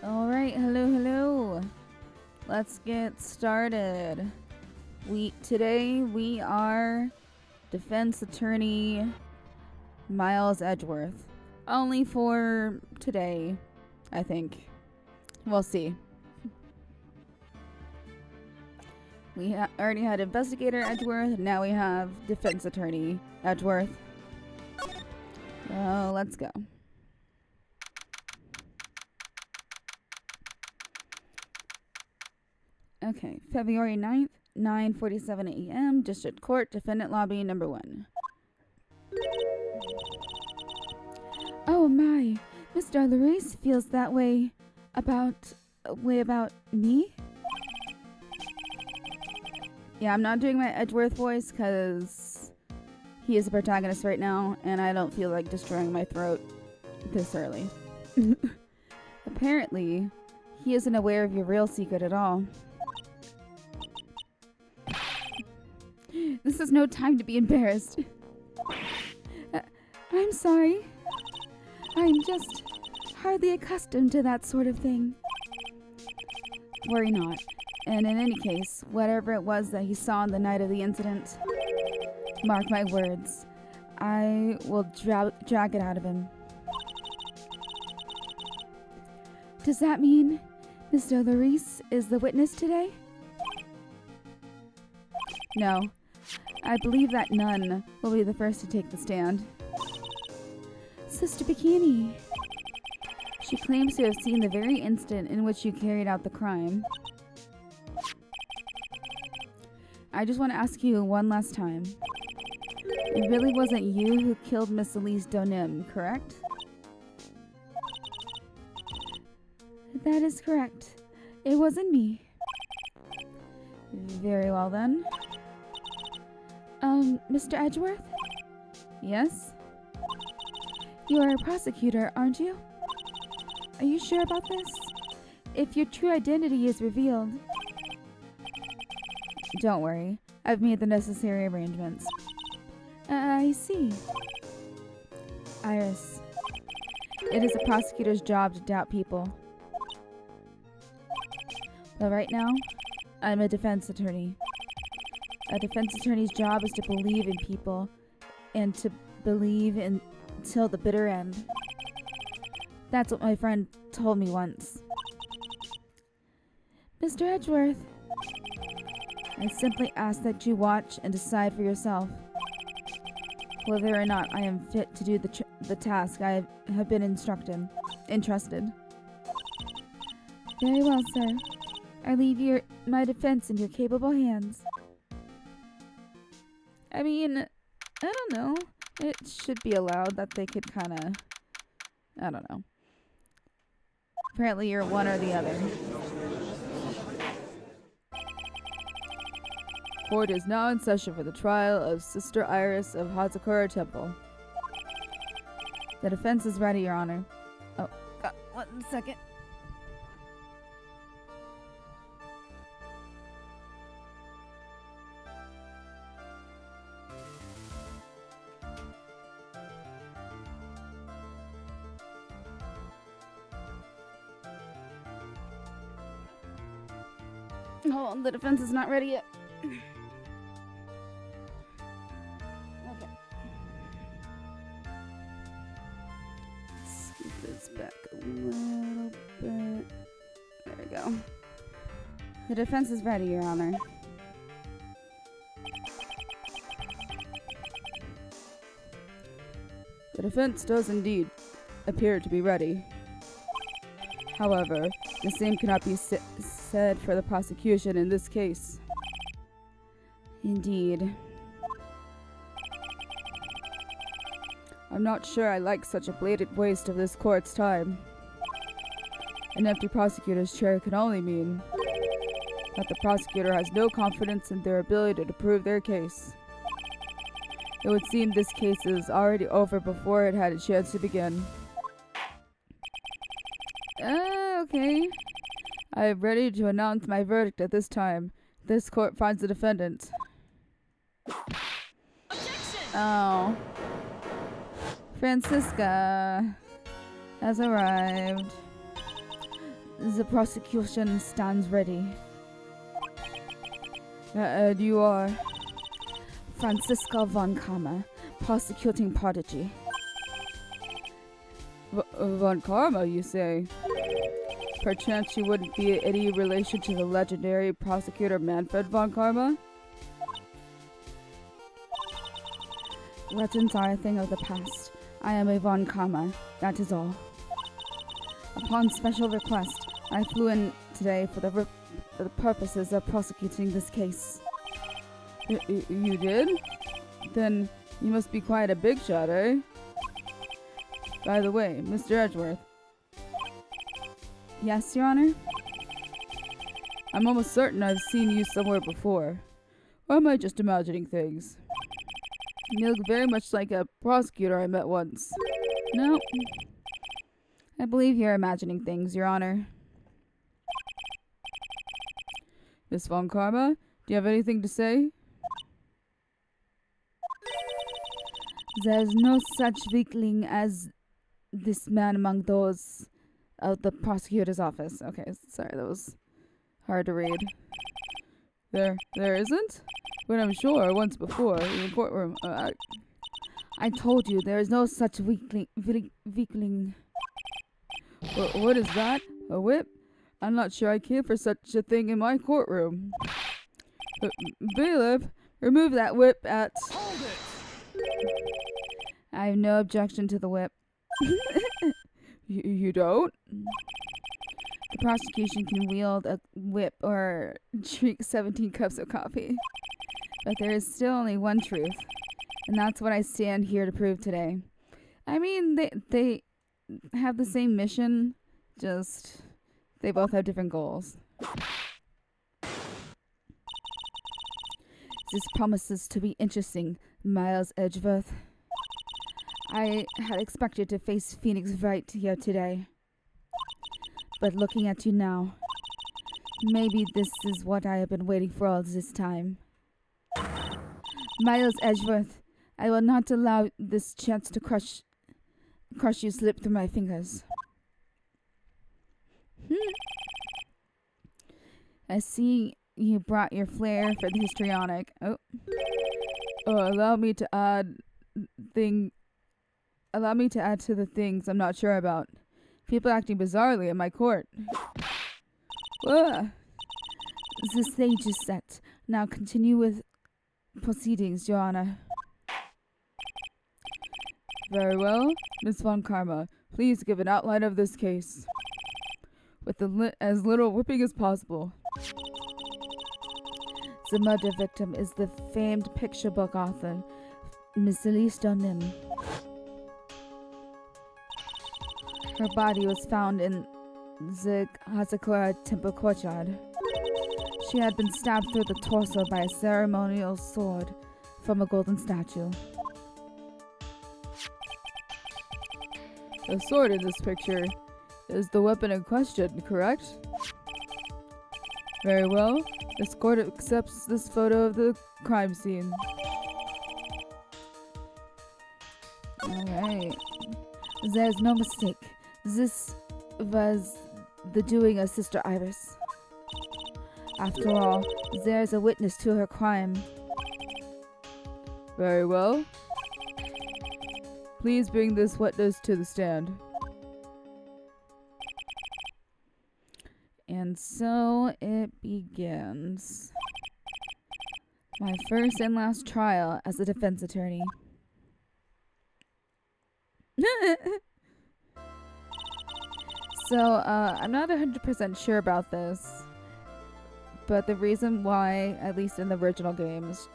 Alright, hello. Let's get started. Today we are defense attorney Miles Edgeworth. Only for today, I think. We'll see. We already had investigator Edgeworth, now we have defense attorney Edgeworth. So let's go. Okay, February 9th, 9:47 a.m., District Court, Defendant Lobby, number 1. Oh my, Mr. Larice feels that way about me? Yeah, I'm not doing my Edgeworth voice because he is the protagonist right now, and I don't feel like destroying my throat this early. Apparently, he isn't aware of your real secret at all. This is no time to be embarrassed. I'm sorry. I'm just hardly accustomed to that sort of thing. Worry not. And in any case, whatever it was that he saw on the night of the incident, mark my words, I will drag it out of him. Does that mean Mr. Larice is the witness today? No. I believe that none will be the first to take the stand. Sister Bikini. She claims to have seen the very instant in which you carried out the crime. I just want to ask you one last time. It really wasn't you who killed Miss Elise Donim, correct? That is correct. It wasn't me. Very well then. Mr. Edgeworth? Yes? You are a prosecutor, aren't you? Are you sure about this? If your true identity is revealed... Don't worry. I've made the necessary arrangements. I see. Iris. It is a prosecutor's job to doubt people. But right now, I'm a defense attorney. A defense attorney's job is to believe in people, and to believe until the bitter end. That's what my friend told me once. Mr. Edgeworth, I simply ask that you watch and decide for yourself whether or not I am fit to do the task I have been entrusted. Very well, sir. I leave my defense in your capable hands. I mean, I don't know. It should be allowed that they could kind of... I don't know. Apparently you're one or the other. Court is now in session for the trial of Sister Iris of Hazakura Temple. The defense is ready, Your Honor. Oh, God, 1 second. Oh, the defense is not ready yet. Okay. Scoot this back a little bit. There we go. The defense is ready, Your Honor. The defense does indeed appear to be ready. However, the same cannot be said for the prosecution in this case. Indeed. I'm not sure I like such a blatant waste of this court's time. An empty prosecutor's chair can only mean that the prosecutor has no confidence in their ability to prove their case. It would seem this case is already over before it had a chance to begin. Okay. I am ready to announce my verdict at this time. This court finds the defendant. Objection! Oh. Francisca has arrived. The prosecution stands ready. And you are? Franziska von Karma, prosecuting prodigy. Von Karma, you say? Perchance you wouldn't be any relation to the legendary prosecutor Manfred von Karma? Legends are a thing of the past. I am a von Karma, that is all. Upon special request, I flew in today for the purposes of prosecuting this case. You did? Then you must be quite a big shot, eh? By the way, Mr. Edgeworth. Yes, Your Honor? I'm almost certain I've seen you somewhere before. Or am I just imagining things? You look very much like a prosecutor I met once. No. I believe you're imagining things, Your Honor. Miss von Karma, do you have anything to say? There's no such weakling as this man among those of the prosecutor's office. Okay, sorry, that was hard to read. There isn't? But I'm sure once before in the courtroom. I told you there is no such weakling. What is that? A whip? I'm not sure I care for such a thing in my courtroom. Bailiff, remove that whip at... Hold it! I have no objection to the whip. You don't? The prosecution can wield a whip or drink 17 cups of coffee. But there is still only one truth. And that's what I stand here to prove today. I mean, they have the same mission, just they both have different goals. This promises to be interesting, Miles Edgeworth. I had expected to face Phoenix Wright here today. But looking at you now, maybe this is what I have been waiting for all this time. Miles Edgeworth, I will not allow this chance to crush you slip through my fingers. I see you brought your flair for the histrionic. Allow me to add to the things I'm not sure about. People acting bizarrely in my court. The stage is set. Now continue with proceedings, Your Honor. Very well. Miss von Karma, please give an outline of this case. With as little whipping as possible. The murder victim is the famed picture book author, Miss Elise Donin. Her body was found in the Hazakura Temple courtyard. She had been stabbed through the torso by a ceremonial sword from a golden statue. The sword in this picture is the weapon in question, correct? Very well. This court accepts this photo of the crime scene. Alright. There's no mistake. This was the doing of Sister Iris. After all, there's a witness to her crime. Very well. Please bring this witness to the stand. And so it begins. My first and last trial as a defense attorney. So, I'm not 100% sure about this. But the reason why, at least in the original games,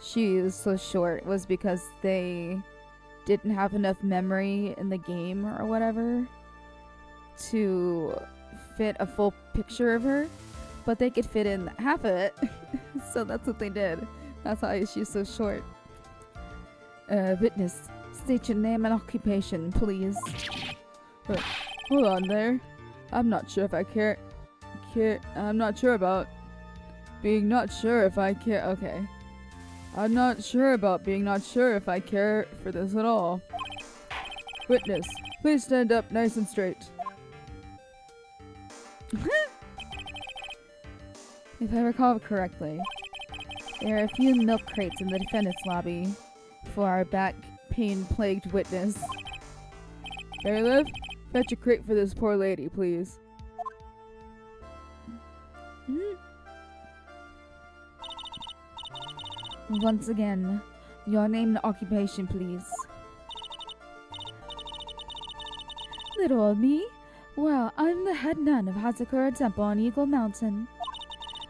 she is so short was because they didn't have enough memory in the game or whatever to fit a full picture of her, but they could fit in half of it. So that's what they did. That's why she's so short. Witness, state your name and occupation, please. Hold on there. I'm not sure if I care. I'm not sure about being not sure if I care. Okay. I'm not sure about being not sure if I care for this at all. Witness, please stand up nice and straight. If I recall correctly, there are a few milk crates in the defendant's lobby for our back pain-plagued witness. Bailiff, fetch a crate for this poor lady, please. Once again, your name and occupation, please. Little old me? Well, I'm the head nun of Hazakura Temple on Eagle Mountain.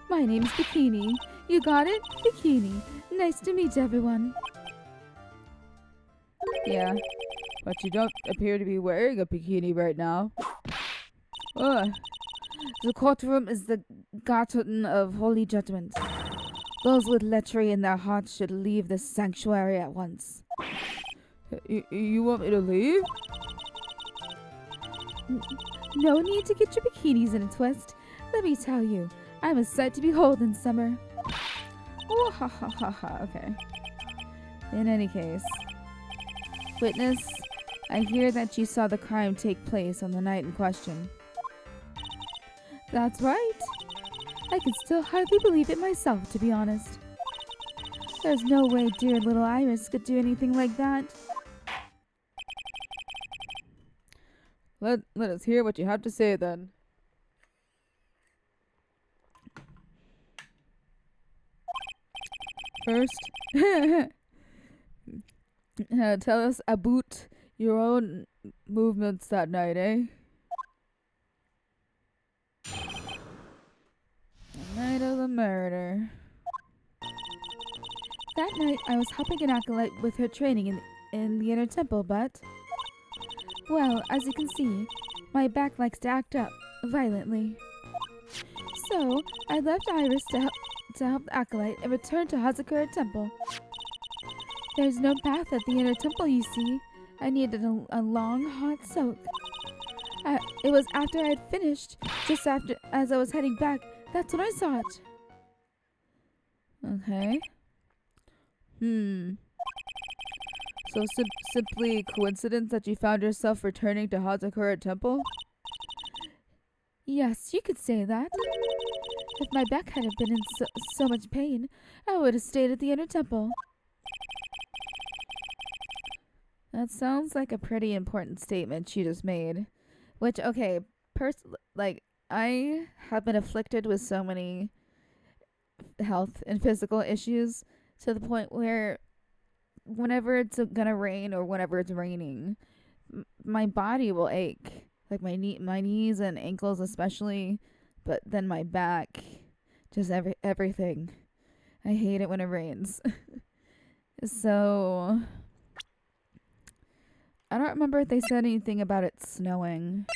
My name's Bikini. You got it? Bikini. Nice to meet everyone. Yeah, but you don't appear to be wearing a bikini right now. Ugh. The courtroom is the garden of holy judgment. Those with lechery in their hearts should leave this sanctuary at once. You want me to leave? No need to get your bikinis in a twist. Let me tell you, I'm a sight to behold in summer. Oh, ha ha ha ha, okay. In any case, witness, I hear that you saw the crime take place on the night in question. That's right. I can still hardly believe it myself, to be honest. There's no way dear little Iris could do anything like that. Let us hear what you have to say, then. First, tell us about your own movements that night, eh? The night of the murder. That night, I was helping an acolyte with her training in the inner temple, but... Well, as you can see, my back likes to act up violently. So, I left Iris to help the acolyte and returned to Hazakura Temple. There's no bath at the inner temple, you see. I needed a long, hot soak. It was after I had finished, just as I was heading back, that's when I saw it. Okay. So simply coincidence that you found yourself returning to Hazakura Temple? Yes, you could say that. If my back hadn't been in so much pain, I would have stayed at the inner temple. That sounds like a pretty important statement she just made. Which, okay, I have been afflicted with so many health and physical issues to the point where whenever it's gonna rain or whenever it's raining, my body will ache. Like my knees and ankles especially, but then my back, just everything. I hate it when it rains. So, I don't remember if they said anything about it snowing.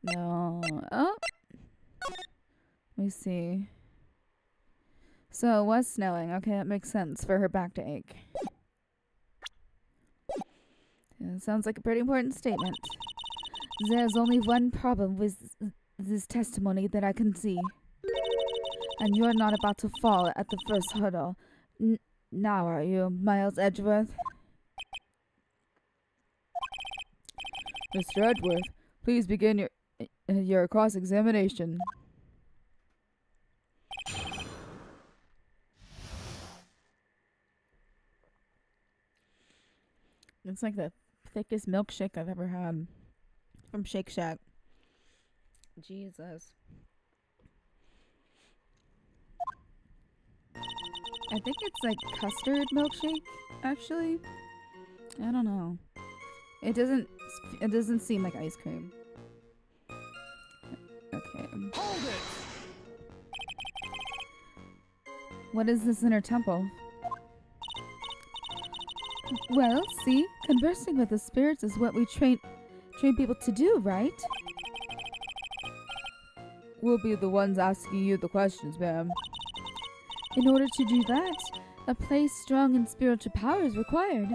No. Oh. Let me see. So it was snowing. Okay, that makes sense for her back to ache. Yeah, sounds like a pretty important statement. There's only one problem with this testimony that I can see. And you're not about to fall at the first hurdle. Now are you, Miles Edgeworth? Mr. Edgeworth, please begin your cross-examination. It's like the thickest milkshake I've ever had from Shake Shack. Jesus. I think it's like custard milkshake, actually. I don't know. It doesn't seem like ice cream. Okay. Hold it! What is this inner temple? Well, see, conversing with the spirits is what we train people to do, right? We'll be the ones asking you the questions, ma'am. In order to do that, a place strong in spiritual power is required.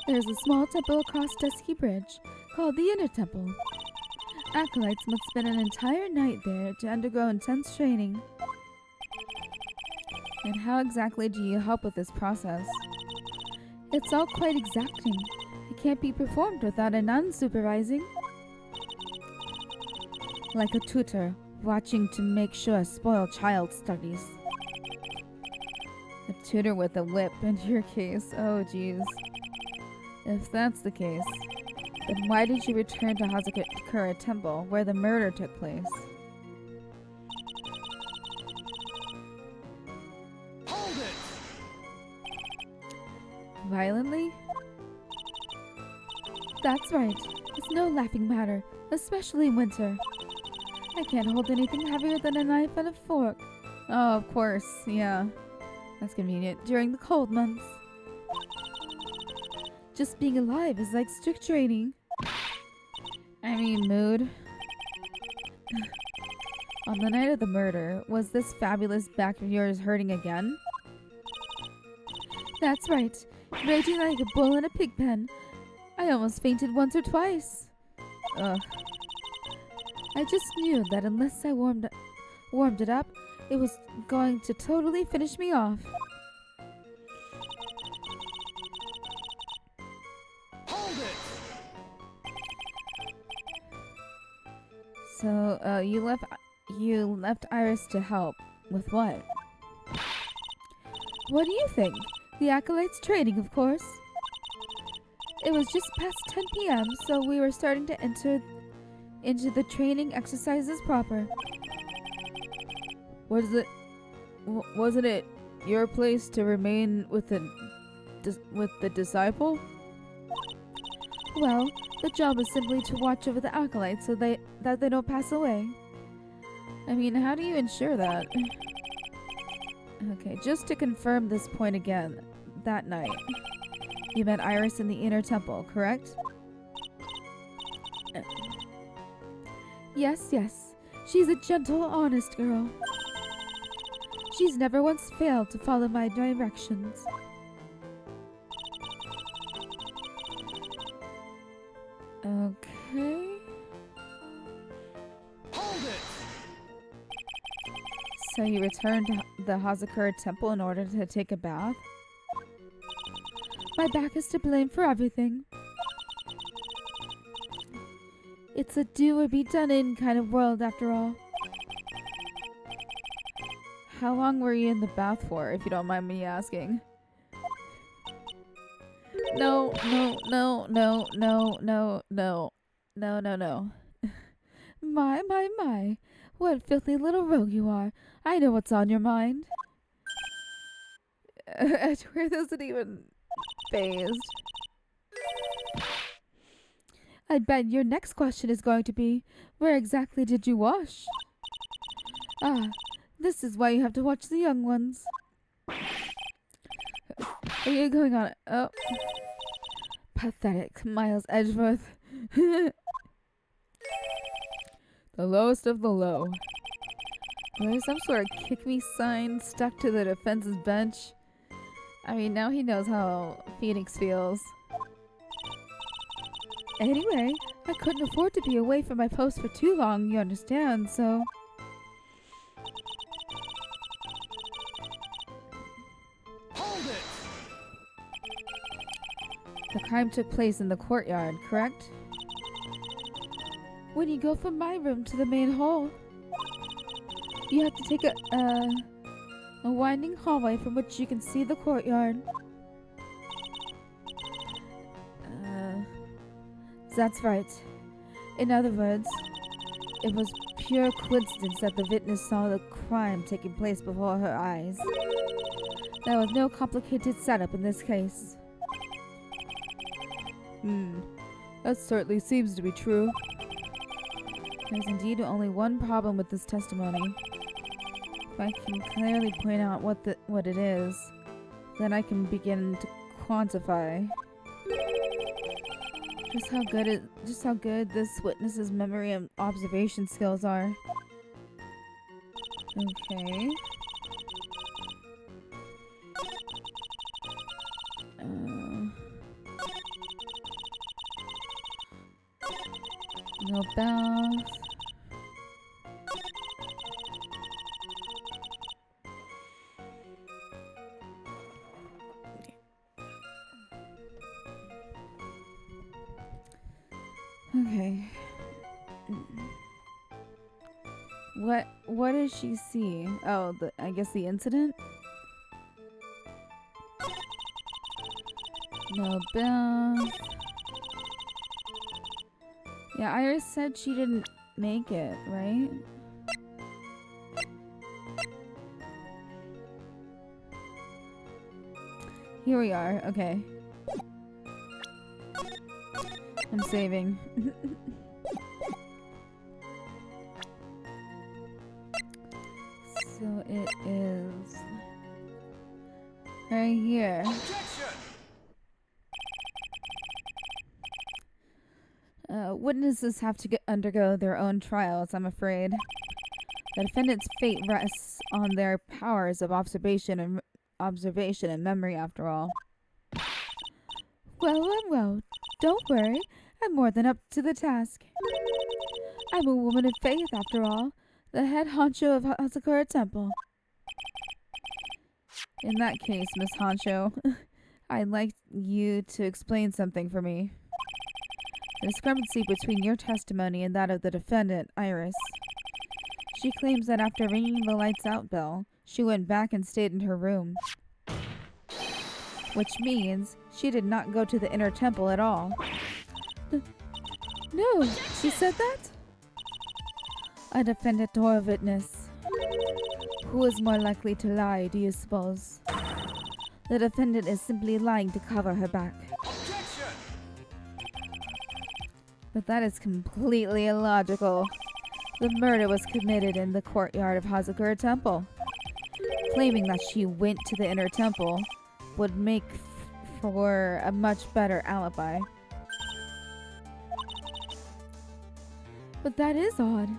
There's a small temple across Dusky Bridge, called the Inner Temple. Acolytes must spend an entire night there to undergo intense training. And how exactly do you help with this process? It's all quite exacting. It can't be performed without a nun supervising. like a tutor, watching to make sure a spoiled child studies. A tutor with a whip in your case. Oh, jeez. If that's the case, then why did you return to Hazakura Temple, where the murder took place? Hold it! Violently? That's right. It's no laughing matter, especially in winter. I can't hold anything heavier than a knife and a fork. Oh, of course, yeah. That's convenient during the cold months. Just being alive is like strict training. I mean, mood. On the night of the murder, was this fabulous back of yours hurting again? That's right. Raging like a bull in a pig pen. I almost fainted once or twice. Ugh. I just knew that unless I warmed it up, it was going to totally finish me off. Hold it! So, you left Iris to help. With what? What do you think? The Acolyte's training, of course. It was just past 10 p.m., so we were starting to enter into the training exercises proper. Wasn't it your place to remain with the disciple? Well, the job is simply to watch over the Acolytes so that they don't pass away. I mean, how do you ensure that? Okay, just to confirm this point again, that night, you met Iris in the inner temple, correct? Yes, yes. She's a gentle, honest girl. She's never once failed to follow my directions. Okay. Hold it! So you returned to the Hazakura Temple in order to take a bath? My back is to blame for everything. It's a do or be done in kind of world after all. How long were you in the bath for, if you don't mind me asking? No. My. What filthy little rogue you are. I know what's on your mind. Edgeworth isn't even phased. I bet your next question is going to be, where exactly did you wash? Ah, this is why you have to watch the young ones. Are you going on? Oh. Pathetic, Miles Edgeworth. The lowest of the low. There's some sort of kick me sign stuck to the defense's bench. I mean, now he knows how Phoenix feels. Anyway, I couldn't afford to be away from my post for too long, you understand, so... Hold it! The crime took place in the courtyard, correct? When you go from my room to the main hall, you have to take a winding hallway from which you can see the courtyard. That's right. In other words, it was pure coincidence that the witness saw the crime taking place before her eyes. There was no complicated setup in this case. That certainly seems to be true. There's indeed only one problem with this testimony. If I can clearly point out what it is, then I can begin to quantify just how good this witness's memory and observation skills are. Okay. No bath. Okay. What does she see? Oh, I guess the incident? No Beth. Yeah, Iris said she didn't make it, right? Here we are. Okay. I'm saving. So it is right here. Objection! Witnesses have to undergo their own trials, I'm afraid. The defendant's fate rests on their powers of observation and memory, after all. Well. Don't worry. I'm more than up to the task. I'm a woman of faith, after all. The head honcho of Hazakura Temple. In that case, Miss Honcho, I'd like you to explain something for me. The discrepancy between your testimony and that of the defendant, Iris. She claims that after ringing the lights out bell, she went back and stayed in her room. Which means she did not go to the inner temple at all. No, she said that? A defendant or a witness. Who is more likely to lie, do you suppose? The defendant is simply lying to cover her back. Objection! But that is completely illogical. The murder was committed in the courtyard of Hazakura Temple. Claiming that she went to the inner temple would make for a much better alibi. But that is odd.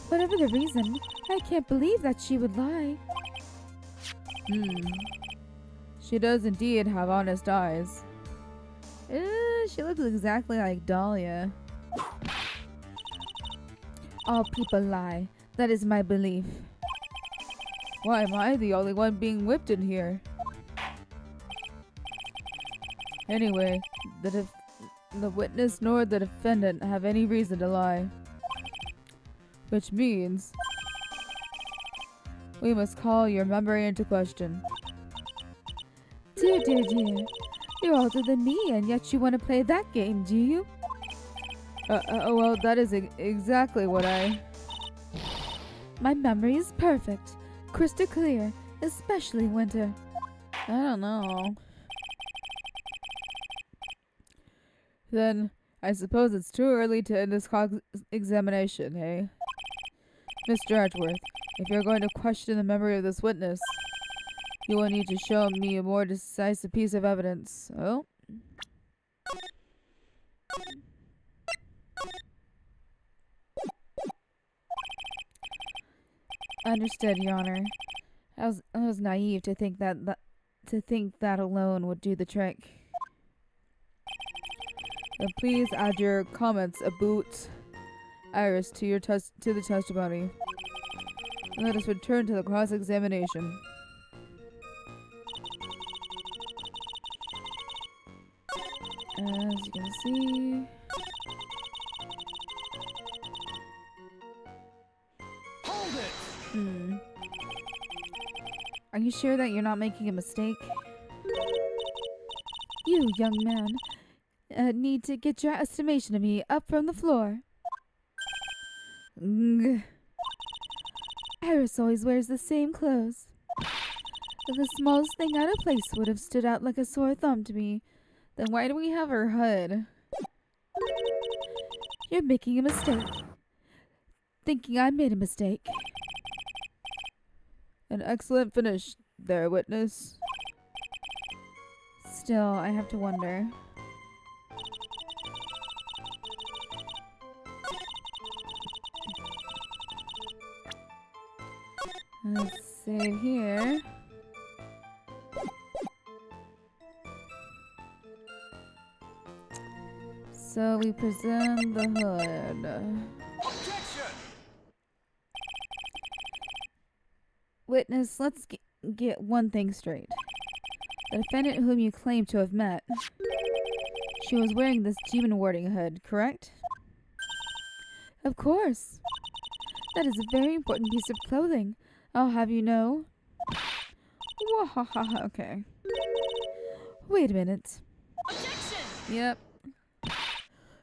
Whatever the reason, I can't believe that she would lie. She does indeed have honest eyes. She looks exactly like Dahlia. All people lie. That is my belief. Why am I the only one being whipped in here? Anyway, the witness nor the defendant have any reason to lie. Which means we must call your memory into question. Dear. You're older than me, and yet you want to play that game, do you? Well, that is exactly what I... My memory is perfect. Crystal clear, especially winter. I don't know. Then, I suppose it's too early to end this examination, hey? Mr. Edgeworth, if you're going to question the memory of this witness, you will need to show me a more decisive piece of evidence. Oh? Understood, Your Honor. I was naive to think that alone would do the trick. Then please add your comments about Iris to the testimony. And let us return to the cross-examination. As you can see... Hold it! Are you sure that you're not making a mistake? You, young man, need to get your estimation of me up from the floor. Iris always wears the same clothes. If the smallest thing out of place would have stood out like a sore thumb to me, then why do we have her hood? You're making a mistake. Thinking I made a mistake. An excellent finish there, witness. Still, I have to wonder. Let's save here. So we present the hood. Objection! Witness, let's get one thing straight. The defendant whom you claim to have met, she was wearing this demon warding hood, correct? Of course. That is a very important piece of clothing. I'll have you know. Wahaha, okay. Wait a minute. Objection! Yep.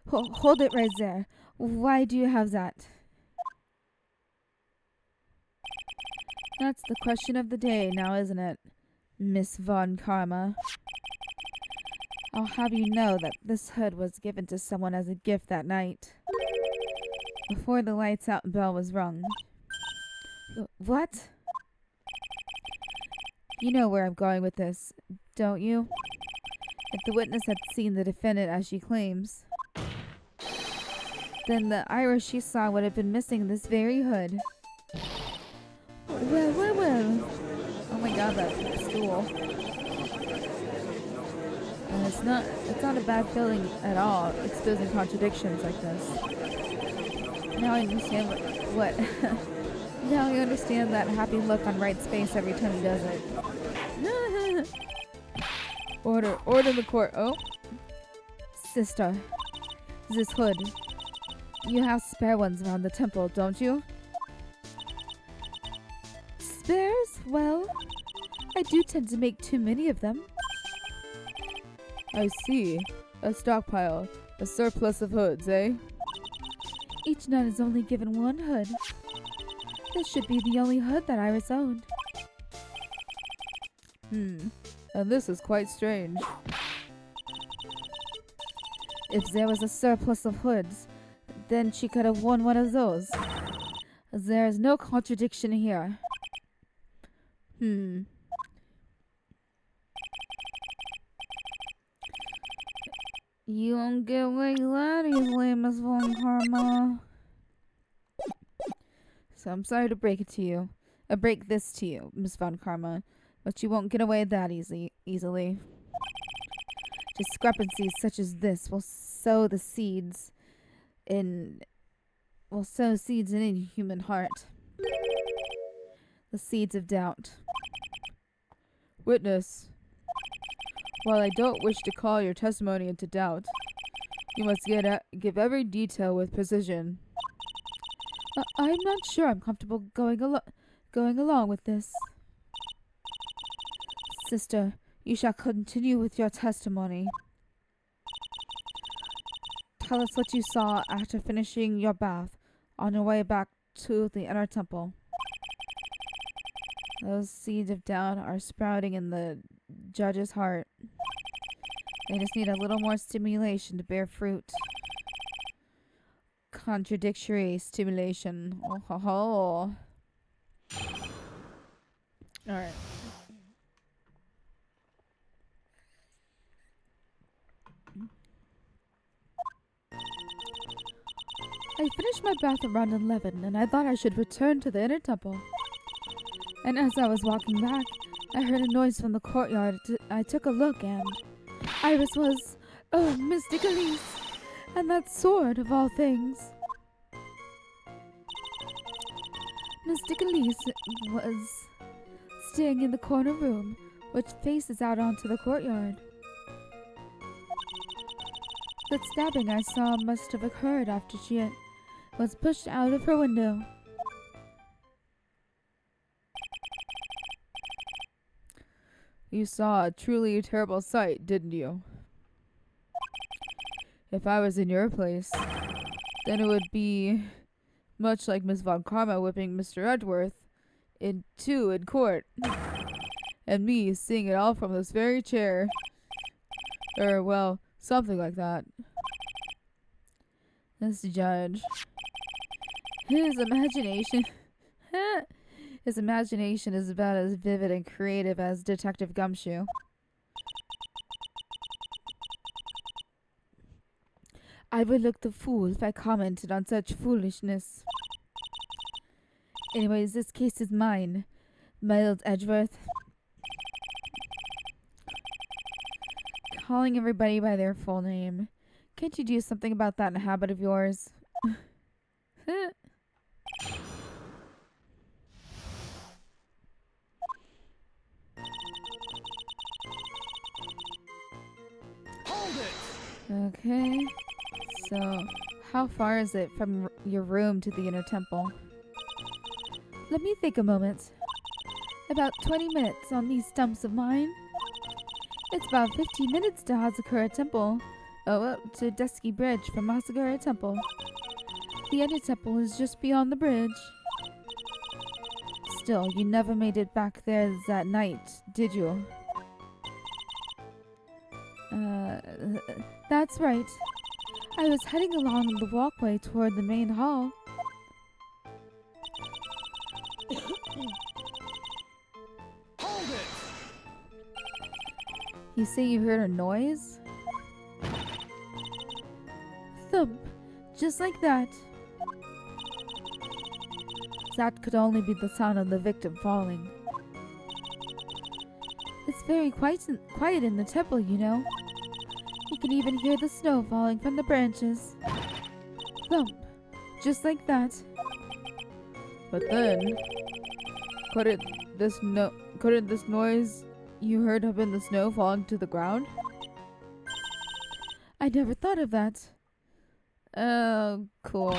Hold it right there. Why do you have that? That's the question of the day now, isn't it, Miss Von Karma? I'll have you know that this hood was given to someone as a gift that night, before the lights out bell was rung. What? You know where I'm going with this, don't you? If the witness had seen the defendant as she claims, then the iris she saw would have been missing this very hood. Well. Oh my god, that stool. And it's not a bad feeling at all, exposing contradictions like this. Now I understand what now I understand that happy look on Wright's face every time he does it. Order in the court. Oh. Sister, this hood. You have spare ones around the temple, don't you? Spares? Well, I do tend to make too many of them. I see. A stockpile. A surplus of hoods, eh? Each nun is only given one hood. This should be the only hood that Iris owned. And this is quite strange. If there was a surplus of hoods, then she could have worn one of those. There is no contradiction here. You won't get away that easily, Miss Von Karma. So I'm sorry to break this to you, Miss Von Karma, but you won't get away that easily. Discrepancies such as this will sow seeds in any human heart. The seeds of doubt. Witness, while I don't wish to call your testimony into doubt, you must give every detail with precision. I'm not sure I'm comfortable going along with this. Sister, you shall continue with your testimony. Tell us what you saw after finishing your bath on your way back to the inner temple. Those seeds of doubt are sprouting in the judge's heart. They just need a little more stimulation to bear fruit. Contradictory stimulation. Oh ho ho. Alright. I finished my bath around 11 and I thought I should return to the inner temple. And as I was walking back, I heard a noise from the courtyard. I took a look and Iris was, Mystic Elise, and that sword of all things. Mystic Elise was staying in the corner room, which faces out onto the courtyard. The stabbing I saw must have occurred after she was pushed out of her window. You saw a truly terrible sight, didn't you? If I was in your place, then it would be much like Miss Von Karma whipping Mr. Edgeworth in court. And me seeing it all from this very chair. Or, well, something like that. This judge. His imagination is about as vivid and creative as Detective Gumshoe. I would look the fool if I commented on such foolishness. Anyways, this case is mine, Mild Edgeworth. Calling everybody by their full name. Can't you do something about that habit of yours? Okay, so how far is it from your room to the inner temple? Let me think a moment. About 20 minutes on these stumps of mine. It's about 15 minutes to Hazakura Temple. To Dusky Bridge from Hazakura Temple. The Ender Temple is just beyond the bridge. Still, you never made it back there that night, did you? That's right. I was heading along the walkway toward the main hall. Hold it! You say you heard a noise? Thump, just like that. That could only be the sound of the victim falling. It's very quiet in the temple, you know. You can even hear the snow falling from the branches. Thump, just like that. But then, couldn't this noise you heard have been the snow falling to the ground? I never thought of that. Oh, cool.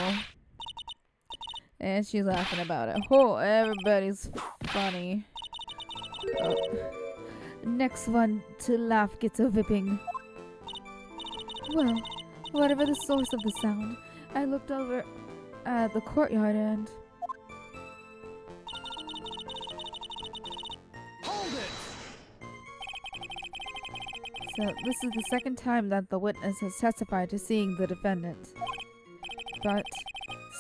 And she's laughing about it. Oh, everybody's funny. Oh. Next one to laugh gets a whipping. Well, whatever the source of the sound, I looked over at the courtyard and... Hold it! So this is the second time that the witness has testified to seeing the defendant. But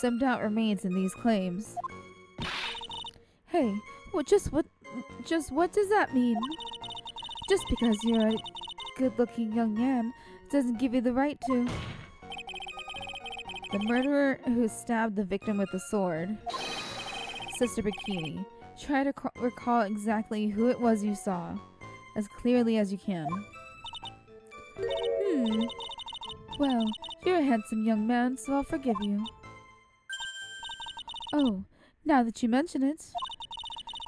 some doubt remains in these claims. Hey, just what does that mean? Just because you're a good-looking young man doesn't give you the right to... The murderer who stabbed the victim with a sword. Sister Bikini, try to recall exactly who it was you saw, as clearly as you can. Well, you're a handsome young man, so I'll forgive you. Oh, now that you mention it,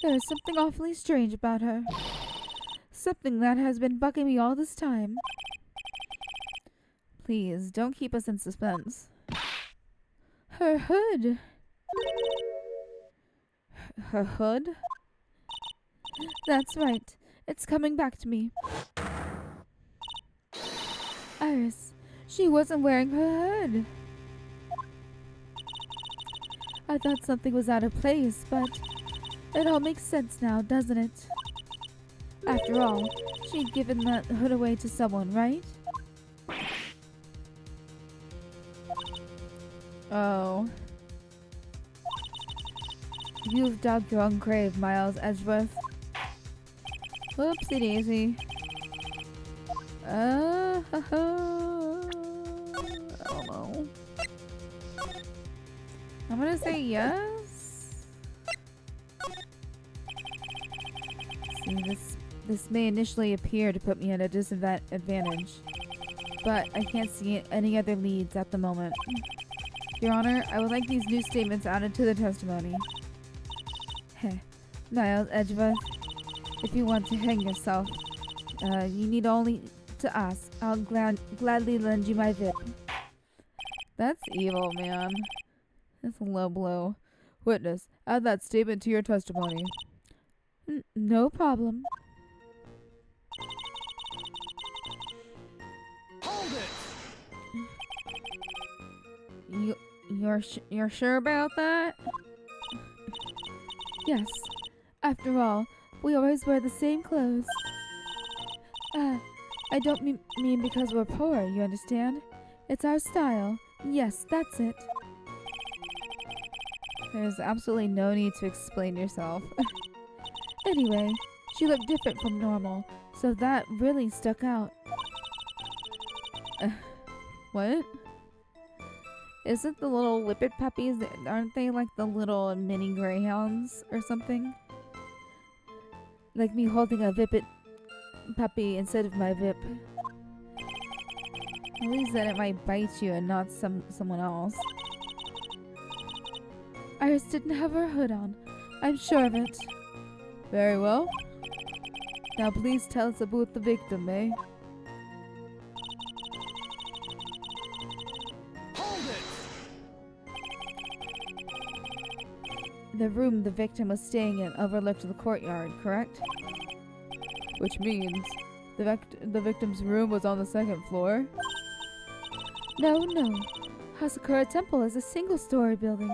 there is something awfully strange about her. Something that has been bugging me all this time. Please, don't keep us in suspense. Her hood. Her hood? That's right. It's coming back to me. Iris, she wasn't wearing her hood. I thought something was out of place, but it all makes sense now, doesn't it? After all, she'd given that hood away to someone, right? Oh. You've dug your own grave, Miles Edgeworth. Whoopsie daisy. I don't know. I'm gonna say yes. See, this may initially appear to put me at a disadvantage, but I can't see any other leads at the moment. Your Honor, I would like these new statements added to the testimony. Heh. Miles Edgeworth, if you want to hang yourself, you need only to ask. I'll gladly lend you my VIP. That's evil, man. That's a low blow. Witness, add that statement to your testimony. No problem. Hold it! You're sure about that? Yes. After all, we always wear the same clothes. I don't mean because we're poor, you understand? It's our style. Yes, that's it. There's absolutely no need to explain yourself. Anyway, she looked different from normal, so that really stuck out. What? Isn't the little whippet puppies, aren't they like the little mini greyhounds or something? Like me holding a whippet puppy instead of my VIP. At least then it might bite you and not someone else. Iris didn't have her hood on. I'm sure of it. Very well. Now please tell us about the victim, eh? Hold it! The room the victim was staying in overlooked the courtyard, correct? Which means the victim's room was on the second floor? No. Hasakura Temple is a single-story building,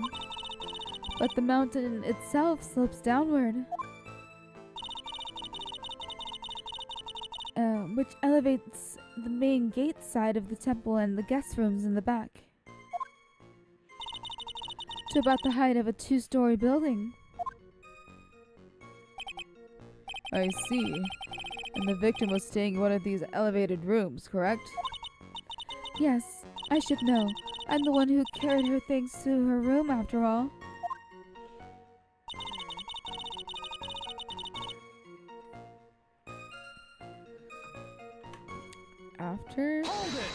but the mountain itself slopes downward, which elevates the main gate side of the temple and the guest rooms in the back to about the height of a 2-story building. I see. And the victim was staying in one of these elevated rooms, correct? Yes, I should know. I'm the one who carried her things to her room after all. After? Hold it!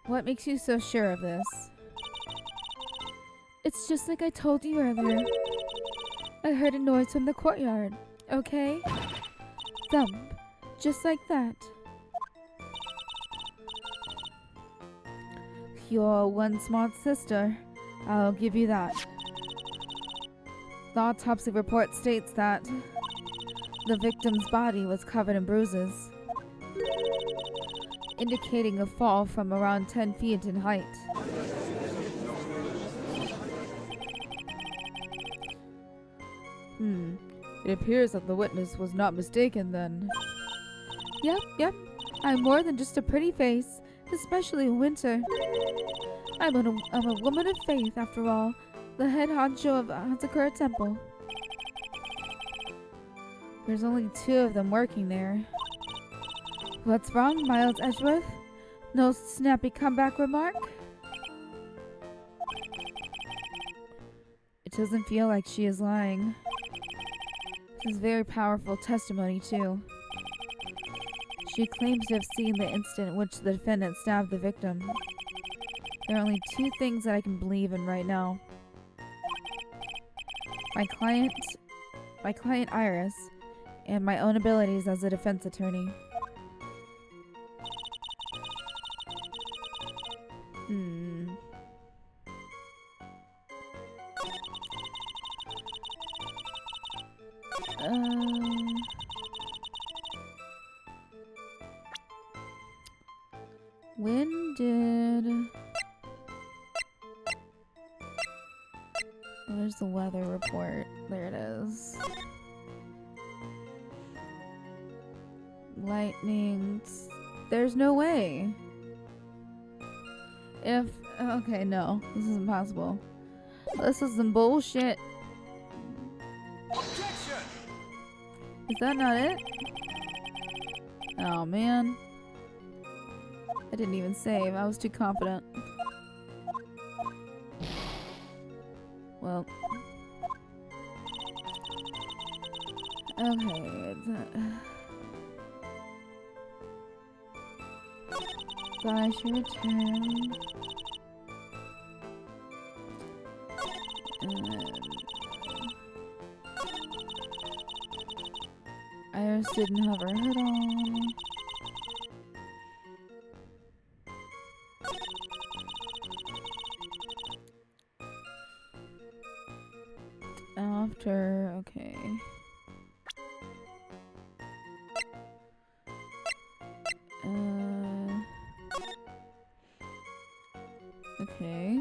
What makes you so sure of this? It's just like I told you earlier. I heard a noise from the courtyard, okay? Thump, just like that. You're one smart sister, I'll give you that. The autopsy report states that the victim's body was covered in bruises, indicating a fall from around 10 feet in height. It appears that the witness was not mistaken then. Yep. I'm more than just a pretty face, especially in winter. I'm a woman of faith, after all, the head honcho of Hasakura Temple. There's only 2 of them working there. What's wrong, Miles Edgeworth? No snappy comeback remark? It doesn't feel like she is lying. This is very powerful testimony, too. She claims to have seen the instant in which the defendant stabbed the victim. There are only 2 things that I can believe in right now. My client Iris, and my own abilities as a defense attorney. When did... Where's the weather report? There it is. Lightning. There's no way. Okay, no. This is impossible. This is some bullshit. Objection! Is that not it? Oh, man. I didn't even save. I was too confident. Well. Okay. I should return. Iris didn't have her hood on. After, okay. Okay.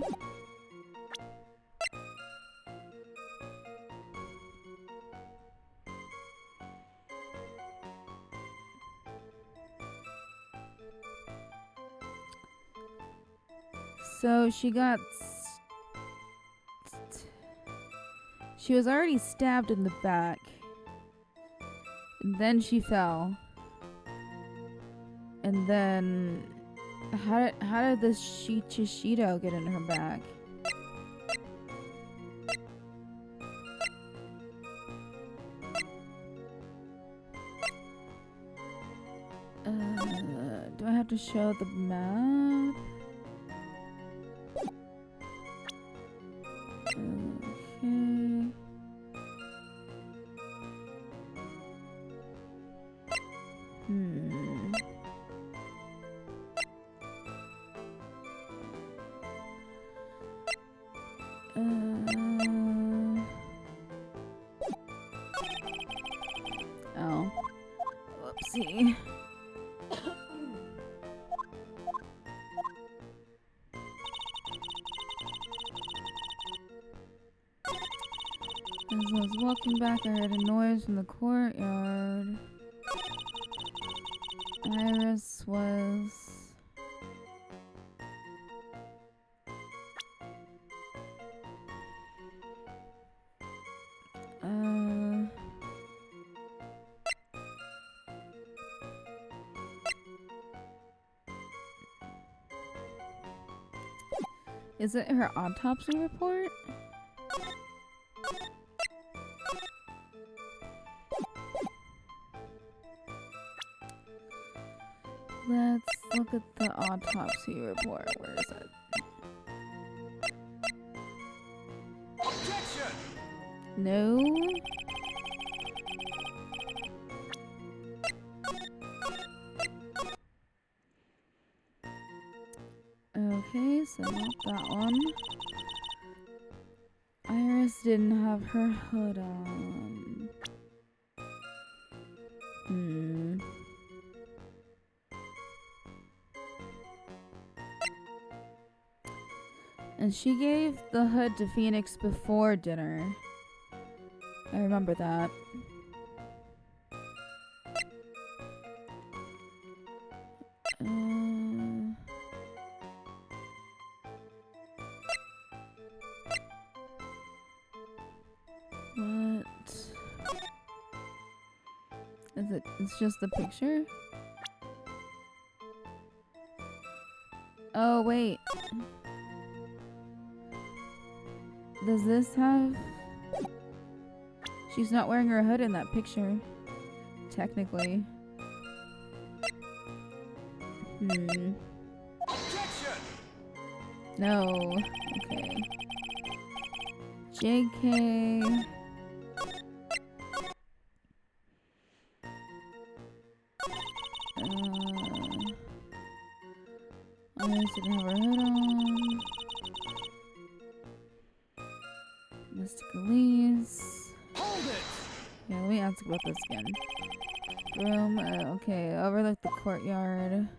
So she got... She was already stabbed in the back. And then she fell. And then... How did this Shishido get in her back? Do I have to show the map? Okay. Oh. Whoopsie. As I was walking back, I heard a noise from the courtyard. Iris was... Is it her autopsy report? Let's look at the autopsy report. Where is it? Objection! No. Okay, so not that one. Iris didn't have her hood on. And she gave the hood to Phoenix before dinner. I remember that. What? Is it? It's just the picture? Oh, wait. Does this have... She's not wearing her hood in that picture. Technically. Objection! No. Okay. JK. Iris didn't have her hood on. Mystic Elise. Hold it! Yeah, let me ask about this again. Room, okay, overlook the courtyard.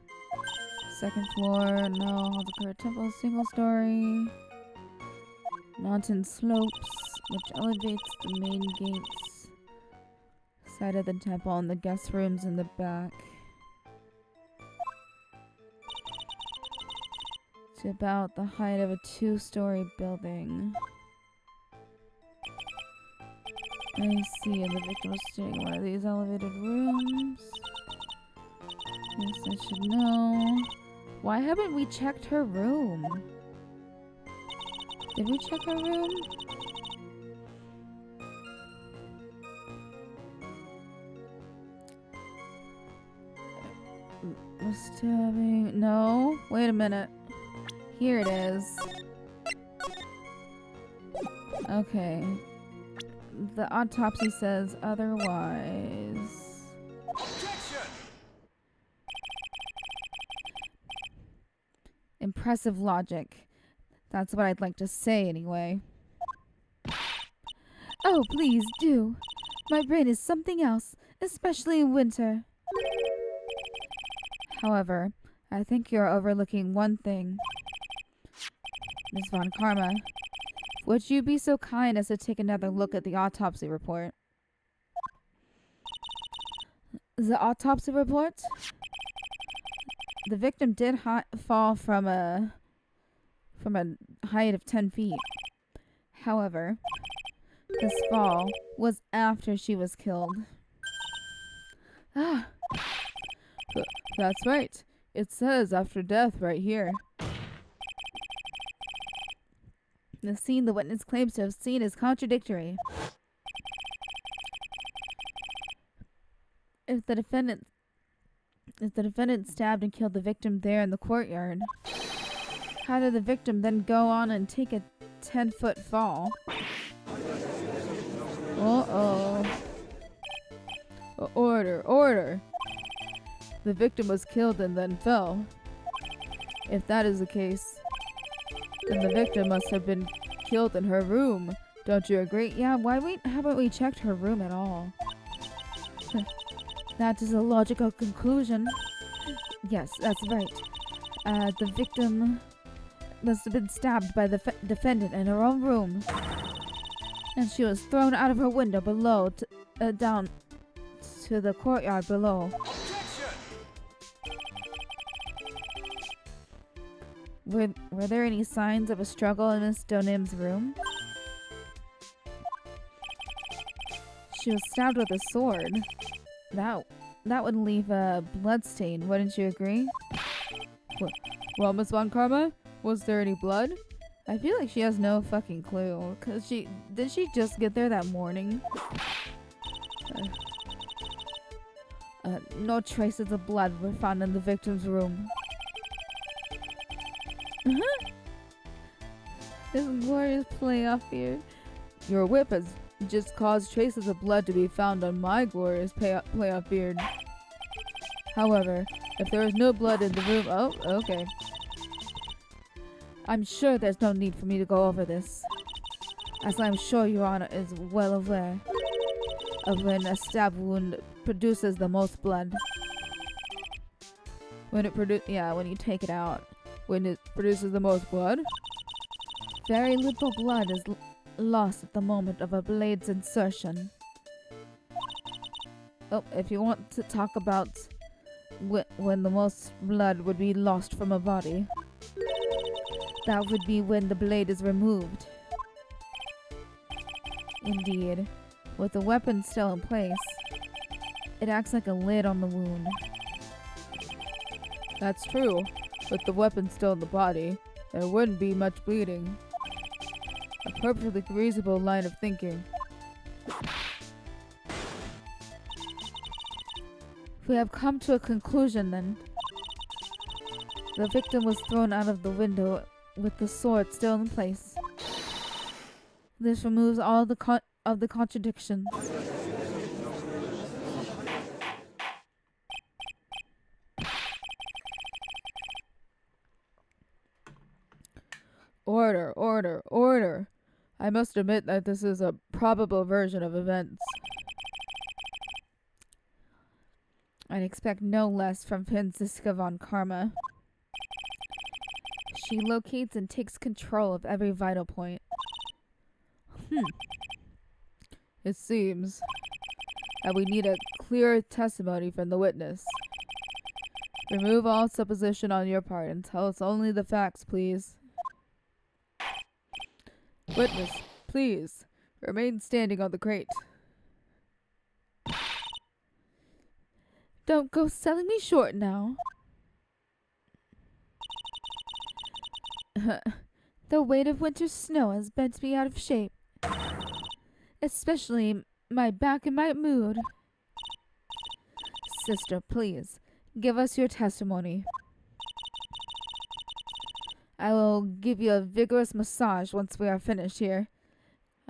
Second floor, no. Halter Temple, single story. Mountain slopes, which elevates the main gates. Side of the temple and the guest rooms in the back. To about the height of a 2-story building. I see, and the victim was staying in one of these elevated rooms. Yes, I should know. Why haven't we checked her room? Did we check her room? Stabbing. No. Wait a minute. Here it is. Okay. The autopsy says otherwise. Objection! Impressive logic. That's what I'd like to say anyway. Oh, please do. My brain is something else, especially in winter. However, I think you're overlooking one thing. Miss Von Karma, would you be so kind as to take another look at the autopsy report? The autopsy report? The victim did fall from a height of 10 feet. However, this fall was after she was killed. Ah, that's right. It says after death right here. The scene the witness claims to have seen is contradictory. If the defendant stabbed and killed the victim there in the courtyard, how did the victim then go on and take a 10-foot fall? Uh-oh. Order, order. The victim was killed and then fell. If that is the case, then the victim must have been killed in her room. Don't you agree? Yeah, haven't we checked her room at all? That is a logical conclusion. Yes, that's right. The victim must have been stabbed by the defendant in her own room. And she was thrown out of her window below, down to the courtyard below. Objection! Were there any signs of a struggle in Miss Donim's room? She was stabbed with a sword. That would leave a blood stain, wouldn't you agree? Well, Miss Von Karma, was there any blood? I feel like she has no fucking clue. Did she just get there that morning? No traces of blood were found in the victim's room. This glorious playoff here. Your whip has just caused traces of blood to be found on my glorious playoff beard. However, if there is no blood in the room, oh, okay. I'm sure there's no need for me to go over this, as I'm sure Your Honor is well aware of when a stab wound produces the most blood. When you take it out, when it produces the most blood? Very little blood is lost at the moment of a blade's insertion. Oh, if you want to talk about when the most blood would be lost from a body, that would be when the blade is removed. Indeed, with the weapon still in place, it acts like a lid on the wound. That's true. With the weapon still in the body, there wouldn't be much bleeding. A perfectly reasonable line of thinking. We have come to a conclusion then. The victim was thrown out of the window with the sword still in place. This removes all of the contradictions. Order, order, order. I must admit that this is a probable version of events. I'd expect no less from Franziska von Karma. She locates and takes control of every vital point. It seems that we need a clear testimony from the witness. Remove all supposition on your part and tell us only the facts, please. Witness, please, remain standing on the crate. Don't go selling me short now. The weight of winter's snow has bent me out of shape. Especially my back and my mood. Sister, please, give us your testimony. I will give you a vigorous massage once we are finished here.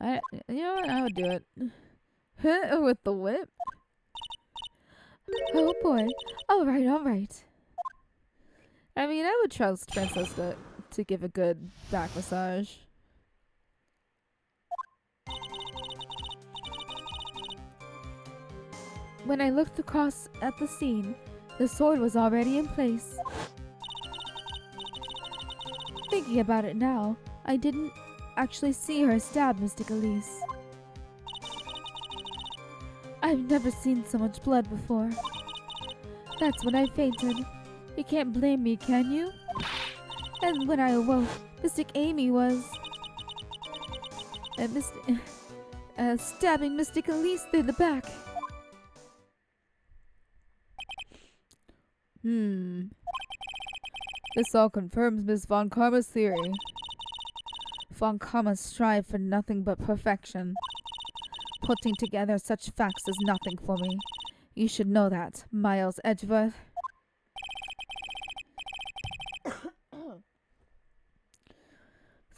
You know what? I would do it. With the whip? Oh boy. Alright, alright. I mean, I would trust Francisca to give a good back massage. When I looked across at the scene, the sword was already in place. Thinking about it now, I didn't actually see her stab Mystic Elise. I've never seen so much blood before. That's when I fainted. You can't blame me, can you? And when I awoke, Mystic Amy was stabbing Mystic Elise through the back. This all confirms Miss Von Karma's theory. Von Karma strive for nothing but perfection. Putting together such facts is nothing for me. You should know that, Miles Edgeworth.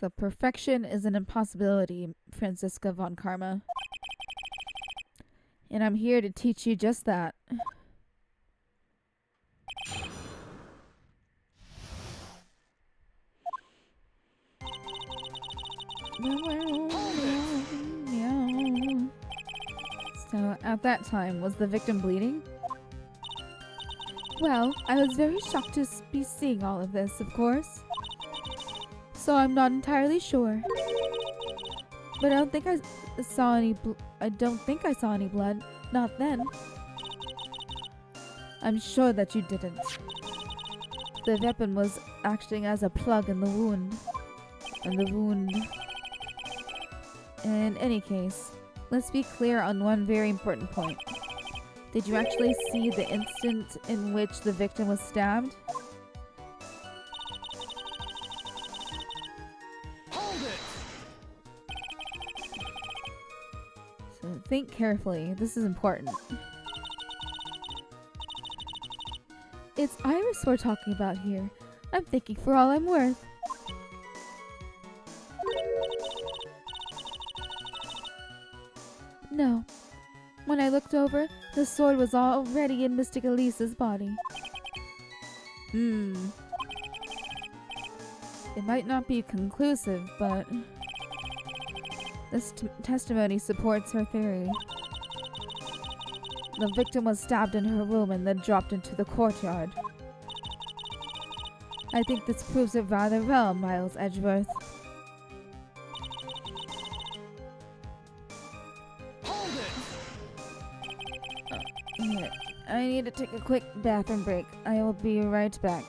So perfection is an impossibility, Franziska von Karma. And I'm here to teach you just that. So, at that time, was the victim bleeding? Well, I was very shocked to be seeing all of this, of course. So I'm not entirely sure. But I don't think I saw any blood. Not then. I'm sure that you didn't. The weapon was acting as a plug in the wound. In any case, let's be clear on one very important point. Did you actually see the instant in which the victim was stabbed? Hold it! So think carefully. This is important. It's Iris we're talking about here. I'm thinking for all I'm worth. No. When I looked over, the sword was already in Mystic Elise's body. It might not be conclusive, but this testimony supports her theory. The victim was stabbed in her room and then dropped into the courtyard. I think this proves it rather well, Miles Edgeworth. Hold it! Here, I need to take a quick bathroom break. I will be right back.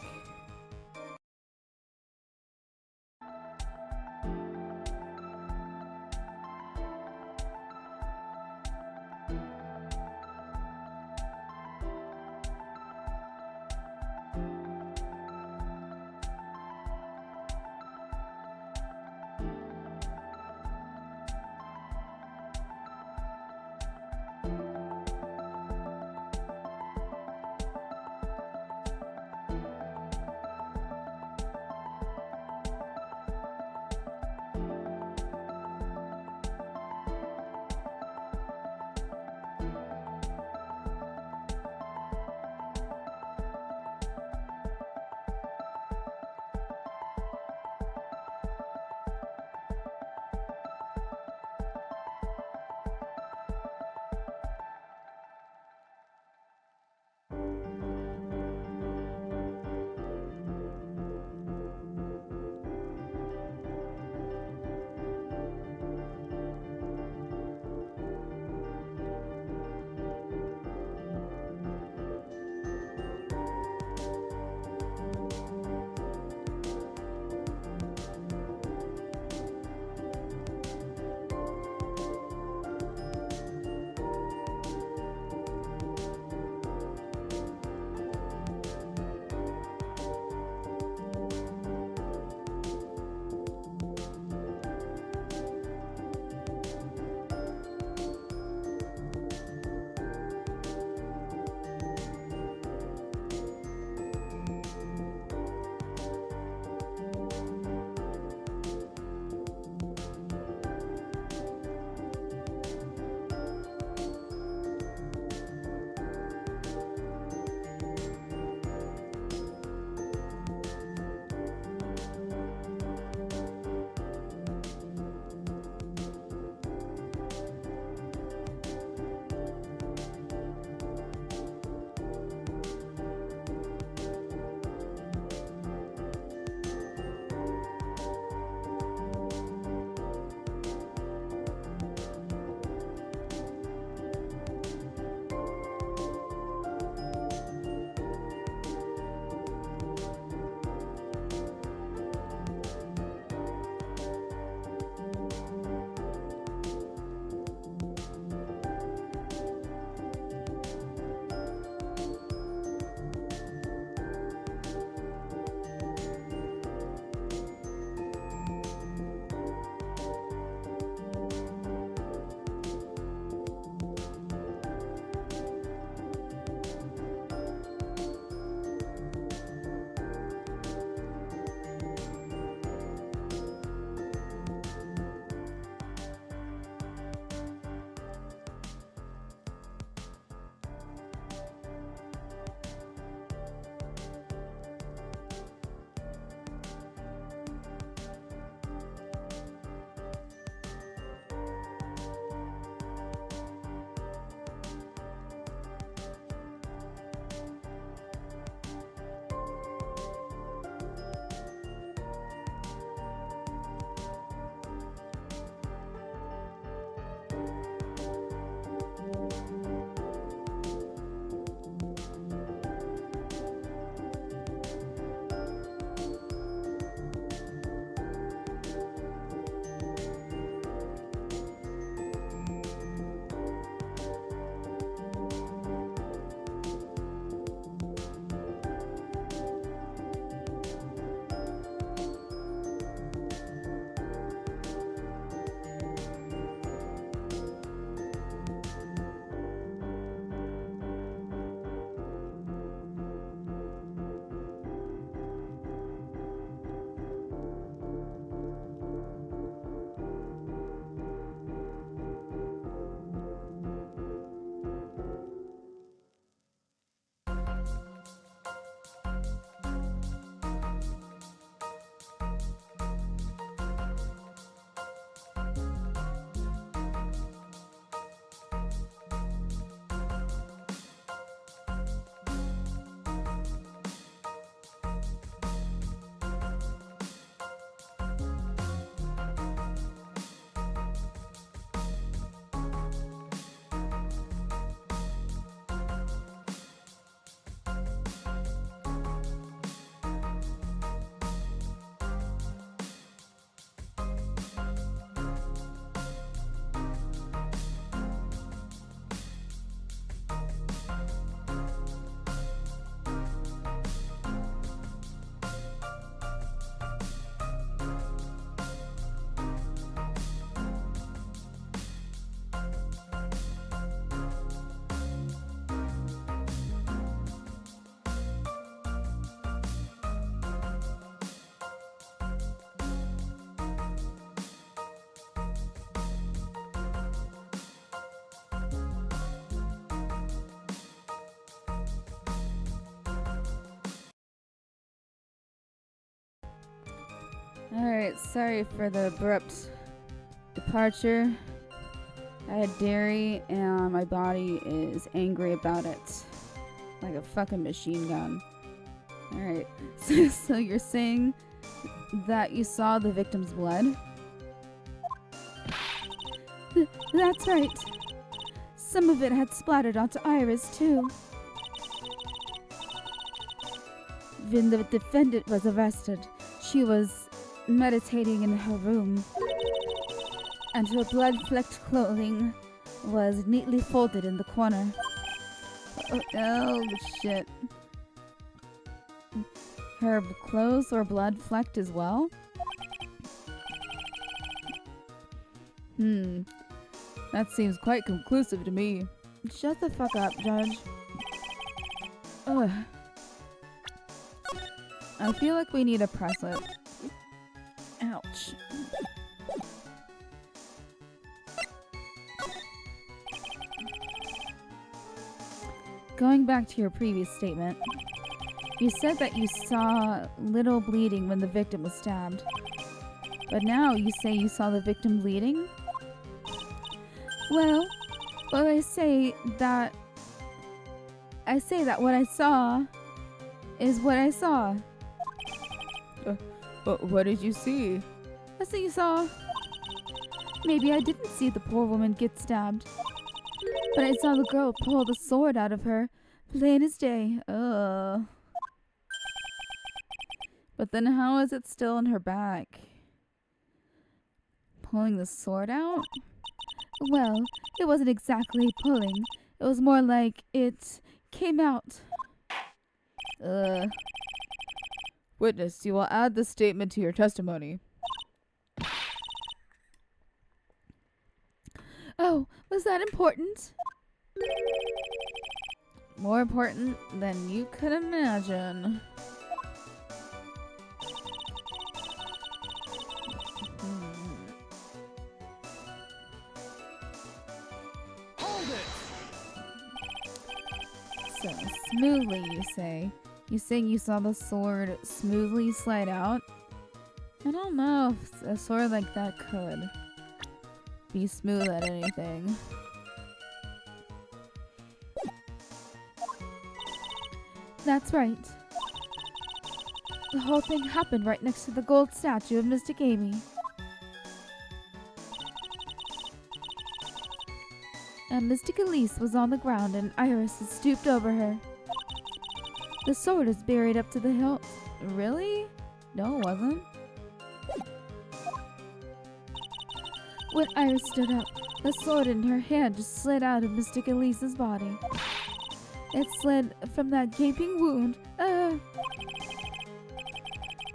Alright, sorry for the abrupt departure. I had dairy and my body is angry about it. Like a fucking machine gun. Alright, so you're saying that you saw the victim's blood? That's right. Some of it had splattered onto Iris, too. When the defendant was arrested, she was meditating in her room, and her blood-flecked clothing was neatly folded in the corner. Oh, shit. Her clothes were blood-flecked as well? That seems quite conclusive to me. Shut the fuck up, Judge. Ugh. I feel like we need to press it. Ouch. Going back to your previous statement, you said that you saw little bleeding when the victim was stabbed. But now you say you saw the victim bleeding? Well, I say that what I saw is what I saw. What did you see? I see you saw. Maybe I didn't see the poor woman get stabbed, but I saw the girl pull the sword out of her, plain as day. Ugh. But then how is it still in her back? Pulling the sword out? Well, it wasn't exactly pulling. It was more like it came out. Ugh. Witness, you will add this statement to your testimony. Oh, was that important? More important than you could imagine. Hold it! So, smoothly, you say. You saying you saw the sword smoothly slide out? I don't know if a sword like that could be smooth at anything. That's right. The whole thing happened right next to the gold statue of Mystic Amy. And Mystic Elise was on the ground and Iris had stooped over her. The sword is buried up to the hilt. Really? No, it wasn't. When Iris stood up, the sword in her hand just slid out of Mystic Elise's body. It slid from that gaping wound.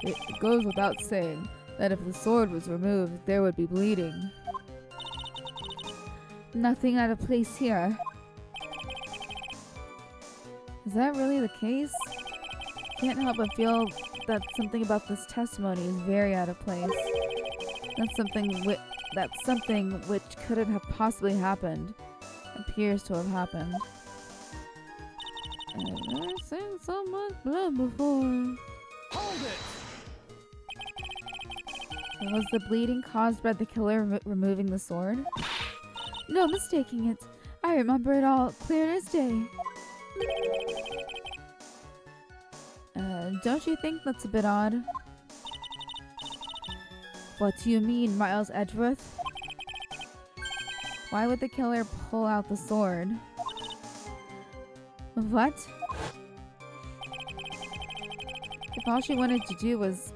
It goes without saying that if the sword was removed, there would be bleeding. Nothing out of place here. Is that really the case? Can't help but feel that something about this testimony is very out of place. That's something which couldn't have possibly happened. Appears to have happened. I've never seen so much blood before. Hold it! Was the bleeding caused by the killer removing the sword? No mistaking it. I remember it all clear as day. Don't you think that's a bit odd? What do you mean, Miles Edgeworth? Why would the killer pull out the sword? What? If all she wanted to do was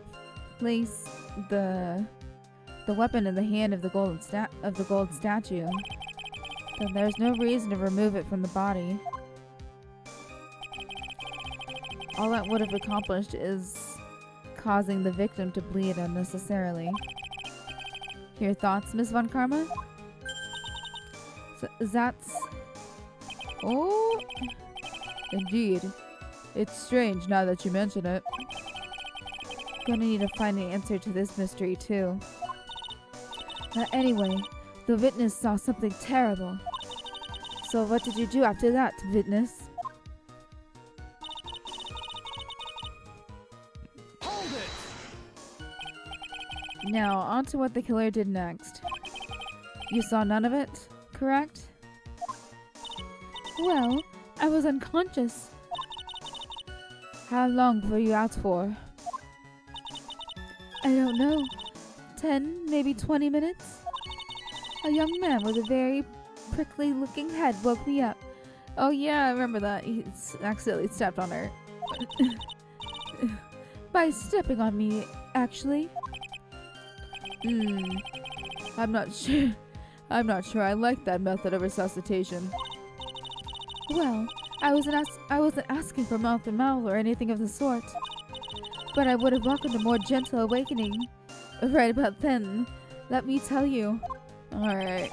place the weapon in the hand of the gold statue, then there's no reason to remove it from the body. All that would have accomplished is causing the victim to bleed unnecessarily. Your thoughts, Miss Von Karma? So, that's... Oh, indeed. It's strange now that you mention it. Gonna need to find the answer to this mystery too. Anyway, the witness saw something terrible. So what did you do after that, witness? Hold it! Now, on to what the killer did next. You saw none of it, correct? Well, I was unconscious. How long were you out for? I don't know. 10, maybe 20 minutes? A young man with a very prickly looking head woke me up. Oh yeah, I remember that. He accidentally stepped on her. By stepping on me, actually. I'm not sure. I'm not sure I like that method of resuscitation. Well, I wasn't asking for mouth to mouth or anything of the sort. But I would have welcomed a more gentle awakening right about then, let me tell you. Alright.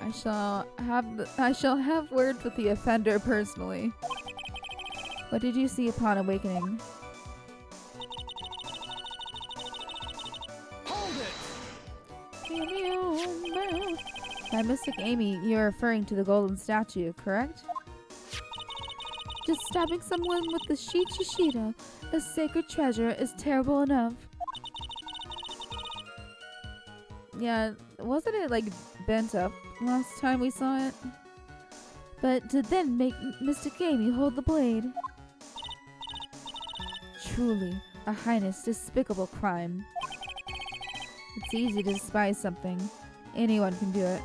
I shall have words with the offender personally. What did you see upon awakening? Hold it! By Mystic Amy, you're referring to the golden statue, correct? Just stabbing someone with the Shichishita, a sacred treasure, is terrible enough. Yeah, wasn't it like bent up last time we saw it? But to then make Mystic Amy hold the blade. Truly, a heinous, despicable crime. It's easy to despise something. Anyone can do it.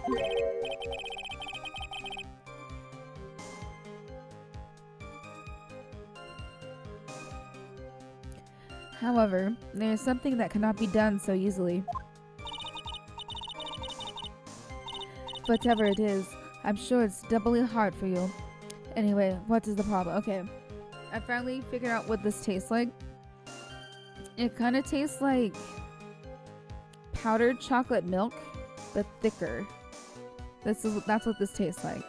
However, there is something that cannot be done so easily. Whatever it is, I'm sure it's doubly hard for you. Anyway, what is the problem? Okay, I finally figured out what this tastes like. It kind of tastes like powdered chocolate milk, but thicker. That's what this tastes like.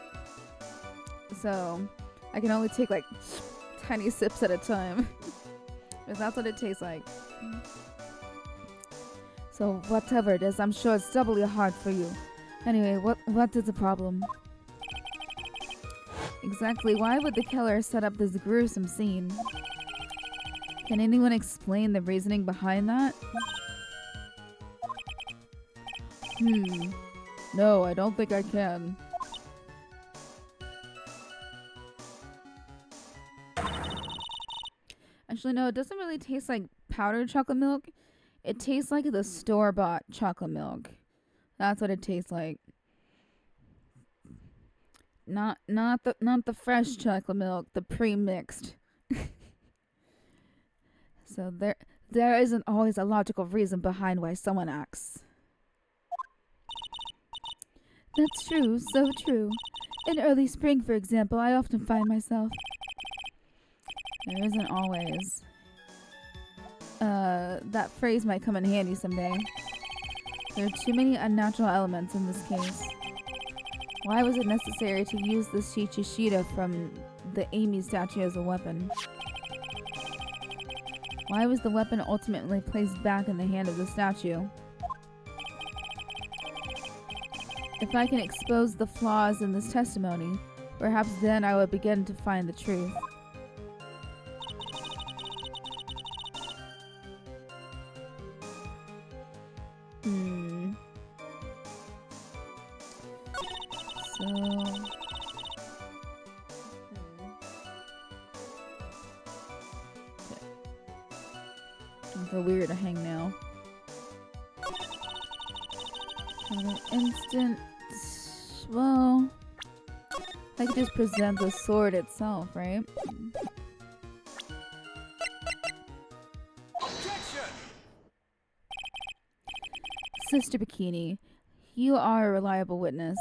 So, I can only take like tiny sips at a time. But that's what it tastes like. So, whatever it is, I'm sure it's doubly hard for you. Anyway, what is the problem? Exactly why would the killer set up this gruesome scene? Can anyone explain the reasoning behind that? No, I don't think I can. Actually, no, it doesn't really taste like powdered chocolate milk. It tastes like the store-bought chocolate milk. That's what it tastes like. Not the fresh chocolate milk, the pre-mixed. So there isn't always a logical reason behind why someone acts. That's true, so true. In early spring, for example, I often find myself. There isn't always. That phrase might come in handy someday. There are too many unnatural elements in this case. Why was it necessary to use the Shichishita from the Amy statue as a weapon? Why was the weapon ultimately placed back in the hand of the statue? If I can expose the flaws in this testimony, perhaps then I will begin to find the truth. I feel weird to hang now. An instant. Well, I could just present the sword itself, right? Objection! Sister Bikini, you are a reliable witness.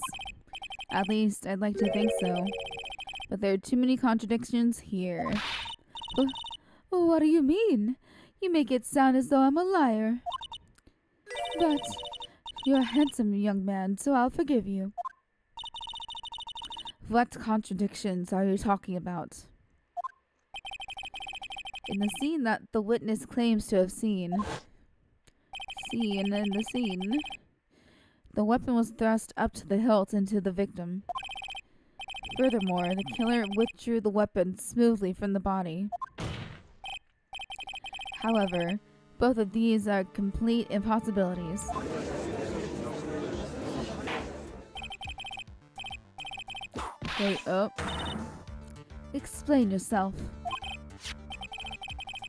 At least, I'd like to think so. But there are too many contradictions here. What do you mean? You make it sound as though I'm a liar. But you're a handsome young man, so I'll forgive you. What contradictions are you talking about? In the scene that the witness claims to have seen, the weapon was thrust up to the hilt into the victim. Furthermore, the killer withdrew the weapon smoothly from the body. However, Both of these are complete impossibilities. Wait up. Explain yourself.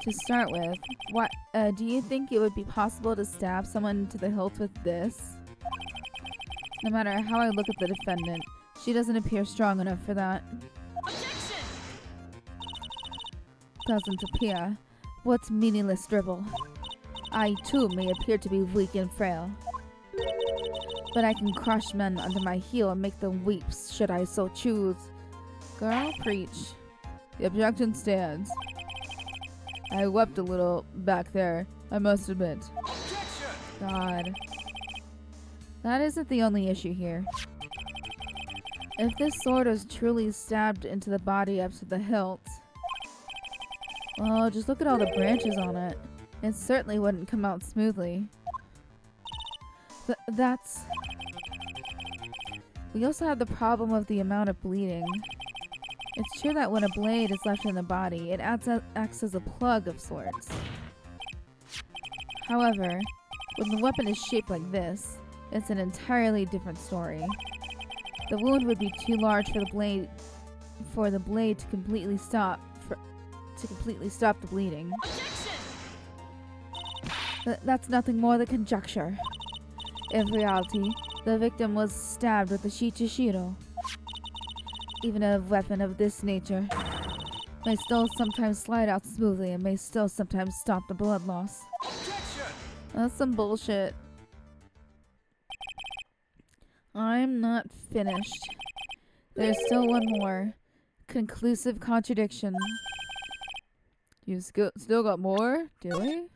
To start with, what do you think it would be possible to stab someone to the hilt with this? No matter how I look at the defendant, she doesn't appear strong enough for that. Objection! Doesn't appear. What meaningless dribble. I too may appear to be weak and frail, but I can crush men under my heel and make them weep should I so choose. Girl, preach. The objection stands. I wept a little back there, I must admit. Objection! God. That isn't the only issue here. If this sword was truly stabbed into the body up to the hilt, well, just look at all the branches on it. It certainly wouldn't come out smoothly. That's... We also have the problem of the amount of bleeding. It's true that when a blade is left in the body, it acts as a plug of sorts. However, when the weapon is shaped like this, it's an entirely different story. The wound would be too large for the blade to completely stop the bleeding. That's nothing more than conjecture. In reality, the victim was stabbed with a shichishiro. Even a weapon of this nature may still sometimes slide out smoothly and may still sometimes stop the blood loss. Objection! That's some bullshit. I'm not finished. There's still one more. Conclusive contradiction. You still got more? Do we?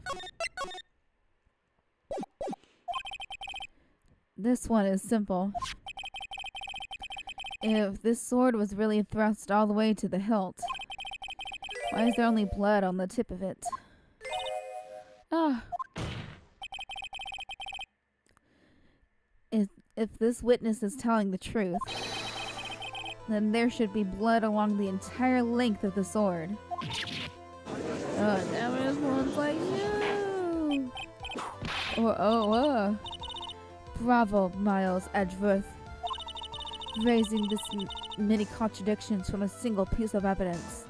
This one is simple. If this sword was really thrust all the way to the hilt, why is there only blood on the tip of it? Ah. If this witness is telling the truth, then there should be blood along the entire length of the sword. Oh, damn it, this one's like you! Bravo, Miles Edgeworth. Raising this many contradictions from a single piece of evidence.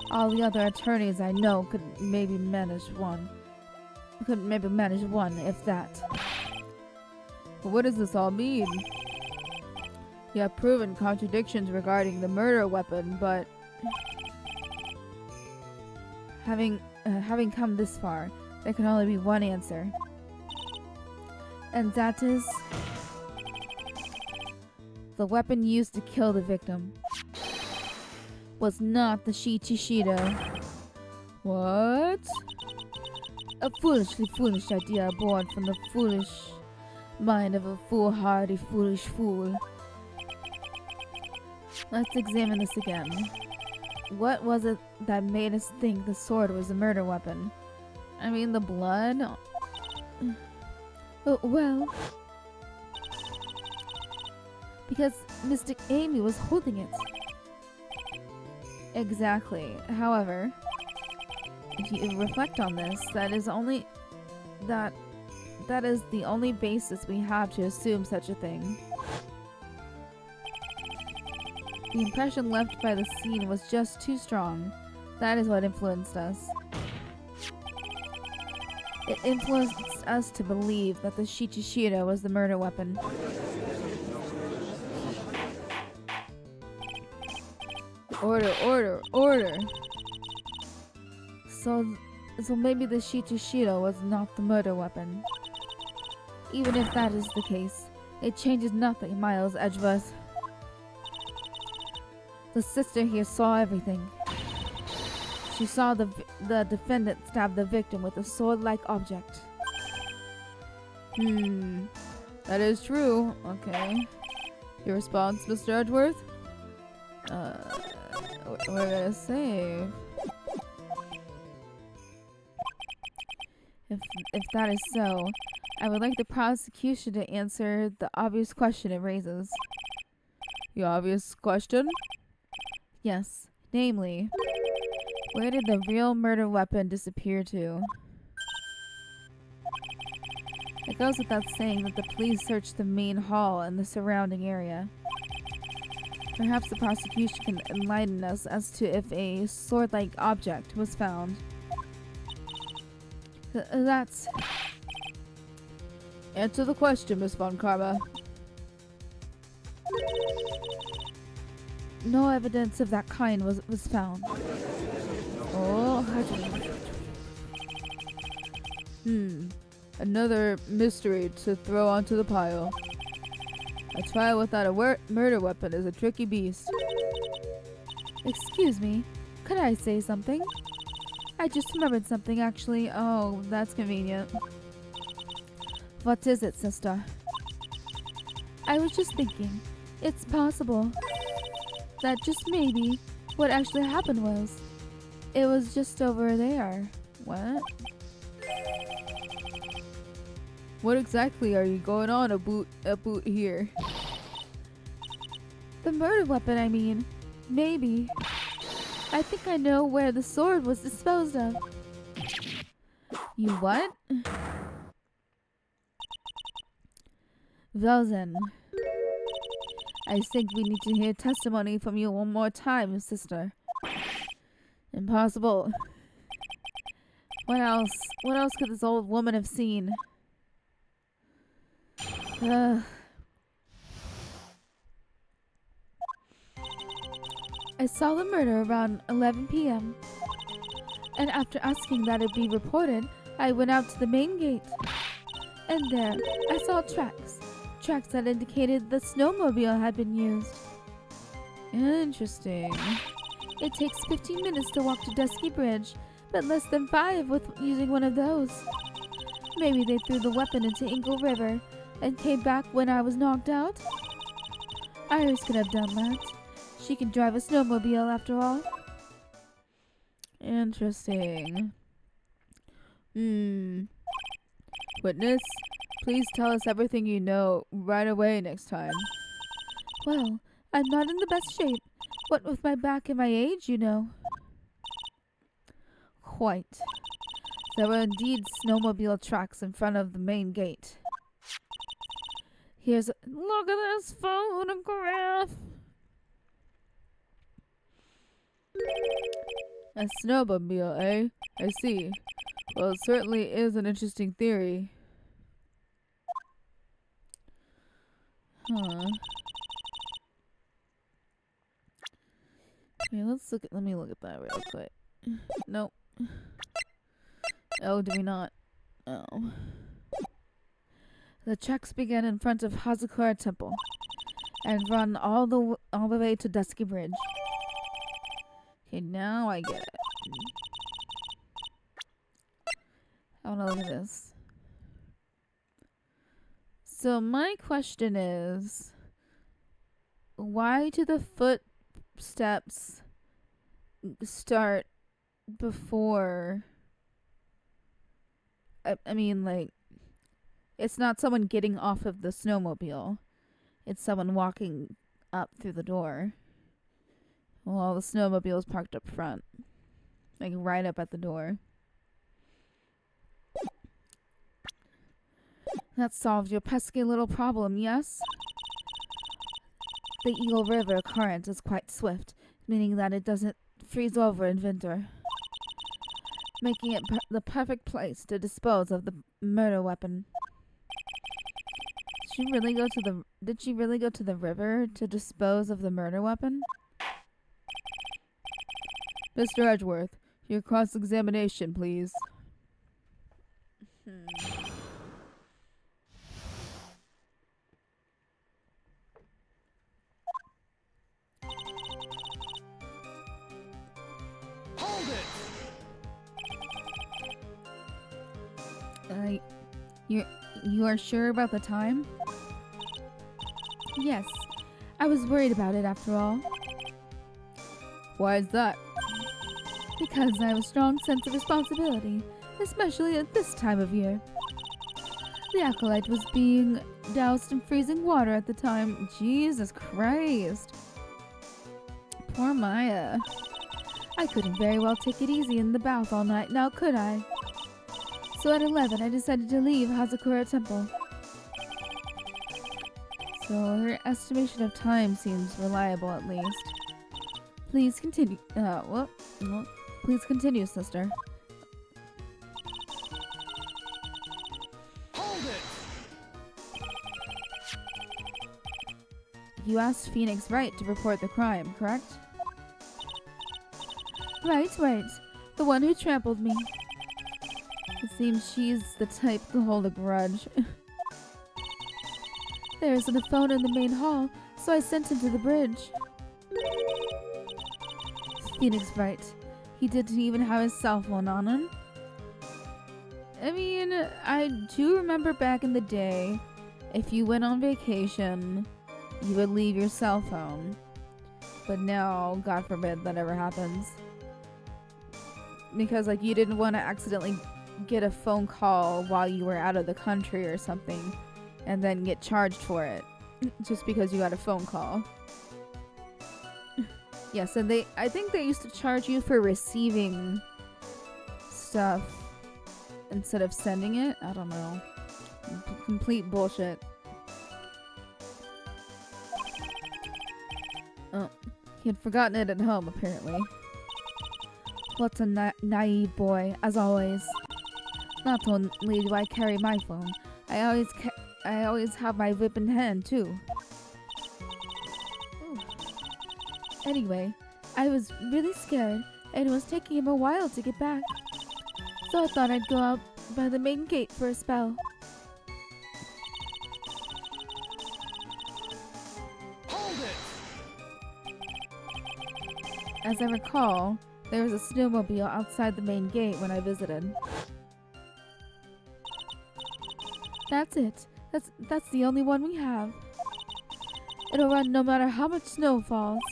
All the other attorneys I know could maybe manage one. If that. But what does this all mean? You have proven contradictions regarding the murder weapon, but having come this far, there can only be one answer. And that is the weapon used to kill the victim was not the shichishiro. What? A foolish idea born from the foolish mind of a foolhardy, foolish fool. Let's examine this again. What was it that made us think the sword was a murder weapon? I mean, the blood? Oh, well, because Mystic Amy was holding it. Exactly. However, if you reflect on this, that is the only basis we have to assume such a thing. The impression left by the scene was just too strong. That is what influenced us. It influenced us to believe that the shichishiro was the murder weapon. Order. So maybe the shichishiro was not the murder weapon. Even if that is the case, it changes nothing, Miles Edgeworth. The sister here saw everything. She saw the defendant stab the victim with a sword-like object. That is true. Okay. Your response, Mr. Edgeworth? We're gonna save. If that is so, I would like the prosecution to answer the obvious question it raises. The obvious question? Yes. Namely, where did the real murder weapon disappear to? goes without saying that the police searched the main hall and the surrounding area. Perhaps the prosecution can enlighten us as to if a sword-like object was found. That's... Answer the question, Miss Von Karma. No evidence of that kind was found. Oh, another mystery to throw onto the pile. A trial without a murder weapon is a tricky beast. Excuse me, could I say something? I just remembered something actually. Oh, that's convenient. What is it, sister? I was just thinking, it's possible that just maybe what actually happened was it was just over there. What? What exactly are you going on about here? The murder weapon, I mean. Maybe. I think I know where the sword was disposed of. You what? Well then, I think we need to hear testimony from you one more time, sister. Impossible. What else? What else could this old woman have seen? I saw the murder around 11 p.m. And after asking that it be reported, I went out to the main gate. And there, I saw tracks. Tracks that indicated the snowmobile had been used. Interesting. It takes 15 minutes to walk to Dusky Bridge, but less than 5 with using one of those. Maybe they threw the weapon into Ingle River and came back when I was knocked out? Iris could have done that. She can drive a snowmobile after all. Interesting. Witness, please tell us everything you know right away next time. Well, I'm not in the best shape. What with my back and my age, you know. Quite. There were indeed snowmobile tracks in front of the main gate. Look at this photograph. A snowmobile, eh? I see. Well, it certainly is an interesting theory. Huh. Okay, let me look at that real quick. Nope. Oh, do we not? Oh. The tracks begin in front of Hazakura Temple and run all the way to Dusky Bridge. Okay, now I get it. I wanna look at this. So my question is, why do the footsteps start before? I mean, like, it's not someone getting off of the snowmobile. It's someone walking up through the door. Well, the snowmobile is parked up front. Like, right up at the door. That solves your pesky little problem, yes? The Eagle River current is quite swift, meaning that it doesn't freeze over in winter, making it the perfect place to dispose of the murder weapon. Did she really go to the river to dispose of the murder weapon? Mr. Edgeworth, your cross-examination, please. Hold it! You are sure about the time? Yes, I was worried about it after all. Why is that? Because I have a strong sense of responsibility, especially at this time of year. The acolyte was being doused in freezing water at the time. Jesus Christ. Poor Maya. I couldn't very well take it easy in the bath all night, now could I? So at 11, I decided to leave Hazakura Temple. So her estimation of time seems reliable, at least. Please continue. Please continue, sister. Hold it! You asked Phoenix Wright to report the crime, correct? Right. The one who trampled me. It seems she's the type to hold a grudge. There isn't a phone in the main hall, so I sent him to the bridge. Phoenix Wright. He didn't even have his cell phone on him. I mean, I do remember back in the day, if you went on vacation, you would leave your cell phone. But now, God forbid that ever happens. Because, like, you didn't want to accidentally get a phone call while you were out of the country or something and then get charged for it just because you got a phone call. Yes, and I think they used to charge you for receiving stuff instead of sending it. I don't know. Complete bullshit. Oh, he had forgotten it at home, apparently. What's a naive boy, as always. Not only do I carry my phone, I always have my whip in hand, too. Ooh. Anyway, I was really scared, and it was taking him a while to get back. So I thought I'd go out by the main gate for a spell. Hold it! As I recall, there was a snowmobile outside the main gate when I visited. That's it. That's the only one we have. It'll run no matter how much snow falls.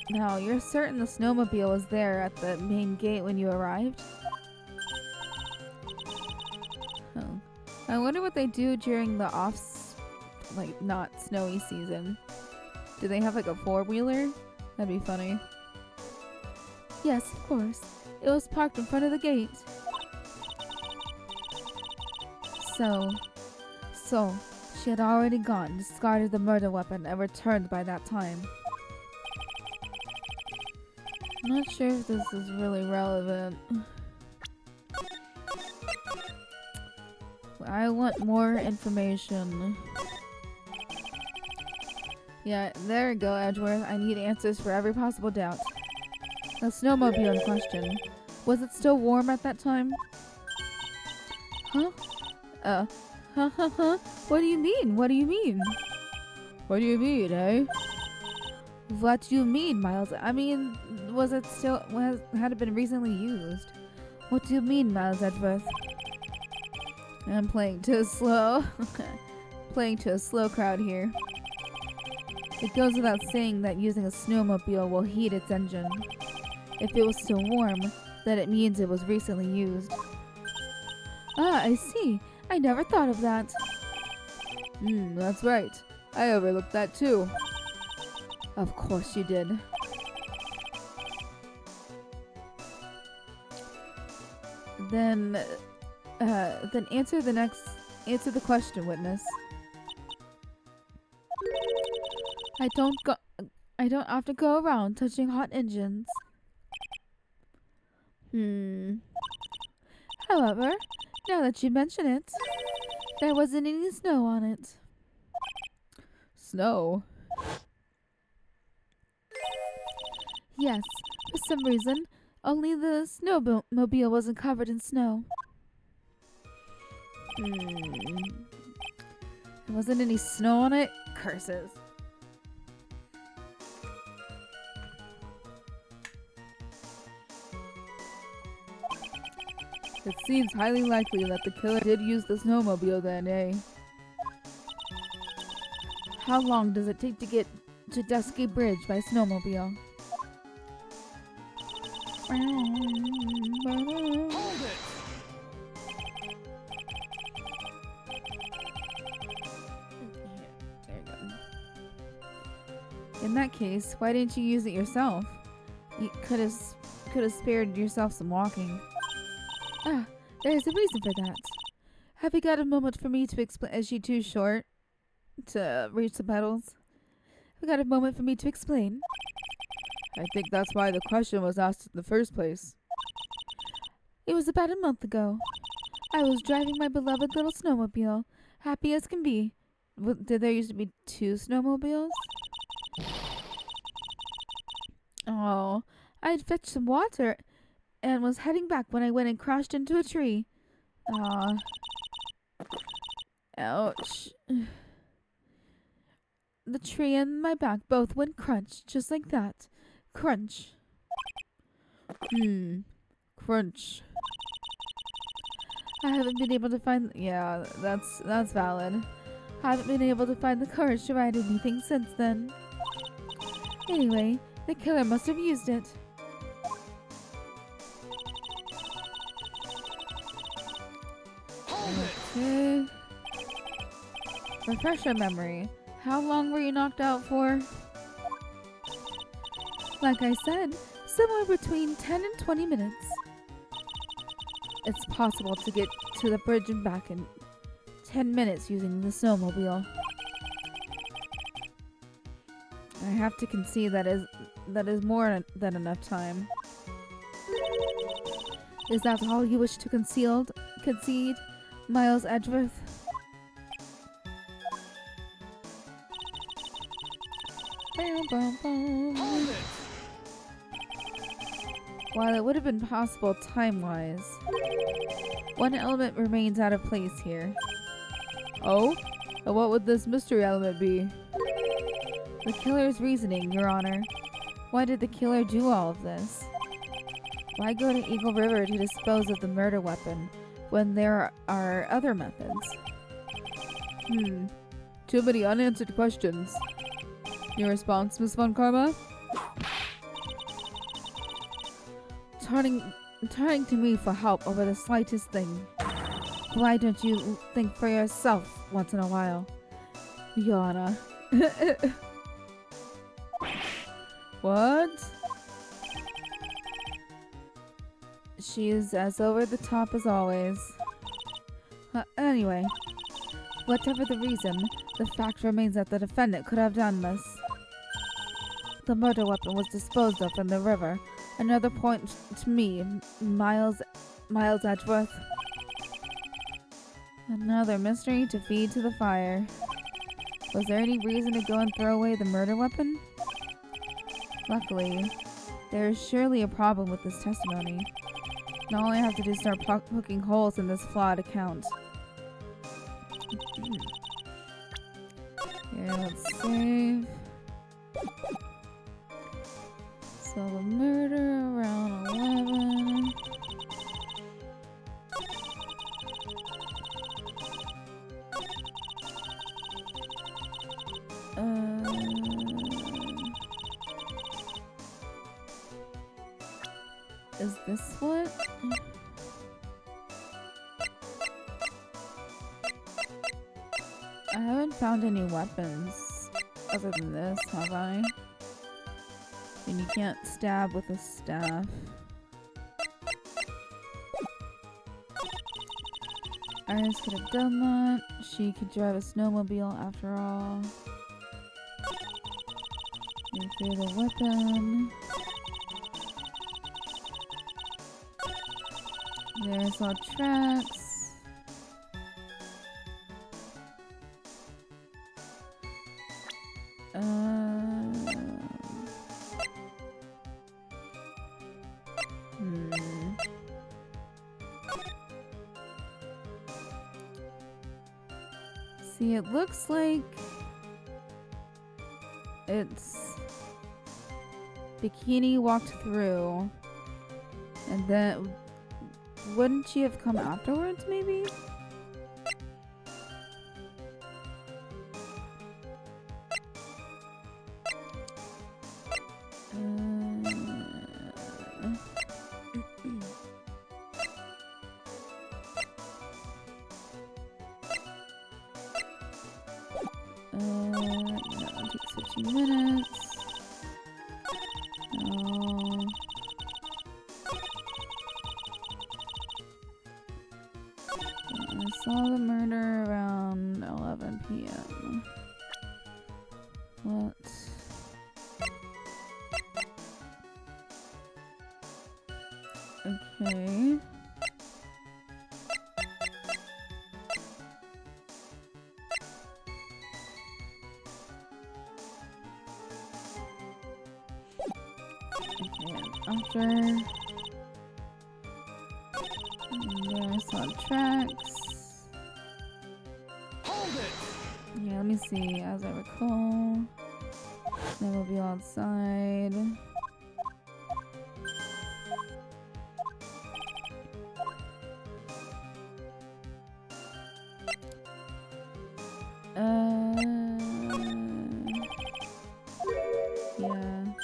Now, you're certain the snowmobile was there at the main gate when you arrived? Oh. I wonder what they do during the not snowy season. Do they have like a four-wheeler? That'd be funny. Yes, of course. It was parked in front of the gate. So, she had already gone, discarded the murder weapon, and returned by that time. I'm not sure if this is really relevant. I want more information. Yeah, there we go, Edgeworth. I need answers for every possible doubt. The snowmobile in question. Was it still warm at that time? Huh? What do you mean? What do you mean? What do you mean, eh? What do you mean, Miles? I mean, had it been recently used? What do you mean, Miles Edgeworth? I'm playing too slow. Playing to a slow crowd here. It goes without saying that using a snowmobile will heat its engine. If it was still warm, then it means it was recently used. Ah, I see. I never thought of that. That's right. I overlooked that too. Of course you did. Then answer the question, witness. I don't often go around touching hot engines. However, now that you mention it, there wasn't any snow on it. Snow? Yes, for some reason, only the snowmobile wasn't covered in snow. There wasn't any snow on it? Curses. It seems highly likely that the killer did use the snowmobile then, eh? How long does it take to get to Dusky Bridge by snowmobile? Hold it! There you go. In that case, why didn't you use it yourself? You could have spared yourself some walking. Ah, there's a reason for that. Have you got a moment for me to explain? Is she too short to reach the pedals? Have you got a moment for me to explain? I think that's why the question was asked in the first place. It was about a month ago. I was driving my beloved little snowmobile, happy as can be. Did there used to be 2 snowmobiles? Oh, I'd fetched some water and was heading back when I went and crashed into a tree. Aw. Ouch. The tree and my back both went crunch, just like that. Crunch. Crunch. I haven't been able to find. Yeah, that's valid. Haven't been able to find the courage to write anything since then. Anyway, the killer must have used it. Okay. Refresh your memory. How long were you knocked out for? Like I said, somewhere between 10 and 20 minutes. It's possible to get to the bridge and back in 10 minutes using the snowmobile. I have to concede that is more than enough time. Is that all you wish to concede, Miles Edgeworth? Hold it! While it would have been possible time-wise, one element remains out of place here. Oh? And what would this mystery element be? The killer's reasoning, Your Honor. Why did the killer do all of this? Why go to Eagle River to dispose of the murder weapon when there are other methods? Too many unanswered questions. Your response, Miss Von Karma? Turning to me for help over the slightest thing. Why don't you think for yourself once in a while, Your Honor? What? She is as over the top as always. Anyway, whatever the reason, the fact remains that the defendant could have done this. The murder weapon was disposed of in the river. Another point to me, Miles Edgeworth. Another mystery to feed to the fire. Was there any reason to go and throw away the murder weapon? Luckily, there is surely a problem with this testimony. Now all I have to do is start poking holes in this flawed account. Here, let's save. So the murder around 11. Is this what? I haven't found any weapons other than this, have I? And you can't stab with a staff. Iris could have done that. She could drive a snowmobile after all. Repair the weapon. There's our tracks. See, it looks like it's Bikini walked through, and then wouldn't she have come afterwards, maybe? No, it takes 15 minutes. No. I saw the murder around 11 p.m. What? Okay. After and there I saw tracks. Hold it! Yeah, let me see. As I recall, there will be outside. Yeah.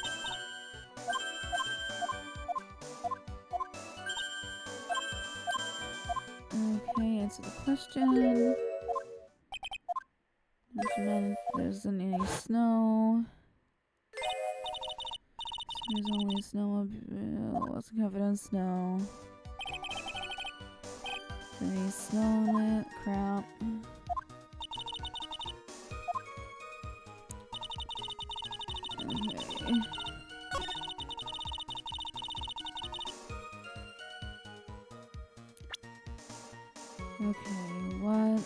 Okay, answer the question. There isn't any snow. There's only a snowmobile. Wasn't covered in snow. Any snow in it? Crap. Okay. Okay, what?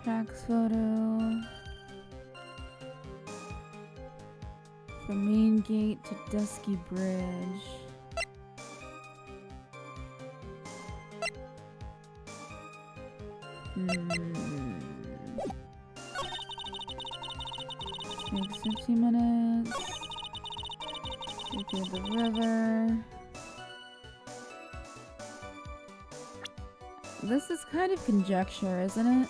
Tracks photo. From main gate to Dusky Bridge. Takes 15 minutes. Go through the river. This is kind of conjecture, isn't it?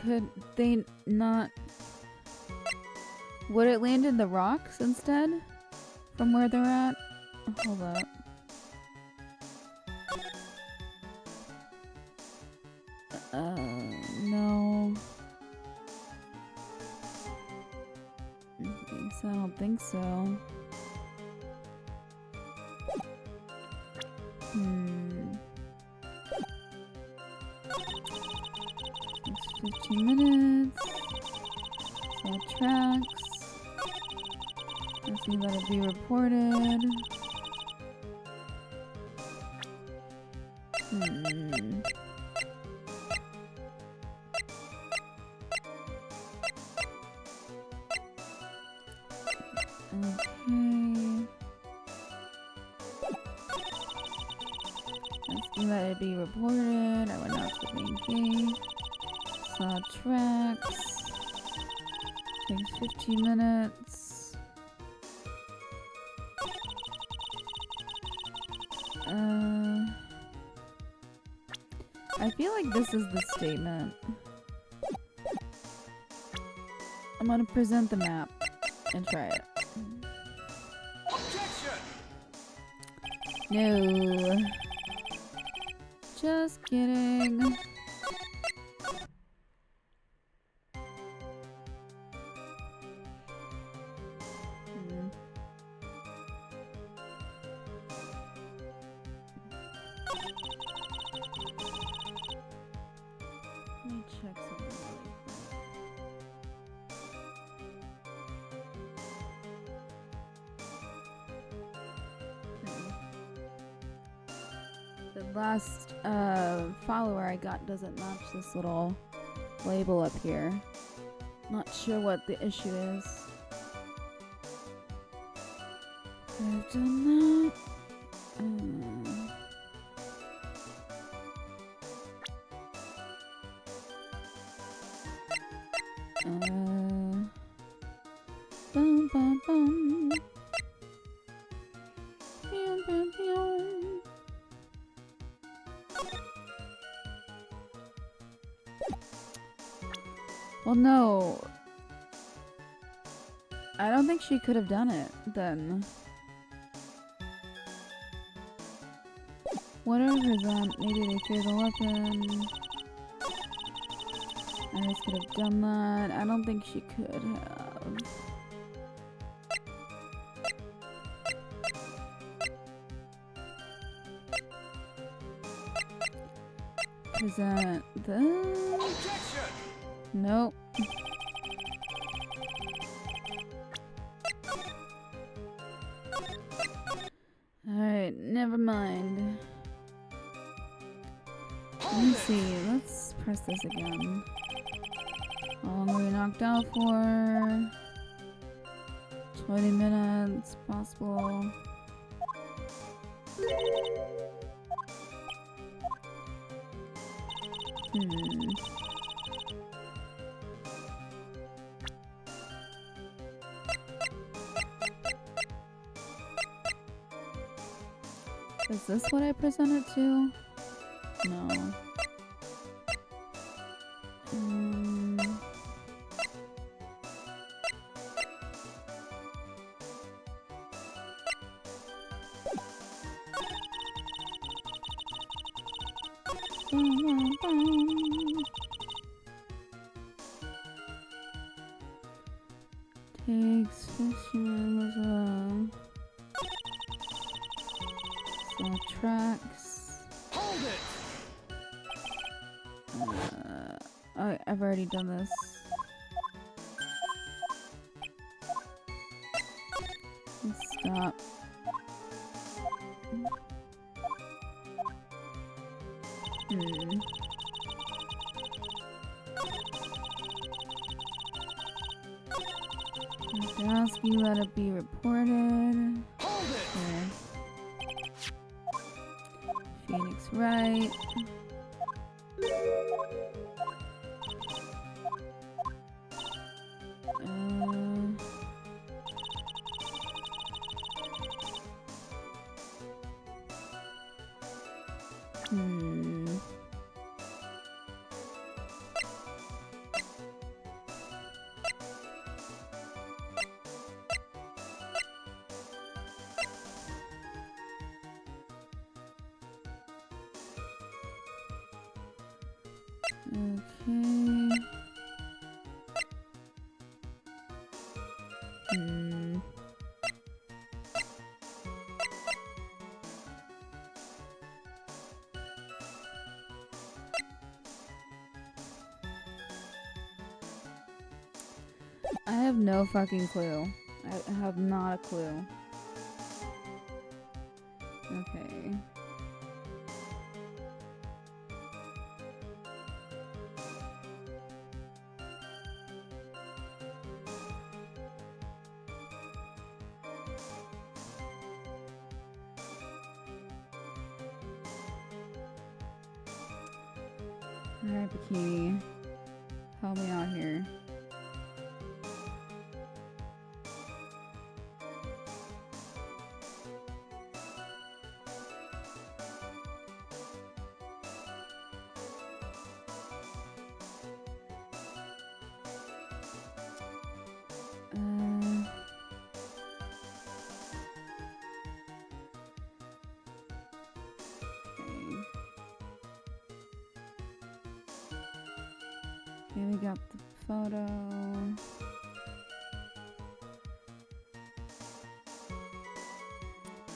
Could they not... Would it land in the rocks instead? From where they're at? Hold up. No. I don't think so. 15 minutes. Saw tracks. Let's see, let it be reported. Okay. Let it be reported. I went out to the main gate. Saw tracks. Takes 15 minutes. I feel like this is the statement. I'm gonna present the map and try it. Objection! No. Just kidding. Let me check something really quick. The last follower I got doesn't match this little label up here. Not sure what the issue is. I've done that. Bum, bum, bum. Pew, pew, pew. Well, no. I don't think she could have done it then. Whatever that, maybe they threw the weapon. Iris could have done that. I don't think she could have. Present the. Objection! Nope. Alright, never mind. Let me see. Let's press this again. How long are we knocked out for? 20 minutes, possible. Is this what I presented to? No. Takes 15 minutes. Tracks. Hold it! Oh, I've already done this. Let's stop. Ask you let it be reported. Hold it! Here. Phoenix Wright. Okay. I have no fucking clue. I have not a clue. Okay. Alright, Bikini. Help me out here. Okay, we got the photo.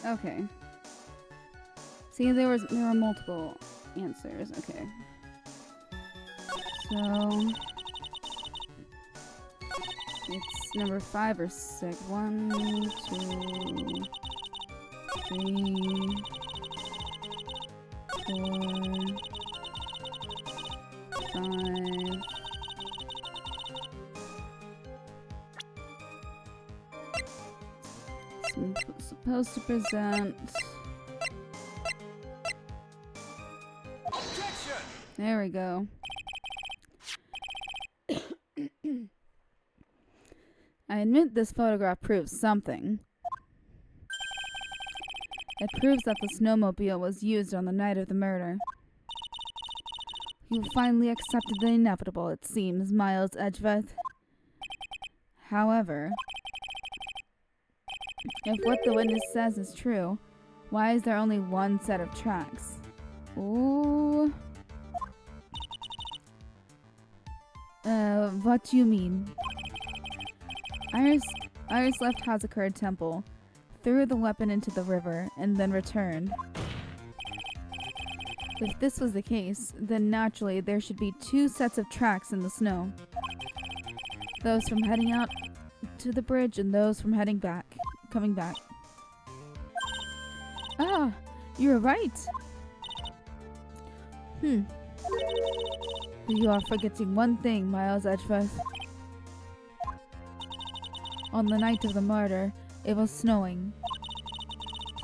Okay. See, there were multiple answers. Okay. So it's number 5 or 6. 1, 2, 3, 4, 5. I'm supposed to present. Objection! There we go. I admit this photograph proves something. It proves that the snowmobile was used on the night of the murder. You finally accepted the inevitable, it seems, Miles Edgeworth. However, if what the witness says is true, why is there only one set of tracks? Ooh. What do you mean? Iris left Hazakura Temple, threw the weapon into the river, and then returned. If this was the case, then naturally there should be two sets of tracks in the snow. Those from heading out to the bridge and those from coming back. Ah, you're right. You are forgetting one thing, Miles Edgeworth. On the night of the murder, it was snowing.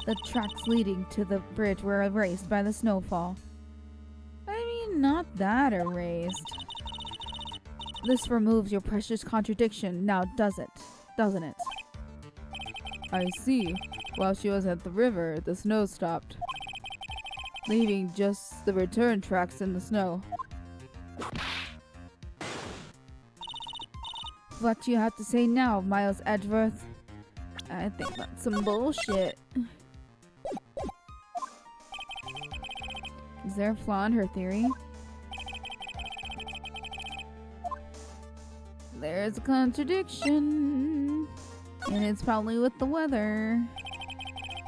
The tracks leading to the bridge were erased by the snowfall. I mean, not that erased. This removes your precious contradiction, now doesn't it? I see. While she was at the river, the snow stopped, leaving just the return tracks in the snow. What do you have to say now, Miles Edgeworth? I think that's some bullshit. Is there a flaw in her theory? There's a contradiction. And it's probably with the weather.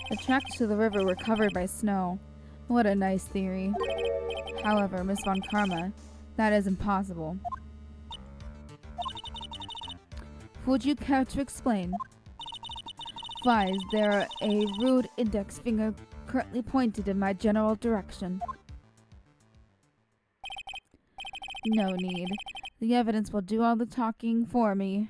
The tracks to the river were covered by snow. What a nice theory. However, Miss Von Karma, that is impossible. Would you care to explain? Why is there a rude index finger currently pointed in my general direction? No need. The evidence will do all the talking for me.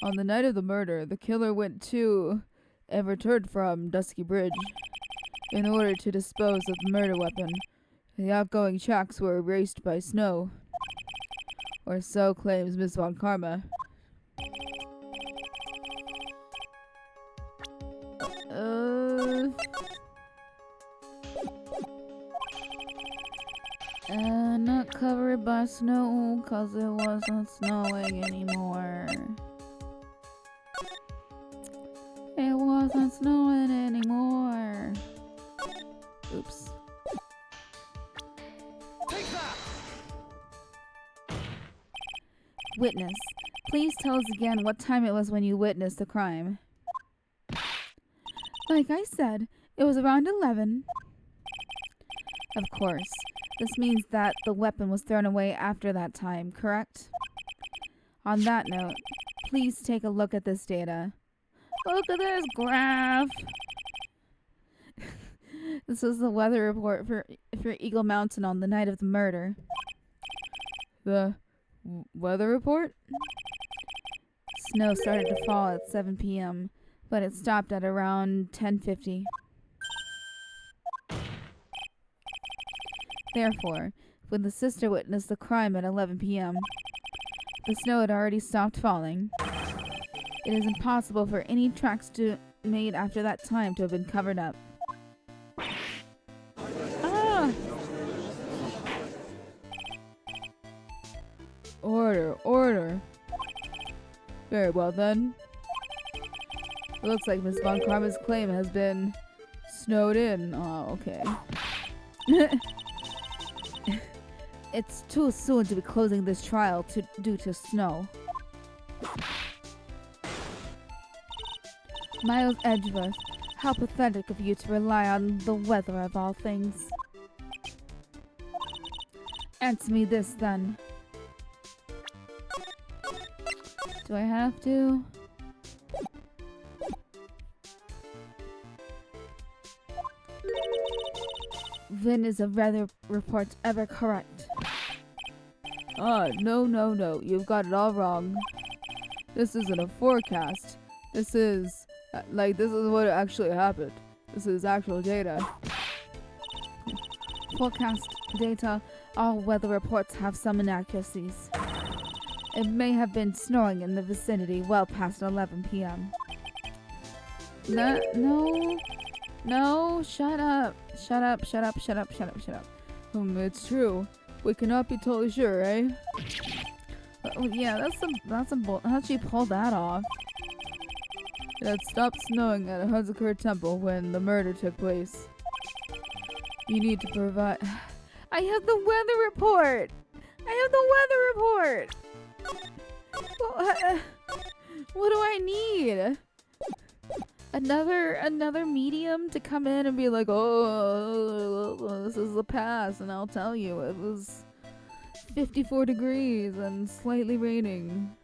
On the night of the murder, the killer went to and returned from Dusky Bridge in order to dispose of the murder weapon. The outgoing tracks were erased by snow. Or so claims Miss Von Karma. Not covered by snow, 'cause it wasn't snowing anymore. It wasn't snowing anymore. Oops. Witness, please tell us again what time it was when you witnessed the crime. Like I said, it was around 11. Of course, this means that the weapon was thrown away after that time, correct? On that note, please take a look at this data. Look at this graph! This is the weather report for Eagle Mountain on the night of the murder. The weather report? Snow started to fall at 7 p.m., but it stopped at around 10:50. Therefore, when the sister witnessed the crime at 11 p.m., the snow had already stopped falling. It is impossible for any tracks made after that time to have been covered up. Ah! Order. Very well then. It looks like Miss Von Karma's claim has been snowed in. Oh, okay. It's too soon to be closing this trial due to snow. Miles Edgeworth, how pathetic of you to rely on the weather of all things. Answer me this then. Do I have to? When is a weather report ever correct? No. You've got it all wrong. This isn't a forecast. This is what actually happened. This is actual data. Forecast data, all weather reports have some inaccuracies. It may have been snowing in the vicinity well past 11 p.m. No, shut up. Shut up. It's true. We cannot be totally sure, eh? Oh, yeah, that's a bull. How'd she pull that off? It had stopped snowing at a Hazakura temple when the murder took place. You need to provide... I have the weather report! What do I need? Another medium to come in and be like, oh, this is the past, and I'll tell you, it was 54 degrees and slightly raining.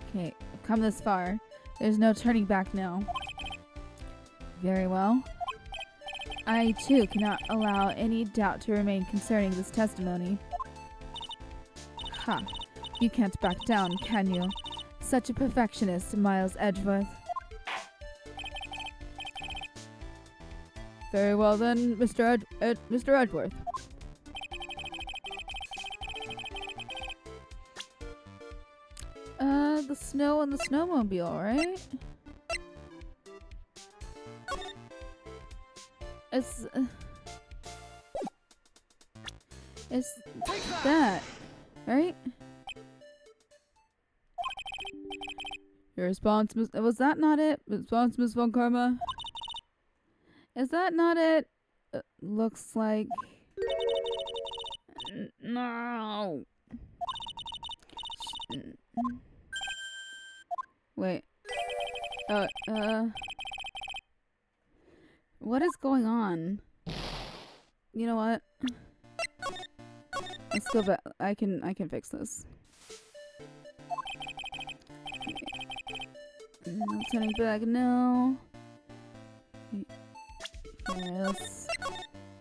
Okay, I've come this far. There's no turning back now. Very well. I, too, cannot allow any doubt to remain concerning this testimony. Ha! You can't back down, can you? Such a perfectionist, Miles Edgeworth. Very well then, Mr. Edgeworth. The snow and the snowmobile, right? It's that, right? Your response, was that not it? Response, Miss Von Karma? Is that not it? Looks like... No! Wait. What is going on? You know what? Let's go back. I can fix this. No turning back, no. Okay, let's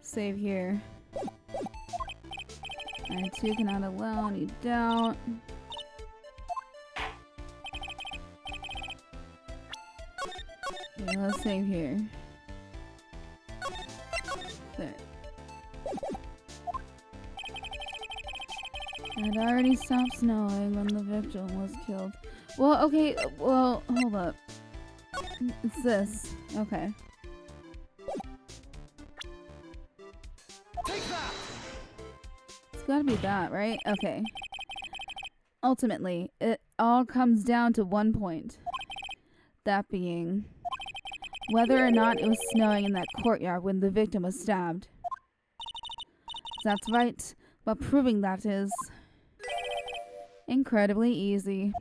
save here. I too cannot allow any doubt. Okay, let's save here. There. It already stopped snowing when the victim was killed. Well, okay, well, hold up. It's this. Okay. Take that! It's gotta be that, right? Okay. Ultimately, it all comes down to one point. That being... whether or not it was snowing in that courtyard when the victim was stabbed. That's right, but proving that is... incredibly easy.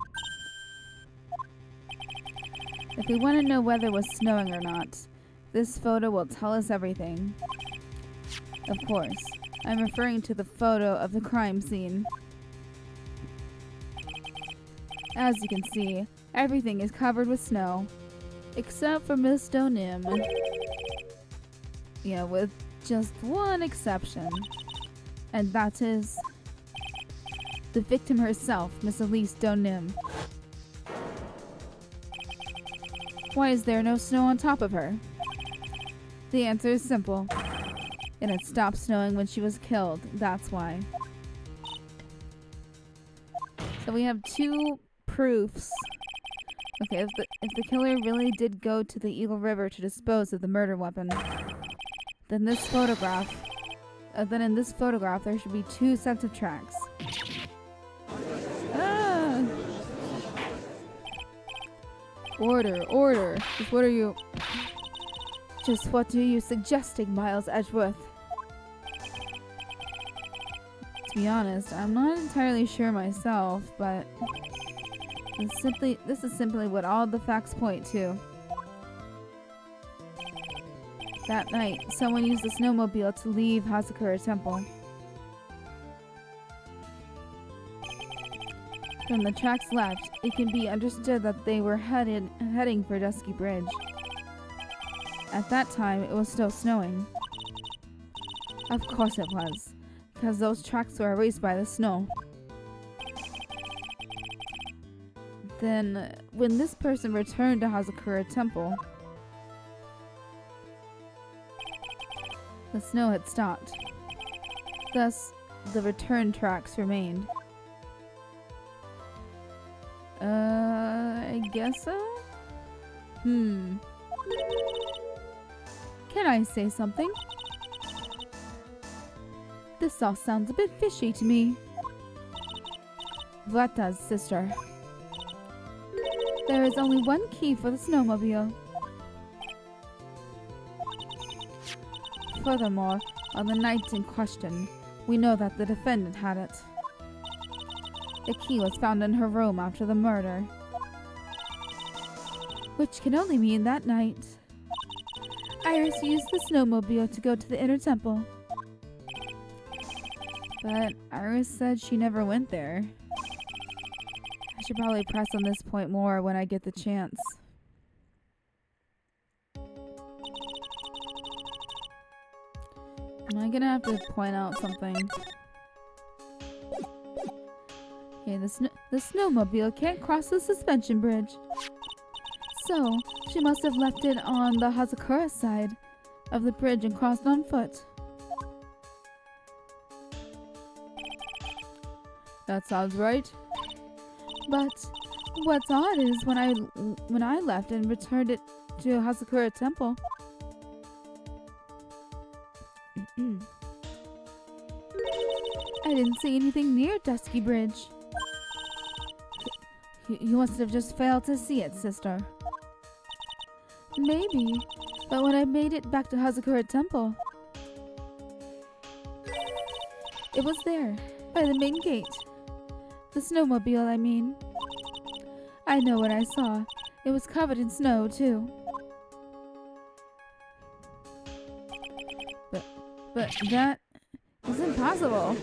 If we want to know whether it was snowing or not, this photo will tell us everything. Of course, I'm referring to the photo of the crime scene. As you can see, everything is covered with snow. Except for Miss Donim. Yeah, with just one exception. And that is... the victim herself, Miss Elise Donim. Why is there no snow on top of her? The answer is simple. It had stopped snowing when she was killed, that's why. So we have two proofs. Okay, if the killer really did go to the Eagle River to dispose of the murder weapon, then in this photograph there should be two sets of tracks. Ah! Order. Just what are you suggesting, Miles Edgeworth? To be honest, I'm not entirely sure myself, but this is simply what all the facts point to. That night, someone used the snowmobile to leave Hazakura Temple. From the tracks left, it can be understood that they were heading for Dusky Bridge. At that time, it was still snowing. Of course it was, because those tracks were erased by the snow. Then, when this person returned to Hazakura Temple, the snow had stopped. Thus, the return tracks remained. I guess so? Can I say something? This all sounds a bit fishy to me. What does, sister? There is only one key for the snowmobile. Furthermore, on the night in question, we know that the defendant had it. The key was found in her room after the murder. Which can only mean that night, Iris used the snowmobile to go to the inner temple. But Iris said she never went there. I should probably press on this point more when I get the chance. Am I gonna have to point out something? Okay, the snowmobile can't cross the suspension bridge. So, she must have left it on the Hazakura side of the bridge and crossed on foot. That sounds right. But what's odd is when I left and returned it to Hazakura Temple, I didn't see anything near Dusky Bridge. You must have just failed to see it, sister. Maybe, but when I made it back to Hazakura Temple, it was there, by the main gate. The snowmobile, I mean. I know what I saw. It was covered in snow, too. But that is impossible.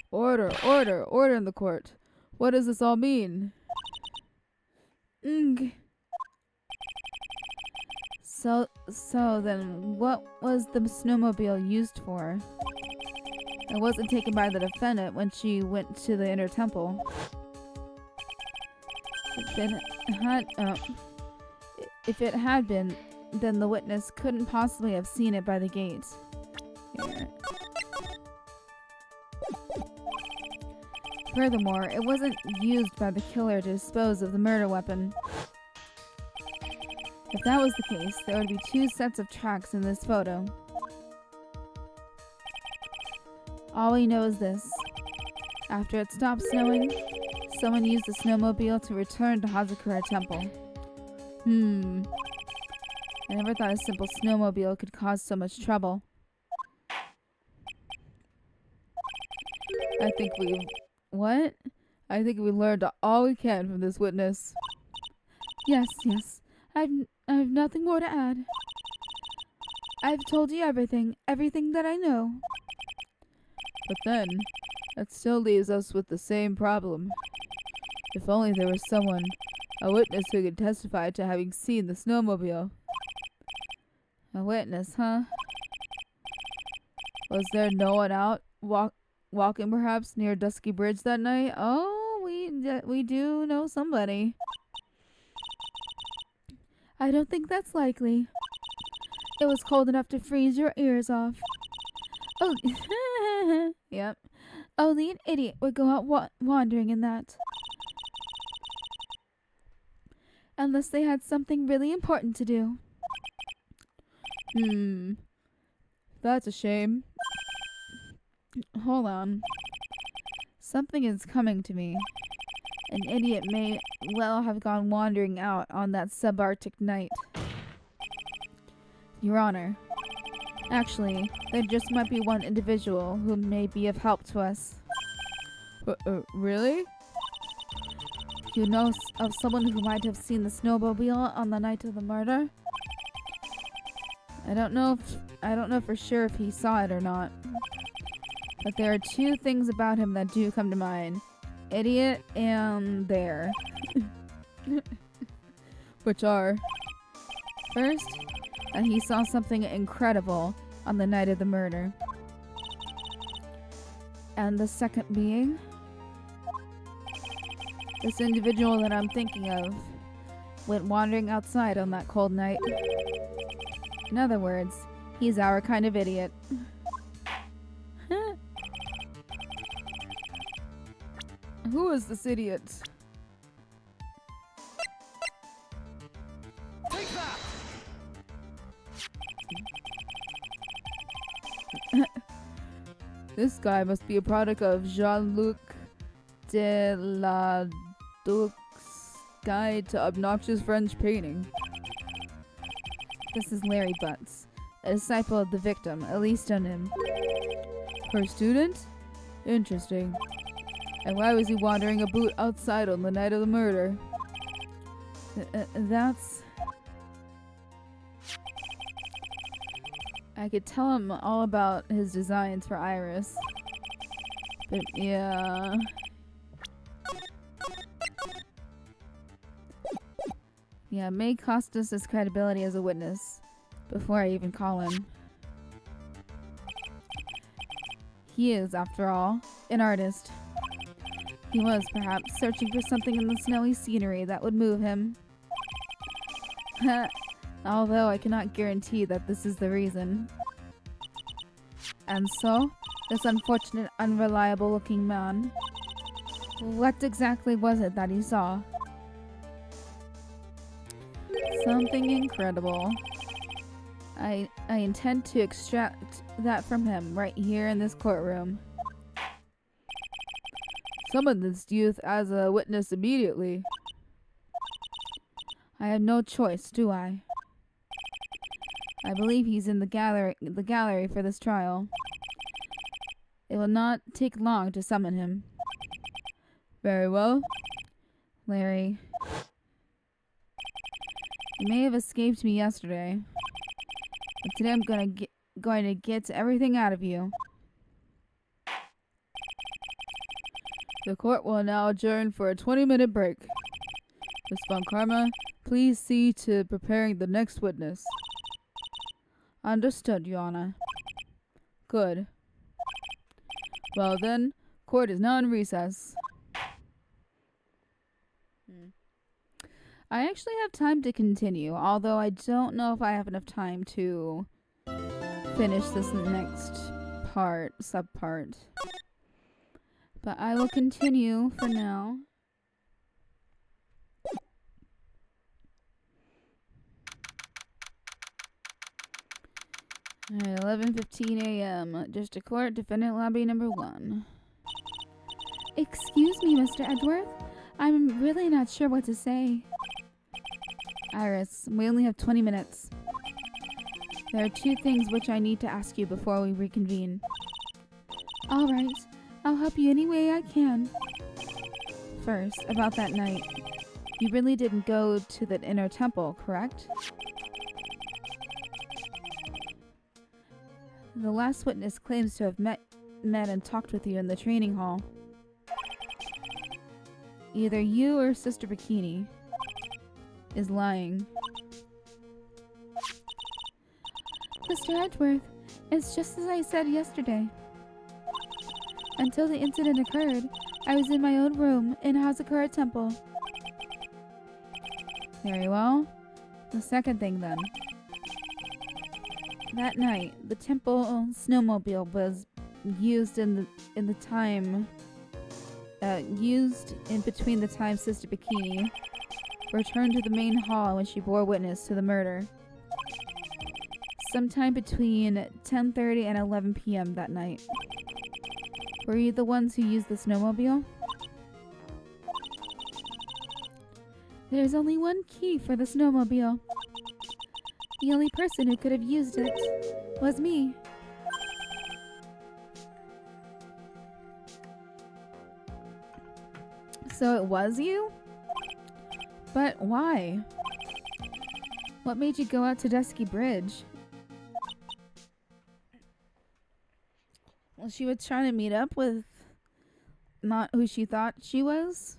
Order, order, order in the court. What does this all mean? So then, what was the snowmobile used for? It wasn't taken by the defendant when she went to the inner temple. If it had been, then the witness couldn't possibly have seen it by the gate. Here. Furthermore, it wasn't used by the killer to dispose of the murder weapon. If that was the case, there would be two sets of tracks in this photo. All we know is this. After it stopped snowing, someone used the snowmobile to return to Hazakura Temple. I never thought a simple snowmobile could cause so much trouble. I think we learned all we can from this witness. Yes. I have nothing more to add. I've told you everything that I know. But then, that still leaves us with the same problem. If only there was someone, a witness who could testify to having seen the snowmobile. A witness, huh? Was there no one out walking perhaps near Dusky Bridge that night? Oh, we do know somebody. I don't think that's likely. It was cold enough to freeze your ears off. Oh, yep. Only an idiot would go out wandering in that. Unless they had something really important to do. That's a shame. Hold on. Something is coming to me. An idiot may well have gone wandering out on that subarctic night. Your Honor. Actually, there just might be one individual who may be of help to us. Really? You know of someone who might have seen the snowmobile on the night of the murder? I don't know for sure if he saw it or not. But there are two things about him that do come to mind. Idiot and there. Which are? First, that he saw something incredible on the night of the murder. And the second being, this individual that I'm thinking of went wandering outside on that cold night. In other words, He's our kind of idiot. Who is this idiot? Take that! This guy must be a product of Jean-Luc Deladuc's Guide to Obnoxious French Painting. This is Larry Butts, a disciple of the victim, Elise Dunham. Her student? Interesting. And why was he wandering about outside on the night of the murder? That's... I could tell him all about his designs for Iris. But yeah... Yeah, it may cost us his credibility as a witness before I even call him. He is, after all, an artist. He was, perhaps, searching for something in the snowy scenery that would move him. Although I cannot guarantee that this is the reason. And so, this unfortunate, unreliable-looking man. What exactly was it that he saw? Something incredible. I intend to extract that from him right here in this courtroom. Summon this youth as a witness immediately. I have no choice, do I? I believe he's in the gallery for this trial. It will not take long to summon him. Very well. Larry. You may have escaped me yesterday, but today I'm going to get everything out of you. The court will now adjourn for a 20-minute break. Miss Von Karma, please see to preparing the next witness. Understood, Your Honor. Good. Well then, court is now in recess. I actually have time to continue, although I don't know if I have enough time to finish this next subpart. But I will continue for now. Alright, 11:15 a.m. District Court, Defendant Lobby number 1. Excuse me, Mr. Edgeworth. I'm really not sure what to say. Iris, we only have 20 minutes. There are 2 things which I need to ask you before we reconvene. Alright, I'll help you any way I can. First, about that night. You really didn't go to the inner temple, correct? The last witness claims to have met and talked with you in the training hall. Either you or Sister Bikini is lying. Mr. Edgeworth, it's just as I said yesterday. Until the incident occurred, I was in my own room in Hazakura Temple. Very well. The second thing then. That night, the temple snowmobile was used in between the time Sister Bikini returned to the main hall when she bore witness to the murder. Sometime between 10:30 and 11 p.m. that night. Were you the ones who used the snowmobile? There's only one key for the snowmobile. The only person who could have used it was me. So it was you? But why? What made you go out to Dusky Bridge? Well, she was trying to meet up with not who she thought she was.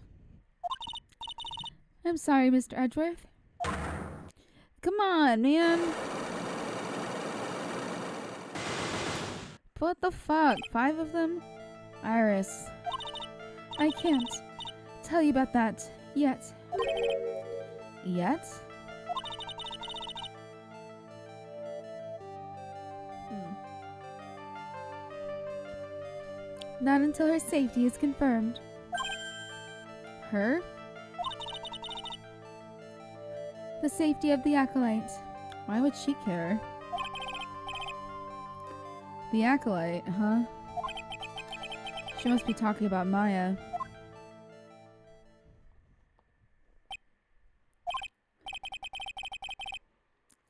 I'm sorry, Mr. Edgeworth. Come on, man. What the fuck? 5 of them? Iris. I can't tell you about that yet. Yet? Not until her safety is confirmed. Her? The safety of the acolyte. Why would she care? The acolyte, huh? She must be talking about Maya.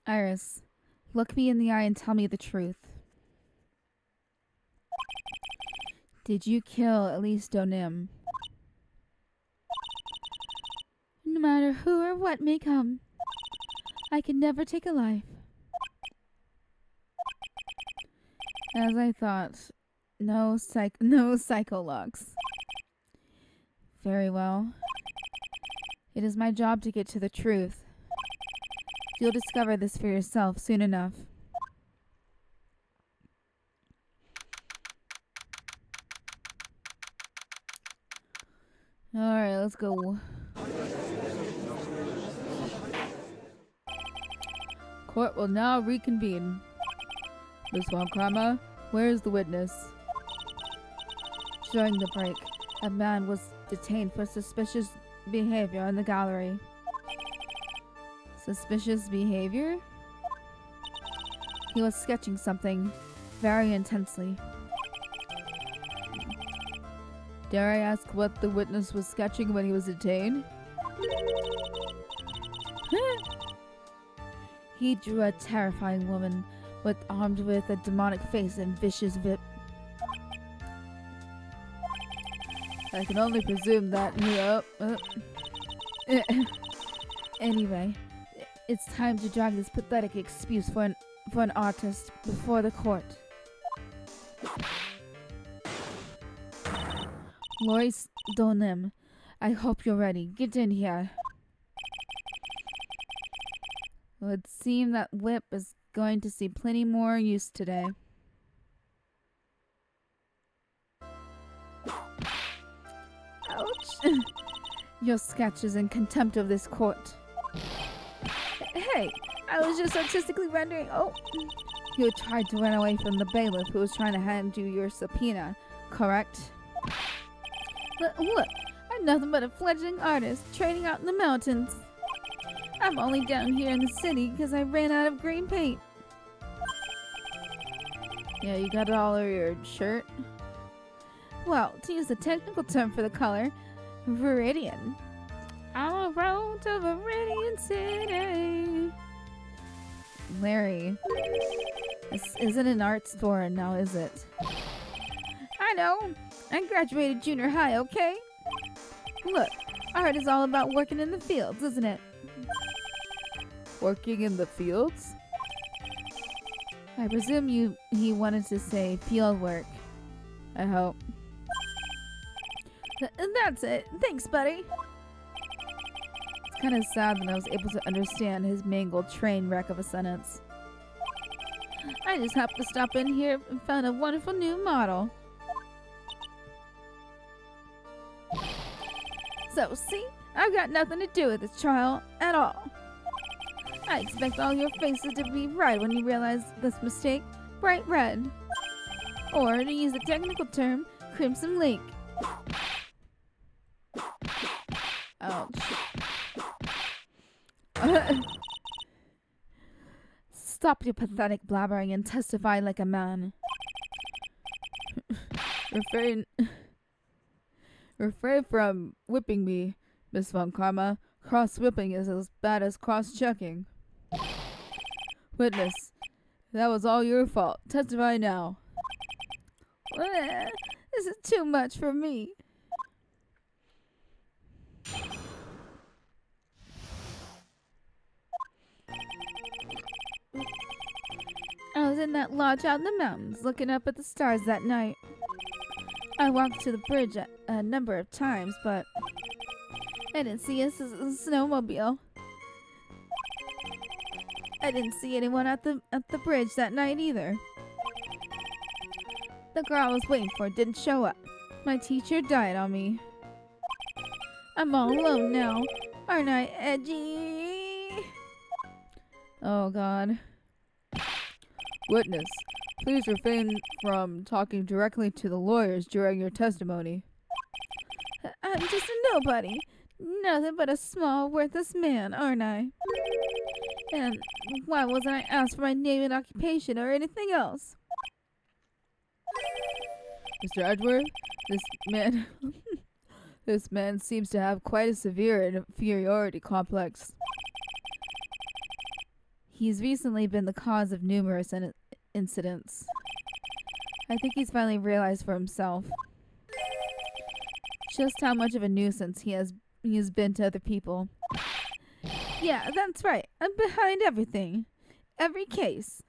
Iris, look me in the eye and tell me the truth. Did you kill Elise Donim? No matter who or what may come, I can never take a life. As I thought, no psychologs. Very well. It is my job to get to the truth. You'll discover this for yourself soon enough. Alright, let's go. Court will now reconvene. Miss Von Karma, where is the witness? During the break, a man was detained for suspicious behavior in the gallery. Suspicious behavior? He was sketching something very intensely. Dare I ask what the witness was sketching when he was detained? He drew a terrifying woman armed with a demonic face and vicious whip. I can only presume that. Anyway, it's time to drag this pathetic excuse for an artist before the court. Lois Donim, I hope you're ready. Get in here. It would seem that whip is going to see plenty more use today. Ouch! Your sketch is in contempt of this court. Hey, I was just artistically rendering. Oh, you tried to run away from the bailiff who was trying to hand you your subpoena, correct? Look, I'm nothing but a fledgling artist training out in the mountains. I'm only down here in the city because I ran out of green paint. Yeah, you got it all over your shirt. Well, to use the technical term for the color, Viridian. On a road to Viridian City. Larry, this isn't an art store now, is it? I know. I graduated junior high, okay? Look, art is all about working in the fields, isn't it? Working in the fields? I presume he wanted to say field work. I hope. That's it. Thanks, buddy. It's kind of sad that I was able to understand his mangled train wreck of a sentence. I just happened to stop in here and found a wonderful new model. So, see? I've got nothing to do with this trial at all. I expect all your faces to be right when you realize this mistake, bright red. Or, to use the technical term, crimson lake. Ouch. Stop your pathetic blabbering and testify like a man. Refrain from whipping me, Miss Von Karma. Cross-whipping is as bad as cross-checking. Witness, that was all your fault. Testify now. This is too much for me. I was in that lodge out in the mountains, looking up at the stars that night. I walked to the bridge a number of times, but I didn't see a snowmobile. I didn't see anyone at the bridge that night either. The girl I was waiting for didn't show up. My teacher died on me. I'm all alone now, aren't I, Edgy? Oh God. Witness, Please refrain from talking directly to the lawyers during your testimony. I'm just a nobody. Nothing but a small, worthless man, aren't I? And why wasn't I asked for my name and occupation or anything else? Mr. Edgeworth, this man this man seems to have quite a severe inferiority complex. He's recently been the cause of numerous incidents. I think he's finally realized for himself just how much of a nuisance he has been to other people. Yeah, that's right. I'm behind everything. Every case.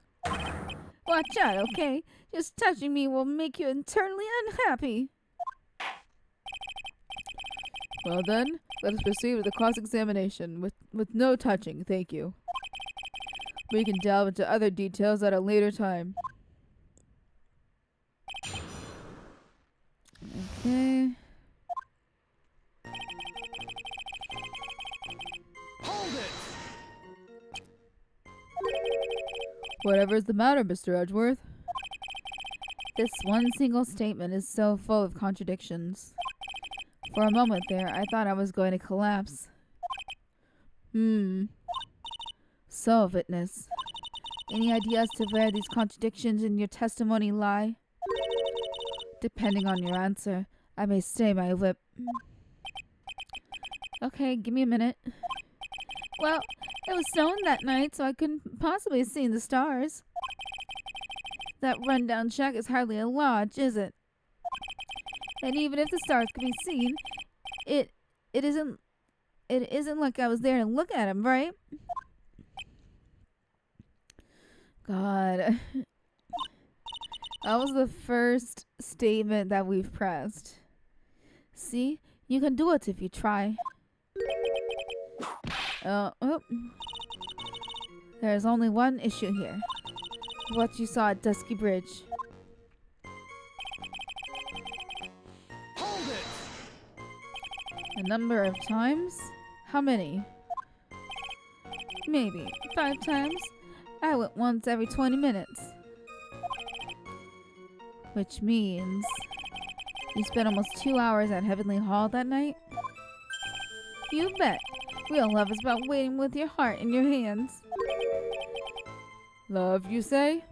Watch out, okay? Just touching me will make you eternally unhappy. Well then, let us proceed with the cross-examination with no touching, thank you. We can delve into other details at a later time. Okay. Hold it! Whatever's the matter, Mr. Edgeworth? This one single statement is so full of contradictions. For a moment there, I thought I was going to collapse. So, witness, any idea as to where these contradictions in your testimony lie? Depending on your answer, I may stay my whip. Okay, give me a minute. Well, it was snowing that night, so I couldn't possibly have seen the stars. That rundown shack is hardly a lodge, is it? And even if the stars could be seen, it isn't like I was there to look at them, right? God. That was the first statement that we've pressed. See? You can do it if you try. There's only one issue here. What you saw at Dusky Bridge. Hold it! A number of times? How many? Maybe 5 times. I went once every 20 minutes. Which means you spent almost 2 hours at Heavenly Hall that night? You bet. Real love is about waiting with your heart in your hands. Love, you say?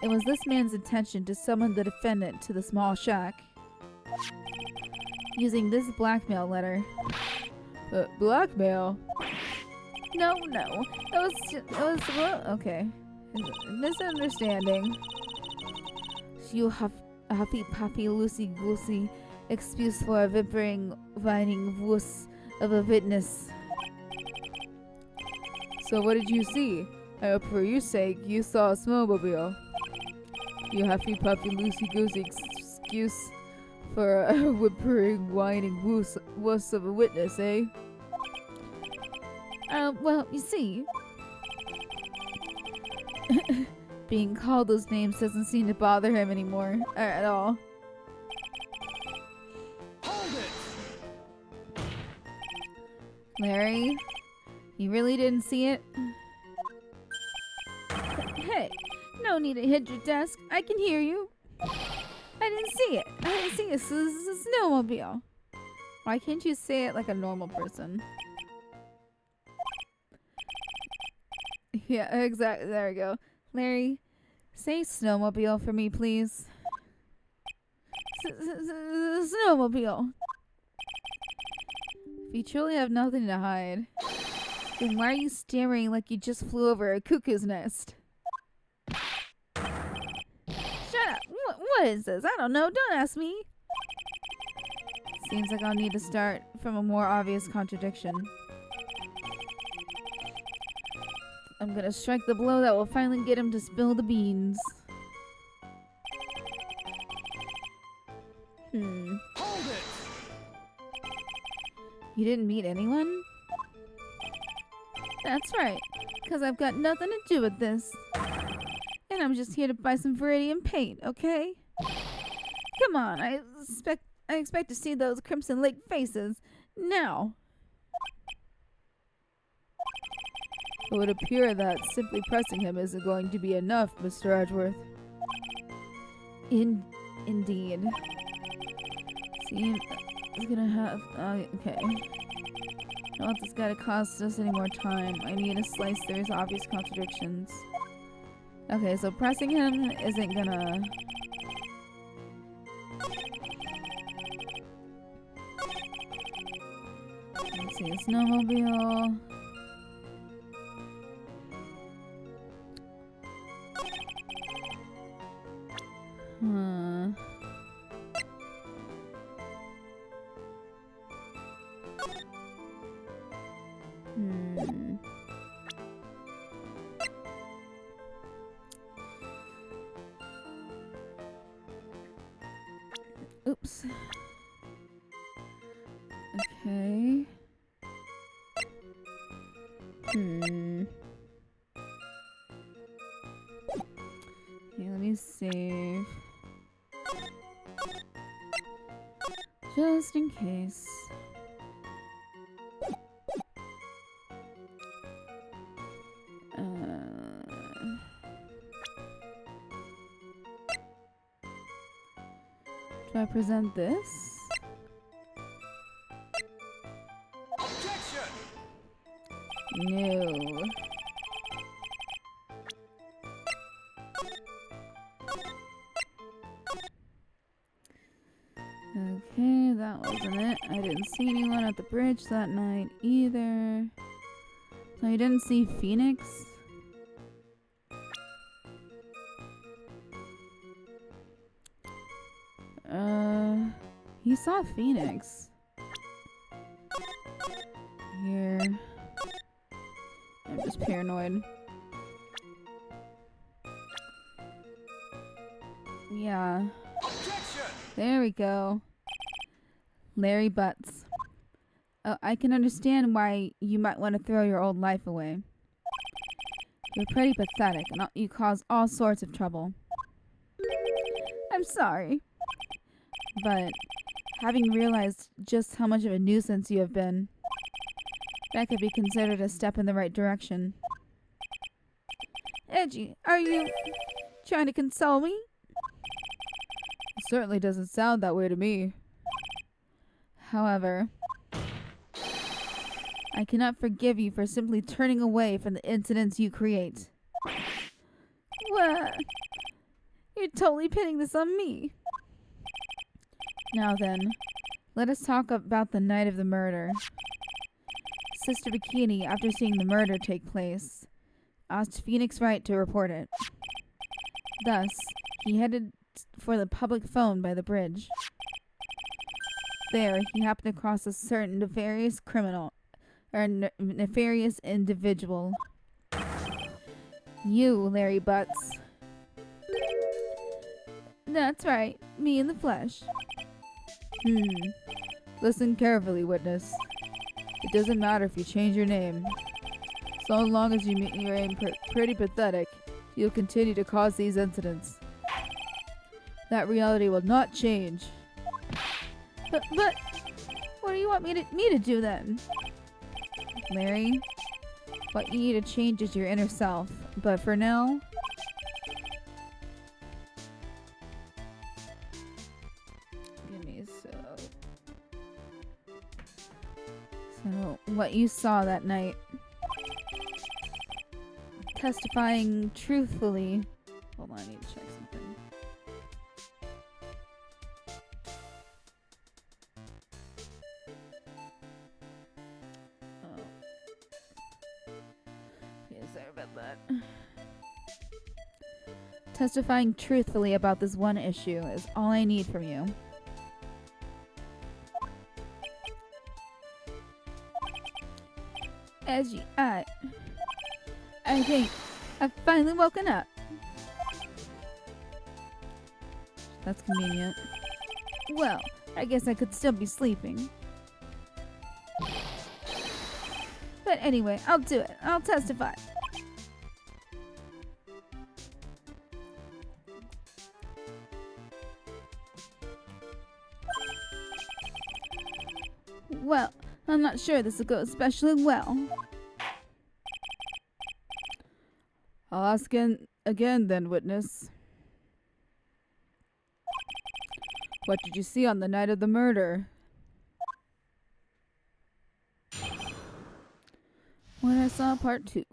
It was this man's intention to summon the defendant to the small shack using this blackmail letter. Blackmail? No. It was well, okay. Misunderstanding. You happy puppy loosey goosey excuse for a whimpering, whining wuss of a witness. So what did you see? I hope for your sake you saw a snowmobile. You happy puppy loosey goosey excuse for a whimpering, whining wuss of a witness, eh? Well, you see, being called those names doesn't seem to bother him anymore at all. Hold it! Larry, you really didn't see it? Hey, no need to hit your desk. I can hear you. I didn't see it. I didn't see it. This is a snowmobile. Why can't you say it like a normal person? Yeah, exactly. There we go. Larry, say snowmobile for me, please. Snowmobile. If you truly have nothing to hide, then why are you staring like you just flew over a cuckoo's nest? Shut up. What is this? I don't know. Don't ask me. Seems like I'll need to start from a more obvious contradiction. I'm gonna strike the blow that will finally get him to spill the beans. Hold it! You didn't meet anyone? That's right, because I've got nothing to do with this. And I'm just here to buy some Viridian paint, okay? Come on, I expect to see those Crimson Lake faces now. It would appear that simply pressing him isn't going to be enough, Mr. Edgeworth. Indeed. See, it's gonna have. Okay. Don't want this guy to cost us any more time. I need to slice through his obvious contradictions. Okay, so pressing him isn't gonna. Let's see, a snowmobile. Oops. Okay. Okay, let me save. Just in case. Do I present this? Objection! No. Okay, that wasn't it. I didn't see anyone at the bridge that night either. So you didn't see Phoenix? He saw Phoenix. Here. I'm just paranoid. Yeah. Objection! There we go. Larry Butts. Oh, I can understand why you might want to throw your old life away. You're pretty pathetic, and you cause all sorts of trouble. I'm sorry. But having realized just how much of a nuisance you have been, that could be considered a step in the right direction. Edgy, are you trying to console me? It certainly doesn't sound that way to me. However, I cannot forgive you for simply turning away from the incidents you create. What? You're totally pinning this on me. Now then, let us talk about the night of the murder. Sister Bikini, after seeing the murder take place, asked Phoenix Wright to report it. Thus, he headed for the public phone by the bridge. There, he happened across a certain nefarious nefarious individual. You, Larry Butts. That's right, me in the flesh. Listen carefully, witness. It doesn't matter if you change your name. So long as you remain pretty pathetic, you'll continue to cause these incidents. That reality will not change. But, what do you want me to do then? Larry, what you need to change is your inner self. But for now, So, what you saw that night. Testifying truthfully. Hold on, I need to check something. Oh. Yeah, sorry about that. Testifying truthfully about this one issue is all I need from you. Edgy, I think I've finally woken up. That's convenient. Well, I guess I could still be sleeping. But anyway, I'll do it. I'll testify. Well, I'm not sure this will go especially well. I'll ask again then, witness. What did you see on the night of the murder? What I saw part 2.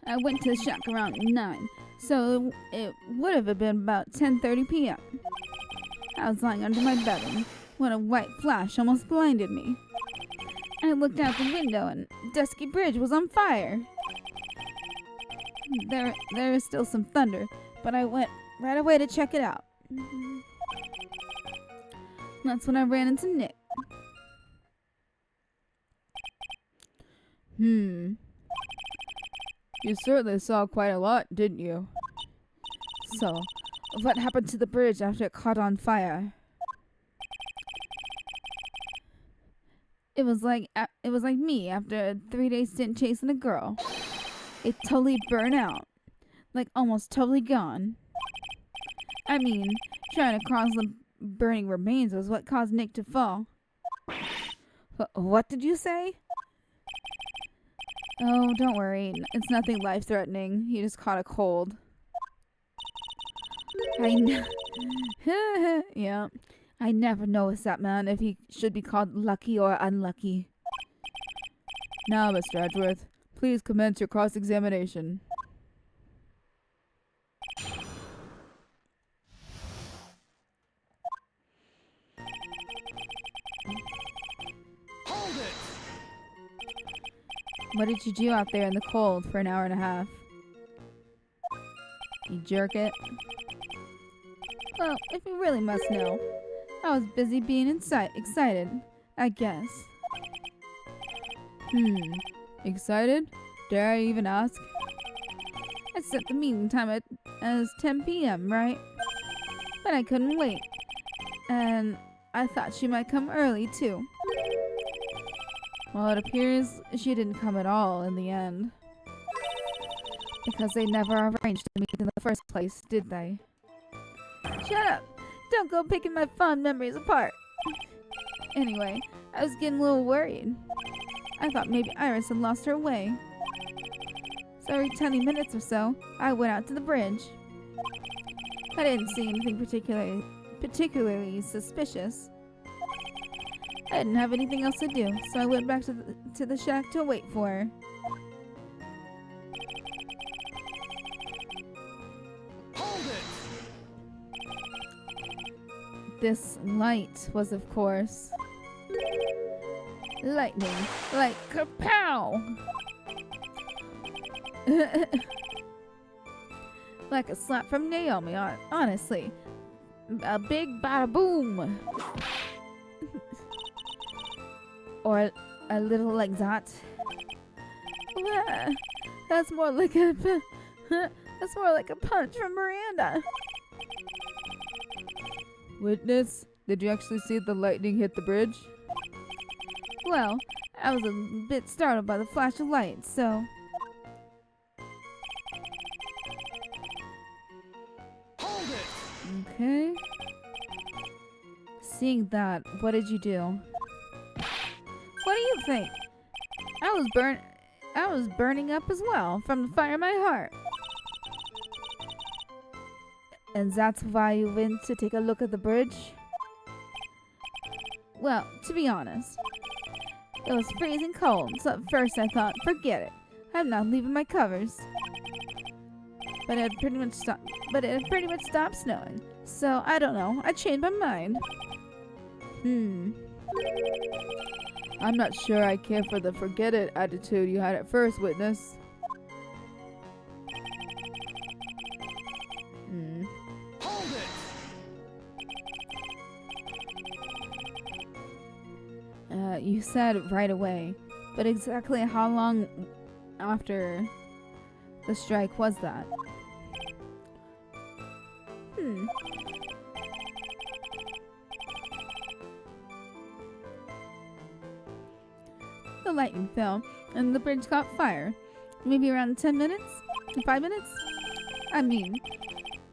I went to the shack around 9, so it would have been about 10:30 p.m. I was lying under my bedding when a white flash almost blinded me. I looked out the window and Dusky Bridge was on fire. There is still some thunder, but I went right away to check it out. That's when I ran into Nick. You certainly saw quite a lot, didn't you? So, what happened to the bridge after it caught on fire? It was like me after a 3-day stint chasing a girl. It totally burned out. Like almost totally gone. I mean, trying to cross the burning remains was what caused Nick to fall. What did you say? Oh, don't worry. It's nothing life-threatening. He just caught a cold. Yeah. I never noticed that man if he should be called lucky or unlucky. Now, Mr. Edgeworth, please commence your cross-examination. Hold it! What did you do out there in the cold for an hour and a half? You jerk it. Well, if you really must know, I was busy being excited, I guess. Excited? Dare I even ask? I set the meeting time as 10 p.m., right? But I couldn't wait. And I thought she might come early, too. Well, it appears she didn't come at all in the end. Because they never arranged to meet in the first place, did they? Shut up! Don't go picking my fond memories apart! Anyway, I was getting a little worried. I thought maybe Iris had lost her way. So every 20 minutes or so, I went out to the bridge. I didn't see anything particularly suspicious. I didn't have anything else to do, so I went back to the shack to wait for her. Hold it! This light was, of course, lightning, like kapow! Like a slap from Naomi, honestly. A big bada boom! Or a little like that. That's more like a punch from Miranda. Witness, did you actually see the lightning hit the bridge? Well, I was a bit startled by the flash of light, so... Hold it! Okay. Seeing that, what did you do? What do you think? I was burning up as well from the fire in my heart. And that's why you went to take a look at the bridge? Well, to be honest, it was freezing cold, so at first I thought, forget it. I'm not leaving my covers. But it had pretty much stopped snowing. So I don't know. I changed my mind. I'm not sure I care for the forget it attitude you had at first, witness. Hold it! You said right away, but exactly how long after the strike was that? The lightning fell, and the bridge caught fire. Maybe around 10 minutes? 5 minutes? I mean,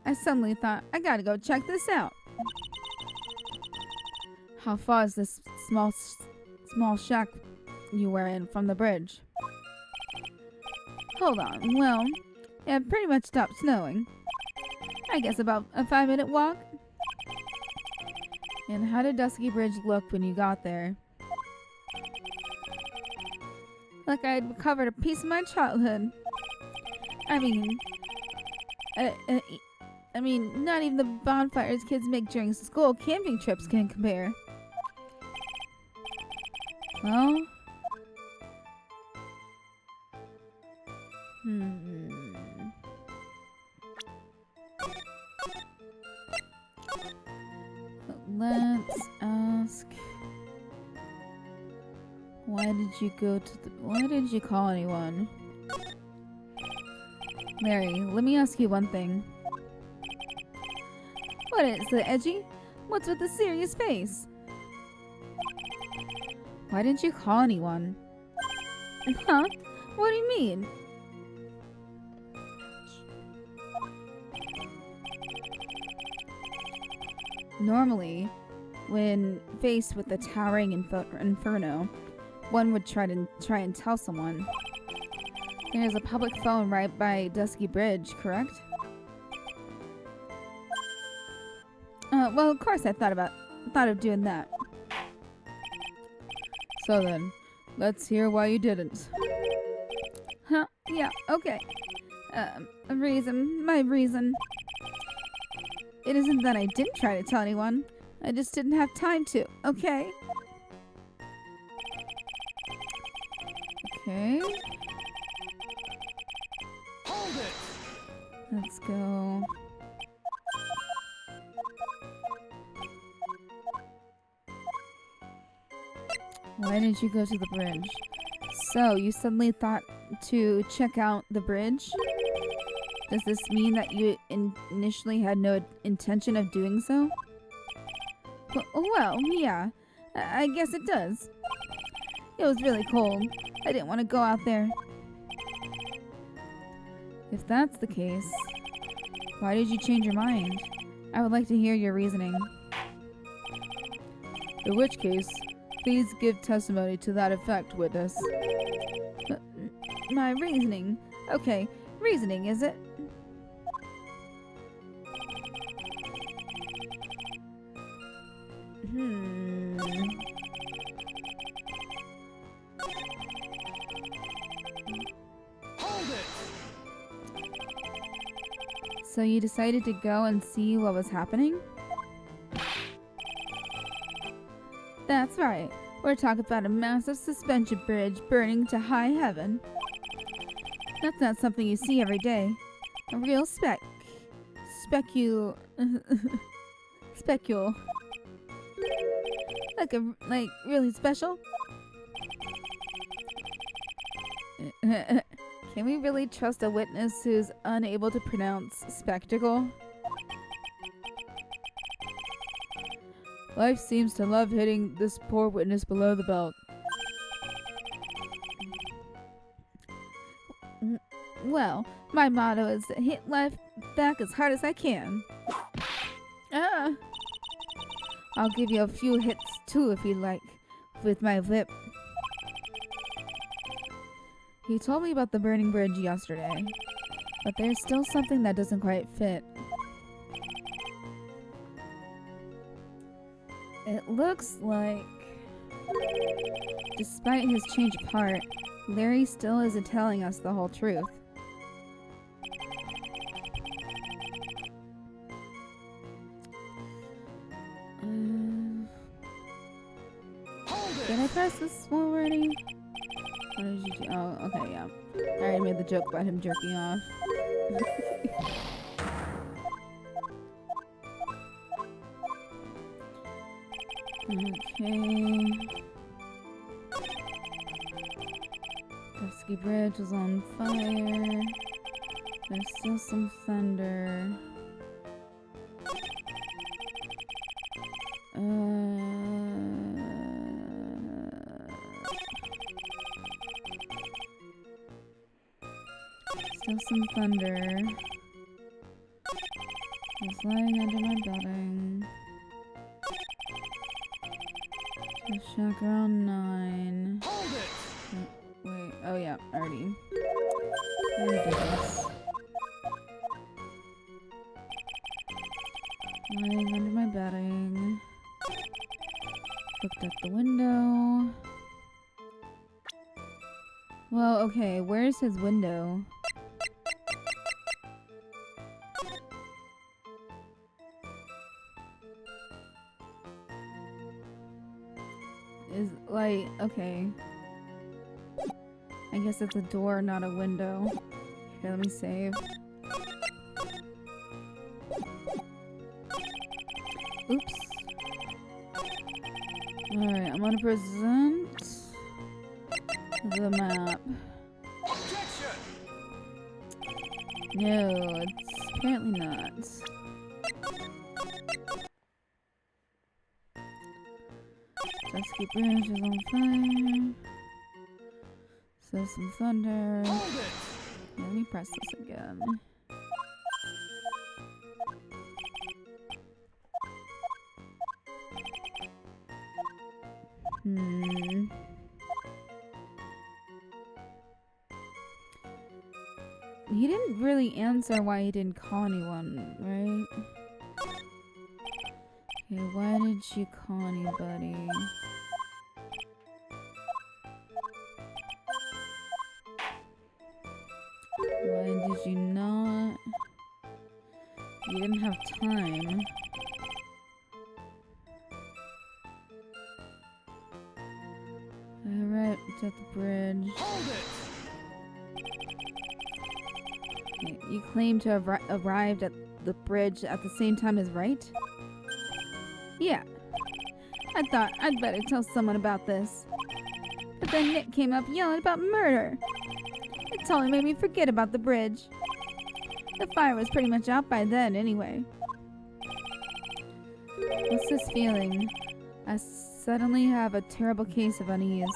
I suddenly thought, I gotta go check this out. How far is this small shack you were in from the bridge? Hold on. Well, it pretty much stopped snowing. I guess about a 5-minute walk. And how did Dusky Bridge look when you got there? Like I'd recovered a piece of my childhood. I mean, not even the bonfires kids make during school camping trips can compare. Well, let's ask. Why did you call anyone? Larry, let me ask you one thing. What is it, Edgy? What's with the serious face? Why didn't you call anyone? Huh? What do you mean? Normally, when faced with a towering inferno, one would try and tell someone. There's a public phone right by Dusky Bridge, correct? Well, of course I thought of doing that. So then, let's hear why you didn't. Huh? Yeah, okay. My reason. It isn't that I didn't try to tell anyone. I just didn't have time to, okay? Okay. Hold it! Let's go. Why didn't you go to the bridge? So, you suddenly thought to check out the bridge? Does this mean that you initially had no intention of doing so? Well, yeah. I guess it does. It was really cold. I didn't want to go out there. If that's the case, why did you change your mind? I would like to hear your reasoning. In which case, please give testimony to that effect, witness. My reasoning? Okay, reasoning, is it? Hold it! So you decided to go and see what was happening? That's right. We're talking about a massive suspension bridge burning to high heaven. That's not something you see every day. A real specule. Like really special? Can we really trust a witness who's unable to pronounce spectacle? Life seems to love hitting this poor witness below the belt. Well, my motto is to hit life back as hard as I can. I'll give you a few hits too if you like, with my whip. He told me about the burning bridge yesterday, but there's still something that doesn't quite fit. It looks like, despite his change of heart, Larry still isn't telling us the whole truth. Did I press this already? What did you do? Oh, okay, yeah. I already made the joke about him jerking off. Okay. Dusky Bridge was on fire. There's still some thunder. Still some thunder. It's lying under my building. Shack around 9. Hold it! Wait, oh yeah, already. Ridiculous. Lying under my bedding. Looked out the window. Well, okay, where's his window? Is, like, okay. I guess it's a door, not a window. Here, let me save. Oops. Alright, I'm gonna present the map. Objection! No, it's apparently not. Dusky Bridge is on fire. So some thunder. Hold it! Yeah, let me press this again. He didn't really answer why he didn't call anyone, right? Okay, why did you call anybody? Why did you not? You didn't have time. Alright, it's at the bridge. Hold it! Okay, you claim to have arrived at the bridge at the same time as Wright? Yeah. I thought I'd better tell someone about this. But then Nick came up yelling about murder. It totally made me forget about the bridge. The fire was pretty much out by then anyway. What's this feeling? I suddenly have a terrible case of unease.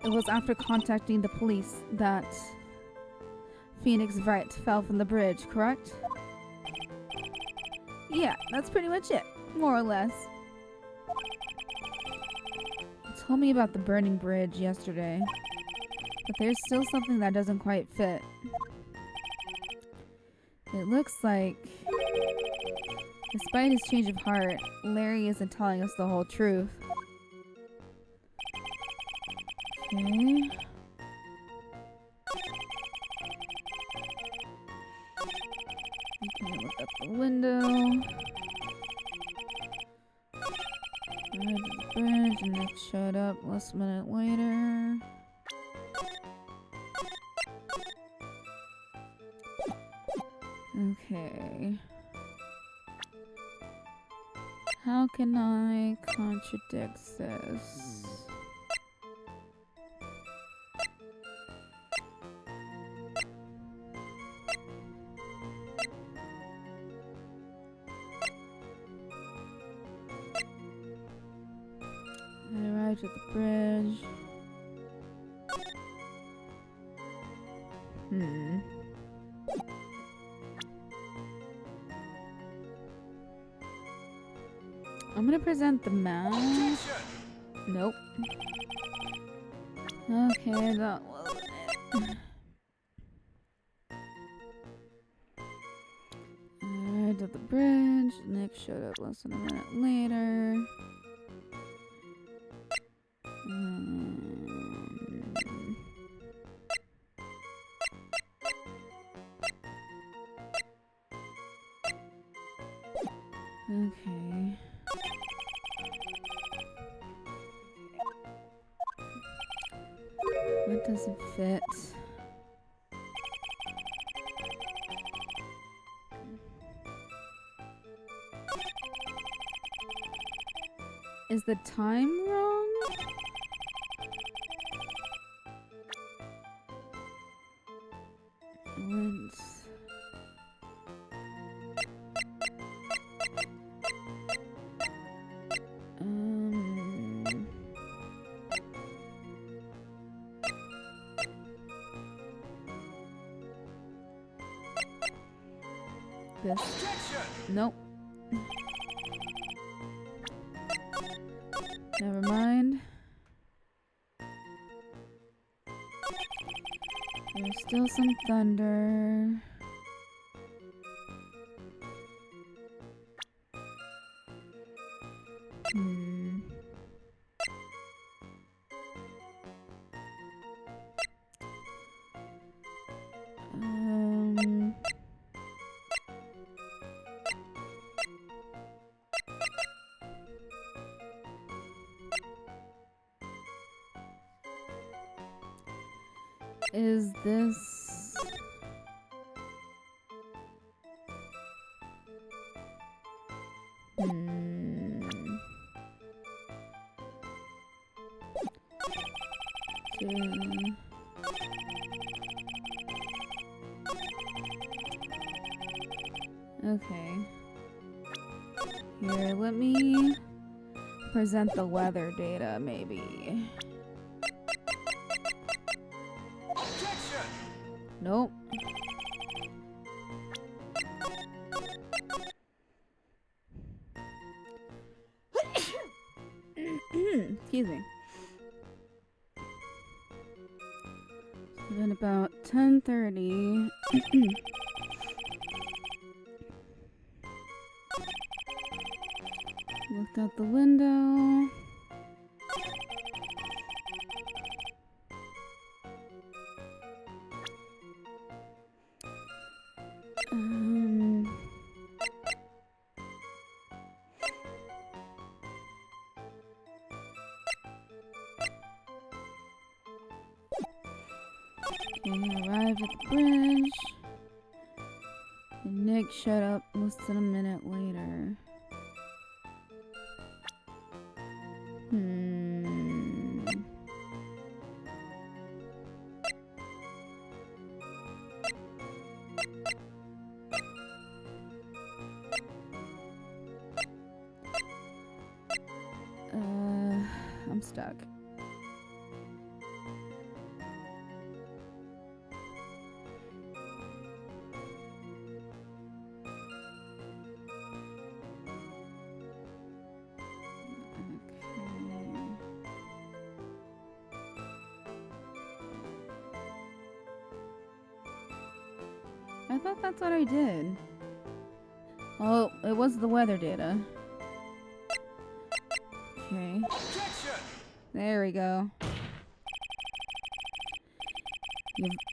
It was after contacting the police that Phoenix Wright fell from the bridge, correct? Yeah, that's pretty much it, more or less. You told me about the burning bridge yesterday, but there's still something that doesn't quite fit. It looks like, despite his change of heart, Larry isn't telling us the whole truth. Okay. Okay, look up the window. Right to the bridge, and Nick showed up less minute later. Okay. How can I contradict this? I arrived at the bridge. I'm gonna present the map. Objection! Nope. Okay, that wasn't it. Arrived at the bridge. Nick showed up less than a minute later. Okay. What doesn't fit? Is the time wrong? This. Objection! Nope. Never mind. Still some thunder. Is this... Okay. Here, let me present the weather data, maybe. Objection! Nope. Excuse me. It's been about 10:30. Looked out the window. Arrived at the bridge. And Nick showed up less than a minute later. I'm stuck. I thought that's what I did. Oh, it was the weather data. Okay. Objection! There we go.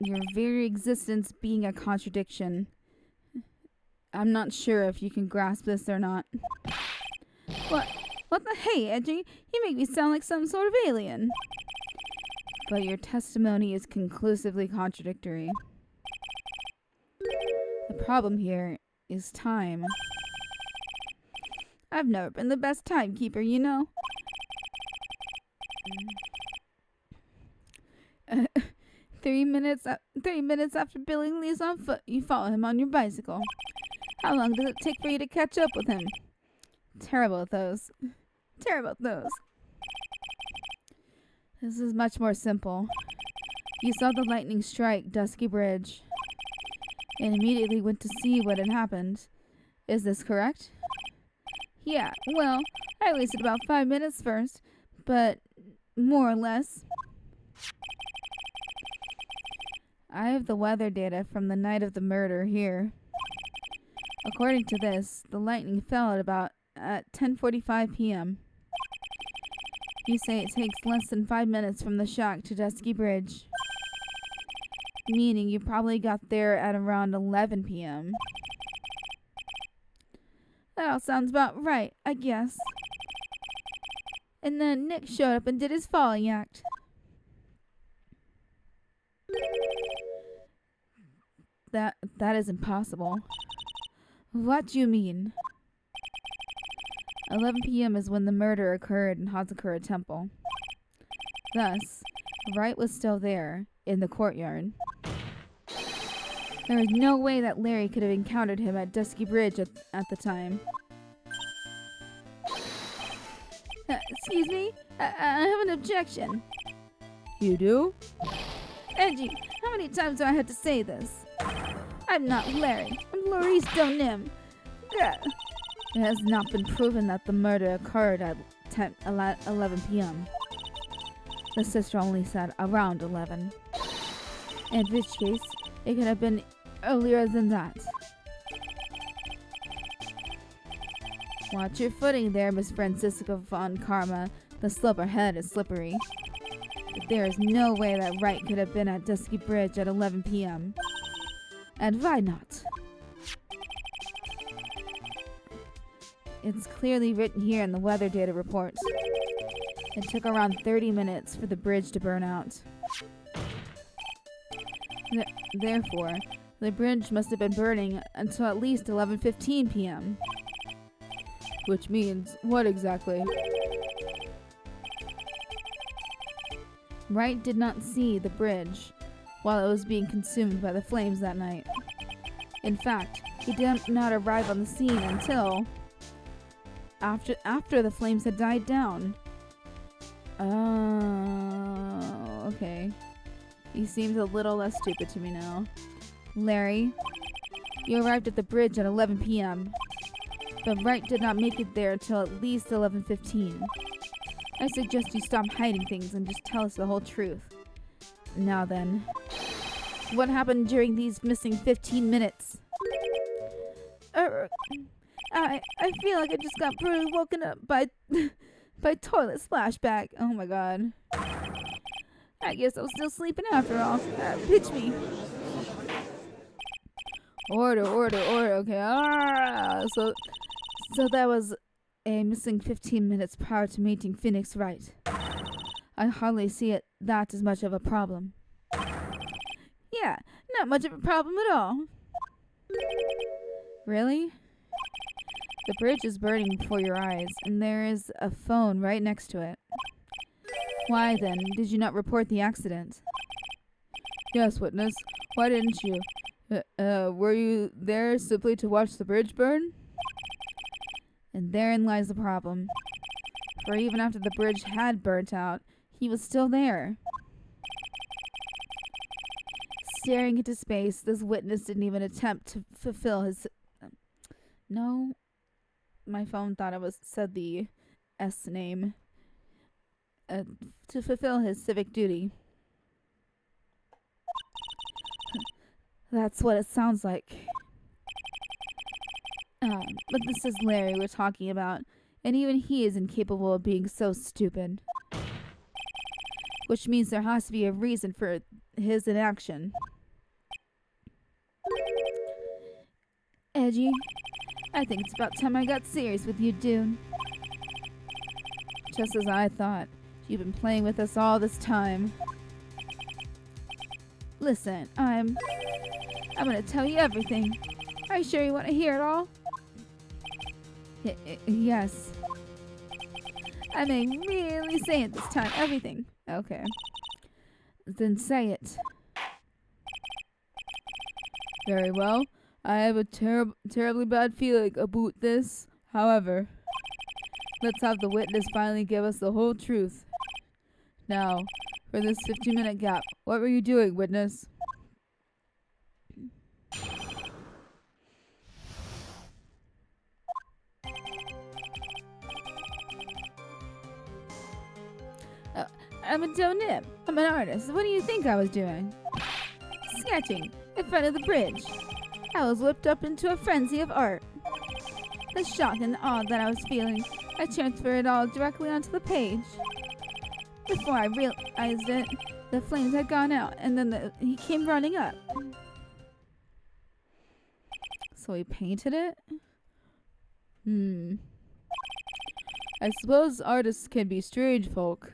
Your very existence being a contradiction. I'm not sure if you can grasp this or not. What the hey, Edgy? You make me sound like some sort of alien. But your testimony is conclusively contradictory. The problem here is time. I've never been the best timekeeper, you know. 3 minutes after Billy leaves on foot, you follow him on your bicycle. How long does it take for you to catch up with him? Terrible at those. Terrible at those. This is much more simple. You saw the lightning strike Dusky Bridge and immediately went to see what had happened. Is this correct? Yeah, well, I wasted about 5 minutes first, but more or less. I have the weather data from the night of the murder here. According to this, the lightning fell at 10:45 p.m. You say it takes less than 5 minutes from the shock to Dusky Bridge, meaning you probably got there at around 11 p.m. That all sounds about right, I guess. And then Nick showed up and did his falling act. That is impossible. What do you mean? 11 p.m. is when the murder occurred in Hazakura Temple. Thus, Wright was still there, in the courtyard. There is no way that Larry could have encountered him at Dusky Bridge at the time. Excuse me? I have an objection. You do? Edgy, how many times do I have to say this? I'm not Larry. I'm Laurice Donim. It has not been proven that the murder occurred at 11 p.m. The sister only said around 11. In which case, it could have been earlier than that. Watch your footing there, Miss Francisca von Karma. The slope ahead is slippery. But there is no way that Wright could have been at Dusky Bridge at 11 p.m. And why not? It's clearly written here in the weather data report. It took around 30 minutes for the bridge to burn out. Therefore, the bridge must have been burning until at least 11:15 p.m. Which means what exactly? Wright did not see the bridge while it was being consumed by the flames that night. In fact, he did not arrive on the scene until after the flames had died down. Oh, okay. He seems a little less stupid to me now. Larry, you arrived at the bridge at 11 p.m., but Wright did not make it there until at least 11:15. I suggest you stop hiding things and just tell us the whole truth. Now then, what happened during these missing 15 minutes? I feel like I just got brutally woken up by toilet splashback. Oh my god. I guess I was still sleeping after all. Pitch me. Order. Okay. So that was a missing 15 minutes prior to meeting Phoenix Wright. I hardly see that as much of a problem. Yeah, not much of a problem at all. Really? The bridge is burning before your eyes, and there is a phone right next to it. Why then did you not report the accident? Yes, witness. Why didn't you? Were you there simply to watch the bridge burn? And therein lies the problem. For even after the bridge had burnt out, he was still there. Staring into space, this witness didn't even attempt to fulfill his... No. My phone thought I said the S name. To fulfill his civic duty. That's what it sounds like. But this is Larry we're talking about, and even he is incapable of being so stupid. Which means there has to be a reason for his inaction. Edgy, I think it's about time I got serious with you, dude. Just as I thought. You've been playing with us all this time. Listen, I'm gonna tell you everything. Are you sure you want to hear it all? Yes. I may really say it this time. Everything. Okay. Then say it. Very well. I have a terribly bad feeling about this. However, let's have the witness finally give us the whole truth. Now, for this 15-minute gap, what were you doing, witness? I'm a donip. I'm an artist. What do you think I was doing? Sketching in front of the bridge. I was whipped up into a frenzy of art. The shock and awe that I was feeling, I transferred it all directly onto the page. Before I realized it, the flames had gone out, and then he came running up. So he painted it? I suppose artists can be strange folk.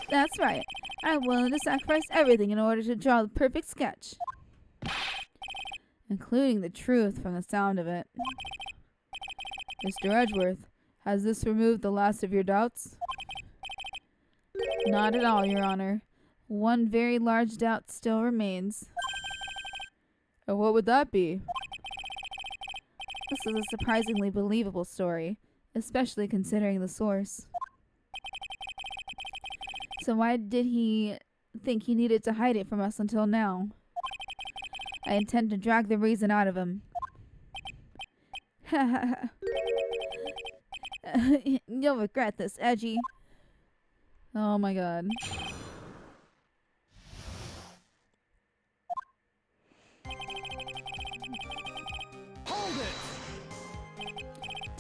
That's right. I'm willing to sacrifice everything in order to draw the perfect sketch. Including the truth from the sound of it. Mr. Edgeworth, has this removed the last of your doubts? Not at all, Your Honor. One very large doubt still remains. And what would that be? This is a surprisingly believable story, especially considering the source. So why did he think he needed to hide it from us until now? I intend to drag the reason out of him. You'll regret this, Edgy. Oh my god.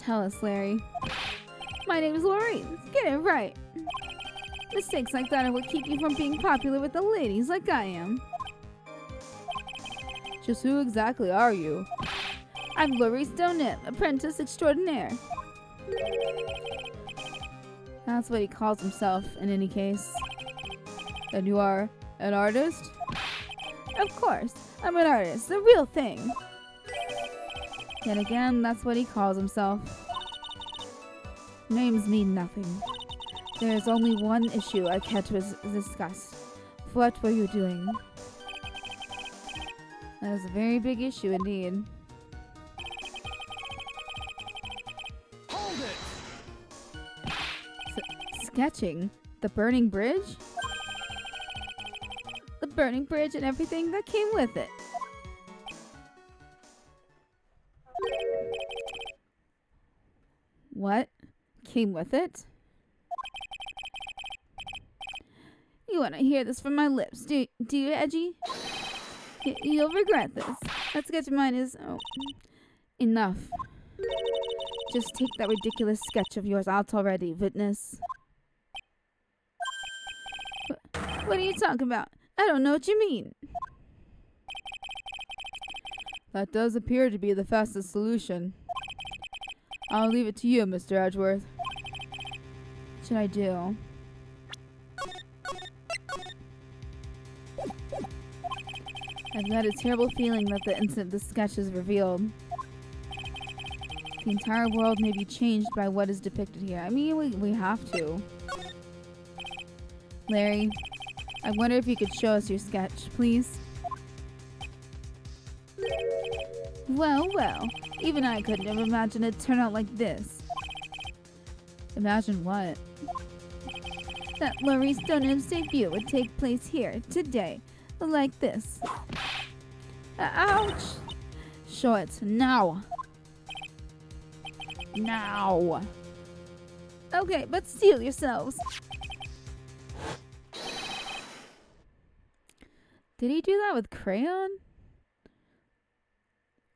tell us, Larry. My name is Lorraine. Get it right. Mistakes like that are what keep you from being popular with the ladies like I am. Just who exactly are you? I'm Lorraine Stoneham, apprentice extraordinaire. That's what he calls himself, in any case. And you are an artist? Of course, I'm an artist, the real thing. Yet again, that's what he calls himself. Names mean nothing. There is only one issue I care to discuss. What were you doing? That is a very big issue indeed. Hold it! Sketching? The burning bridge? The burning bridge and everything that came with it. What came with it? You want to hear this from my lips, do you, Edgy? You'll regret this. That sketch of mine is... oh, enough. Just take that ridiculous sketch of yours out already, witness. What are you talking about? I don't know what you mean. That does appear to be the fastest solution. I'll leave it to you, Mr. Edgeworth. What should I do? I've got a terrible feeling that the instant this sketch is revealed, the entire world may be changed by what is depicted here. I mean, we have to. Larry, I wonder if you could show us your sketch, please? Well, even I couldn't have imagined it'd turn out like this. Imagine what? That Laurie Stoneham's debut would take place here, today, like this. Ouch! Show it, now! Now! Okay, but steel yourselves. Did he do that with crayon?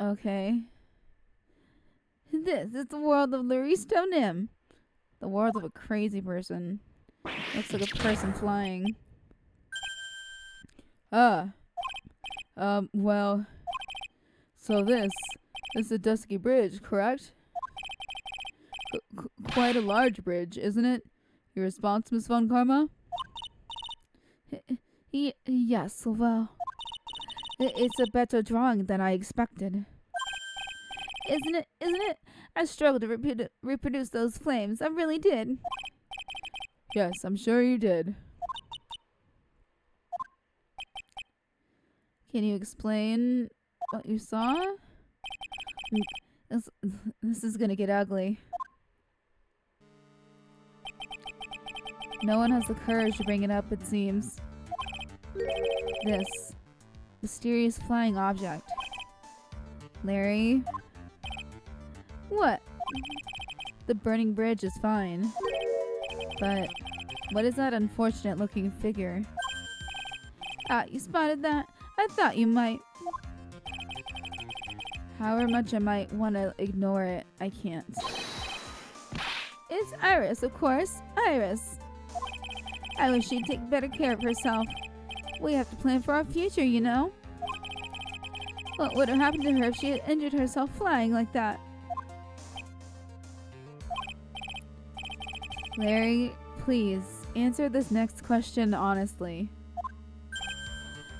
Okay. This is the world of Laurie Stoneham. The world of a crazy person. Looks like a person flying. Well, so this is a dusky bridge, correct? Quite a large bridge, isn't it? Your response, Miss Von Karma? Yes, well, it's a better drawing than I expected. Isn't it? I struggled to reproduce those flames. I really did. Yes, I'm sure you did. Can you explain what you saw? This is gonna get ugly. No one has the courage to bring it up, it seems. This mysterious flying object. Larry? What? The burning bridge is fine. But what is that unfortunate looking figure? Ah, you spotted that? I thought you might. However much I might want to ignore it, I can't. It's Iris, of course. Iris. I wish she'd take better care of herself. We have to plan for our future, you know. What would have happened to her if she had injured herself flying like that? Larry, please, answer this next question honestly.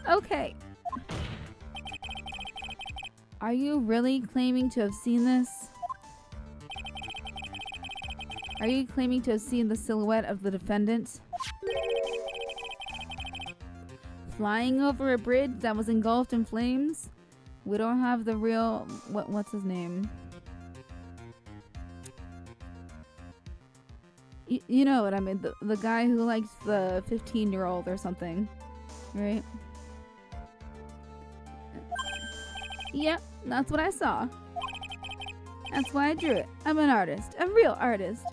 Okay. Are you really claiming to have seen this? Are you claiming to have seen the silhouette of the defendant flying over a bridge that was engulfed in flames? We don't have the real... What's his name? You know what I mean. The guy who likes the 15-year-old or something. Right? Yep, that's what I saw. That's why I drew it. I'm an artist. A real artist.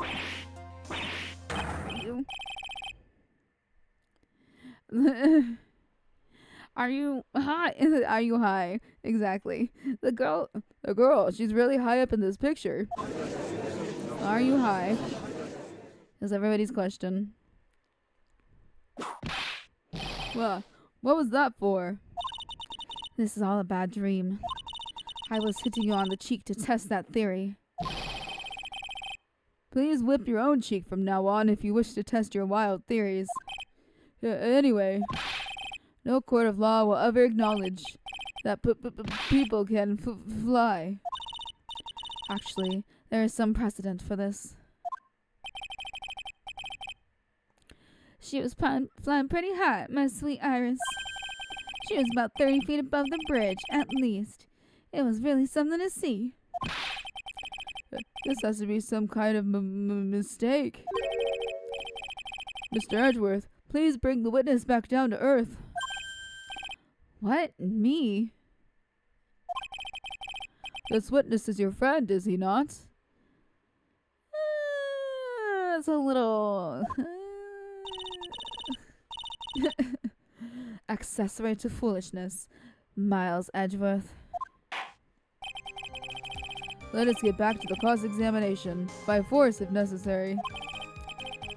Are you high? Are you high? Exactly. The girl, she's really high up in this picture. Are you high? Is everybody's question. What was that for? This is all a bad dream. I was hitting you on the cheek to test that theory. Please whip your own cheek from now on if you wish to test your wild theories. Anyway, no court of law will ever acknowledge that people can fly. Actually, there is some precedent for this. She was flying pretty high, my sweet Iris. She was about 30 feet above the bridge, at least. It was really something to see. This has to be some kind of mistake. Mr. Edgeworth, please bring the witness back down to earth. What? Me? This witness is your friend, is he not? It's a little... accessory to foolishness, Miles Edgeworth. Let us get back to the cross-examination, by force if necessary.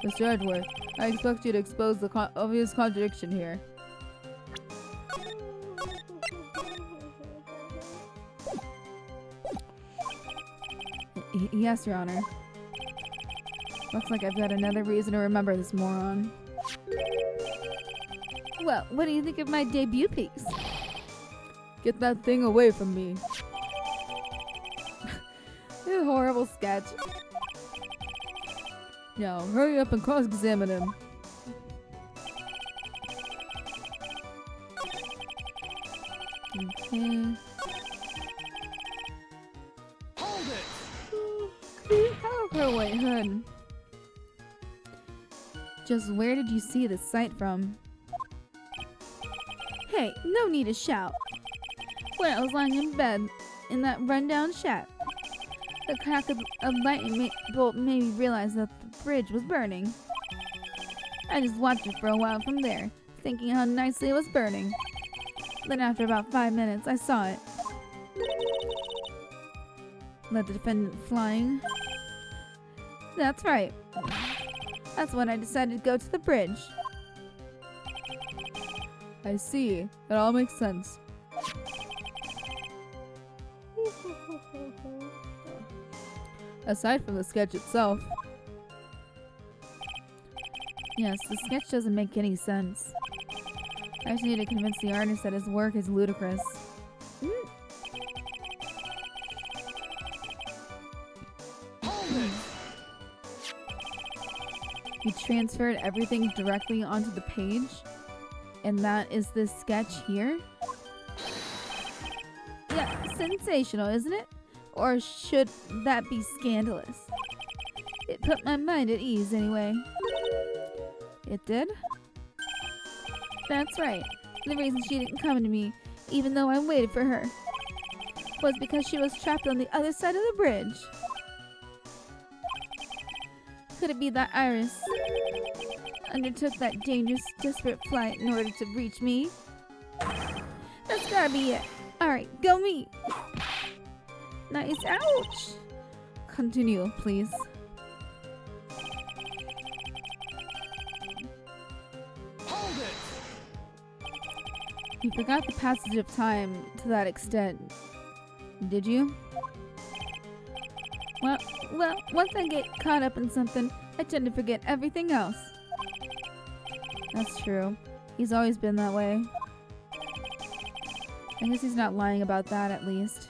Mr. Edgeworth, I expect you to expose the obvious contradiction here. Yes, Your Honor. Looks like I've got another reason to remember this moron. Well, what do you think of my debut piece? Get that thing away from me. A horrible sketch. Now, hurry up and cross-examine him. Okay. Hold it! Hello, her white hood. Just where did you see this sight from? Hey, no need to shout. When I was lying in bed in that rundown shack, the crack of lightning bolt made me realize that the bridge was burning. I just watched it for a while from there, thinking how nicely it was burning. Then after about 5 minutes, I saw it. Let the defendant flying. That's right. That's when I decided to go to the bridge. I see. That all makes sense. Aside from the sketch itself. Yes, the sketch doesn't make any sense. I just need to convince the artist that his work is ludicrous. He transferred everything directly onto the page? And that is this sketch here? Yeah, sensational, isn't it? Or should that be scandalous? It put my mind at ease anyway. It did? That's right. The reason she didn't come to me, even though I waited for her, was because she was trapped on the other side of the bridge. Could it be that Iris undertook that dangerous, desperate flight in order to reach me? That's gotta be it. Alright, go me. Nice, ouch. Continue, please. Hold it! You forgot the passage of time to that extent, did you? Well, once I get caught up in something, I tend to forget everything else. That's true. He's always been that way. I guess he's not lying about that, at least.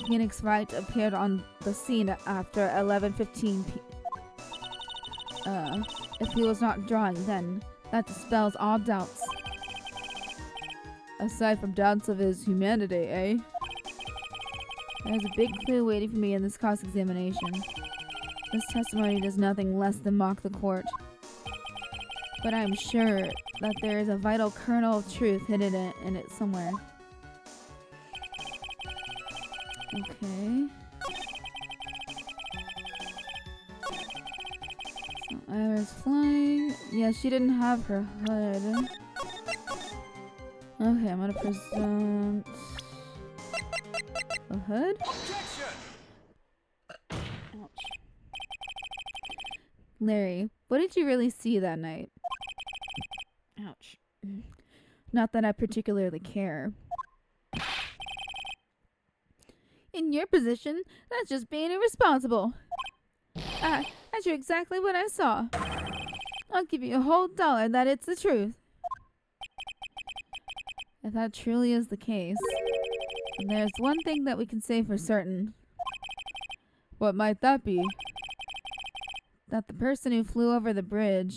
Phoenix Wright appeared on the scene after 11:15 p.m. If he was not drawing then, that dispels all doubts. Aside from doubts of his humanity, eh? There's a big clue waiting for me in this cross-examination. This testimony does nothing less than mock the court. But I am sure that there is a vital kernel of truth hidden in it somewhere. Okay. So Iris flying. Yeah, she didn't have her hood. Okay, I'm gonna present the hood. Objection! Ouch. Larry, what did you really see that night? Ouch. Not that I particularly care. In your position, that's just being irresponsible. I drew exactly what I saw. I'll give you a whole $1 that it's the truth. If that truly is the case, then there's one thing that we can say for certain. What might that be? That the person who flew over the bridge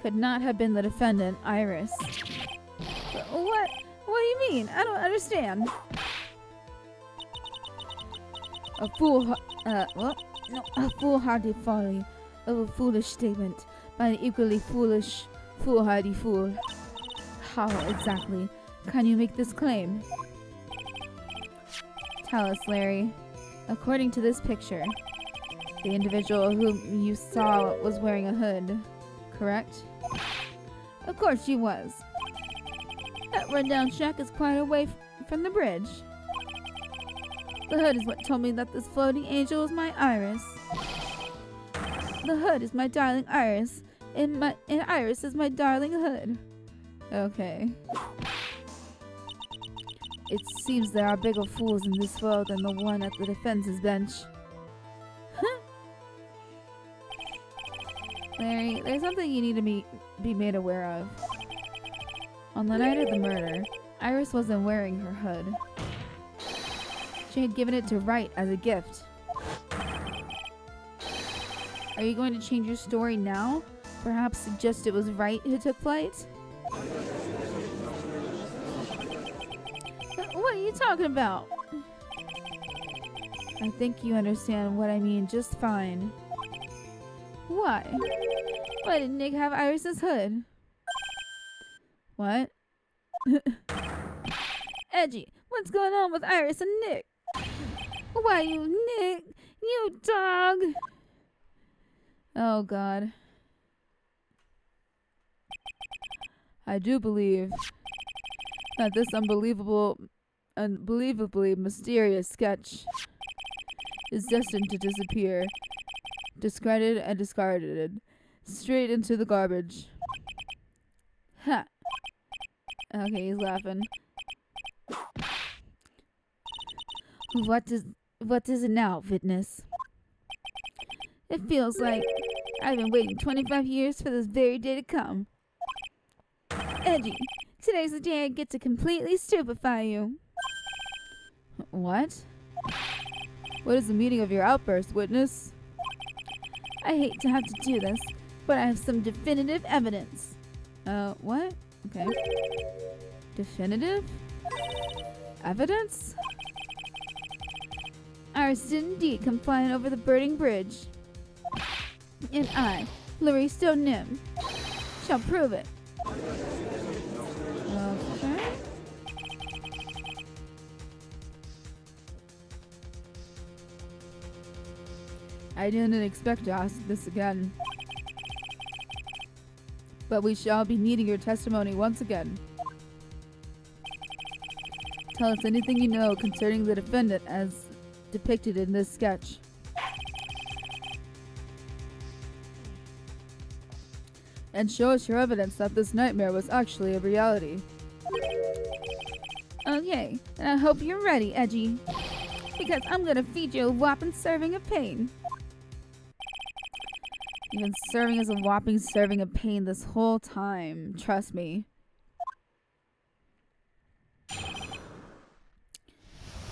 could not have been the defendant, Iris. What? What do you mean? I don't understand. A foolhardy folly of a foolish statement by an equally foolhardy fool. How exactly can you make this claim? Tell us, Larry. According to this picture, the individual whom you saw was wearing a hood, correct? Of course she was. That rundown shack is quite away from the bridge. The hood is what told me that this floating angel was my Iris. The hood is my darling Iris, and Iris is my darling hood. Okay. It seems there are bigger fools in this world than the one at the defense's bench. Larry, there's something you need to be made aware of. On the night of the murder, Iris wasn't wearing her hood. She had given it to Wright as a gift. Are you going to change your story now? Perhaps suggest it was Wright who took flight? What are you talking about? I think you understand what I mean just fine. Why? Why did Nick have Iris's hood? What? Edgy, what's going on with Iris and Nick? Why you, Nick? You dog! Oh God. I do believe that this unbelievably mysterious sketch is destined to disappear, discredited and discarded, straight into the garbage. Ha! Okay, he's laughing. What is it now, witness? It feels like I've been waiting 25 years for this very day to come. Edgy, today's the day I get to completely stupefy you. What? What is the meaning of your outburst, witness? I hate to have to do this, but I have some definitive evidence. What? Okay. Definitive? Evidence? Iris did indeed come flying over the burning bridge. And I, Laristo Nim, shall prove it. Okay. I didn't expect to ask this again. But we shall be needing your testimony once again. Tell us anything you know concerning the defendant as depicted in this sketch. And show us your evidence that this nightmare was actually a reality. Okay, then I hope you're ready, Edgy. Because I'm gonna feed you a whopping serving of pain. You've been serving as a whopping serving of pain this whole time. Trust me.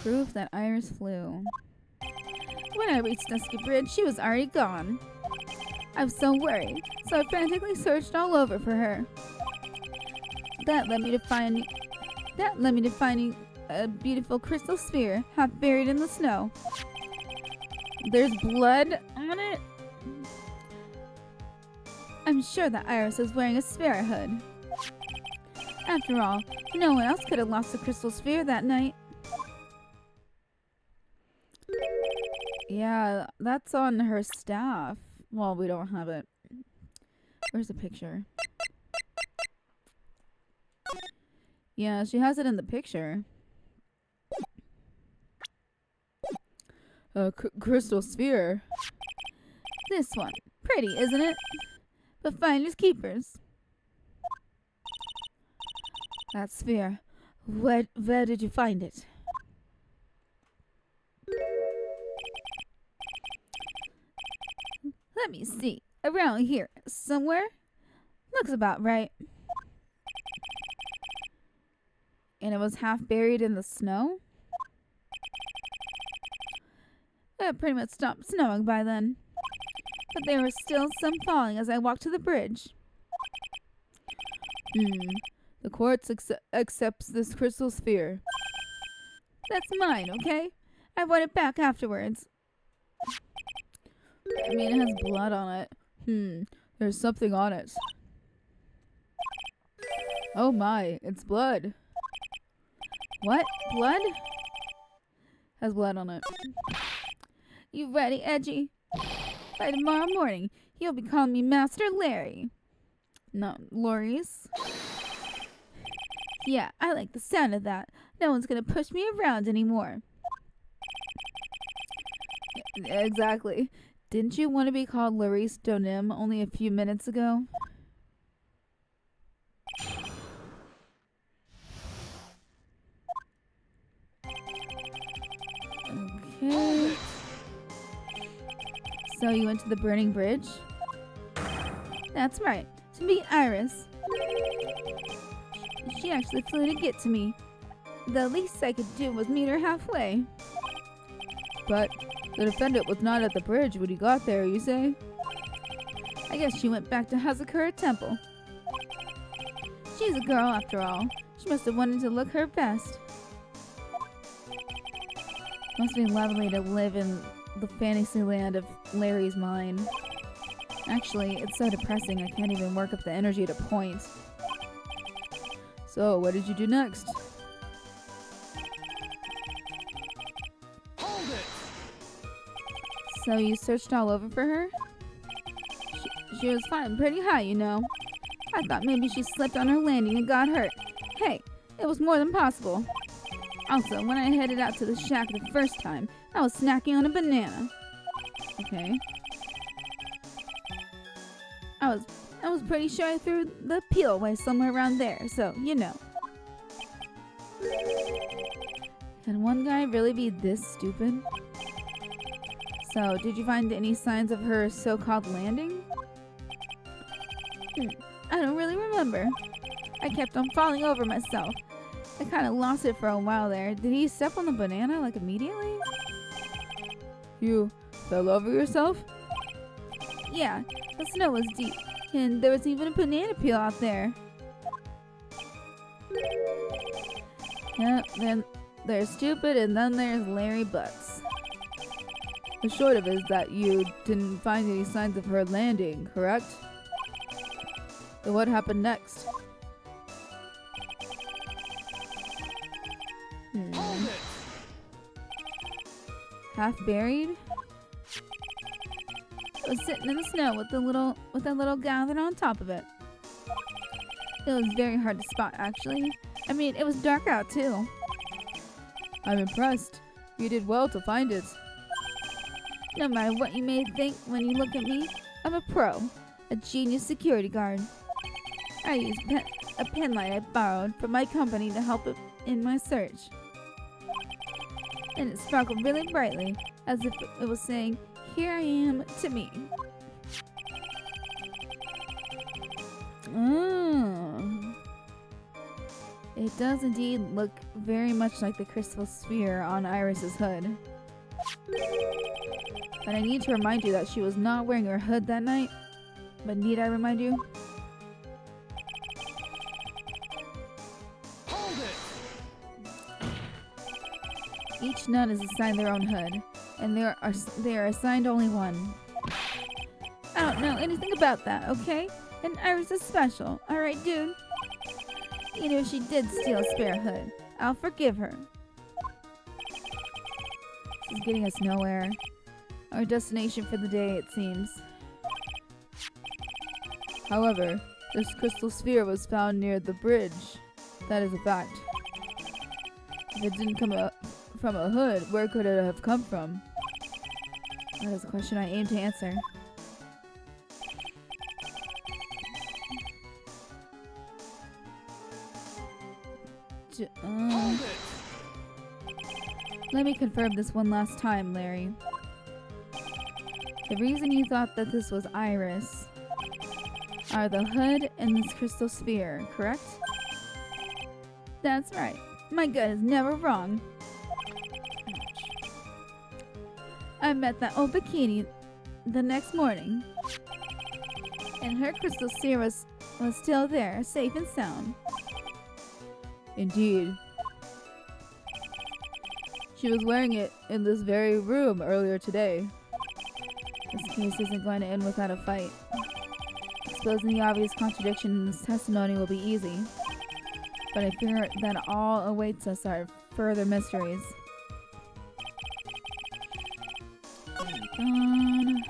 Proof that Iris flew. When I reached Dusky Bridge, she was already gone. I was so worried, so I frantically searched all over for her. That led me to finding a beautiful crystal sphere half buried in the snow. There's blood on it. I'm sure that Iris was wearing a spare hood. After all, no one else could have lost the crystal sphere that night. Yeah, that's on her staff. Well, we don't have it. Where's the picture? Yeah, she has it in the picture. A crystal sphere? This one. Pretty, isn't it? But finders keepers. That sphere. Where did you find it? Let me see. Around here. Somewhere? Looks about right. And it was half buried in the snow? It pretty much stopped snowing by then. But there was still some falling as I walked to the bridge. The quartz accepts this crystal sphere. That's mine, okay? I want it back afterwards. I mean, it has blood on it. There's something on it. Oh my, it's blood. What? Blood? Has blood on it. You ready, Edgy? By tomorrow morning, you'll be calling me Master Larry. No, Loris. Yeah, I like the sound of that. No one's gonna push me around anymore. Exactly. Didn't you want to be called Loris Donim only a few minutes ago? Okay. So you went to the burning bridge? That's right, to meet Iris. She actually flew to get to me. The least I could do was meet her halfway. But the defendant was not at the bridge when you got there, you say? I guess she went back to Hazakura Temple. She's a girl after all. She must have wanted to look her best. Must be lovely to live in the fantasy land of Larry's mind. Actually, it's so depressing I can't even work up the energy to point. So, what did you do next? Hold it! So you searched all over for her? She was flying pretty high, you know. I thought maybe she slipped on her landing and got hurt. Hey, it was more than possible. Also, when I headed out to the shack the first time, I was snacking on a banana. Okay. I was pretty sure I threw the peel away somewhere around there, so you know. Can one guy really be this stupid? So, did you find any signs of her so-called landing? I don't really remember. I kept on falling over myself. I kind of lost it for a while there. Did he step on the banana like immediately? You fell over yourself? Yeah, the snow was deep, and there was even a banana peel out there. Yeah, then there's stupid and then there's Larry Butts. The short of it is that you didn't find any signs of her landing, correct? Then what happened next? Hold it! Half buried? I was sitting in the snow with a little gathered on top of it. It was very hard to spot, actually. I mean, it was dark out too. I'm impressed. You did well to find it. No matter what you may think when you look at me, I'm a pro, a genius security guard. I used a pen light I borrowed from my company to help in my search. And it sparkled really brightly, as if it was saying, "Here I am" to me. It does indeed look very much like the crystal sphere on Iris's hood. But I need to remind you that she was not wearing her hood that night. But need I remind you? Hold it! Each nun is assigned their own hood, and they are assigned only one. I don't know anything about that, okay? And Iris is special, alright, dude? Even if she did steal a spare hood, I'll forgive her. This is getting us nowhere. Our destination for the day, it seems. However, this crystal sphere was found near the bridge. That is a fact. If it didn't come from a hood, where could it have come from? That is a question I aim to answer. Hold it! Let me confirm this one last time, Larry. The reason you thought that this was Iris are the hood and this crystal sphere, correct? That's right. My gut is never wrong. I met that old bikini the next morning, and her crystal sphere was still there, safe and sound. Indeed. She was wearing it in this very room earlier today. This case isn't going to end without a fight. Exposing the obvious contradiction in this testimony will be easy, but I fear that all awaits us are further mysteries. Gone.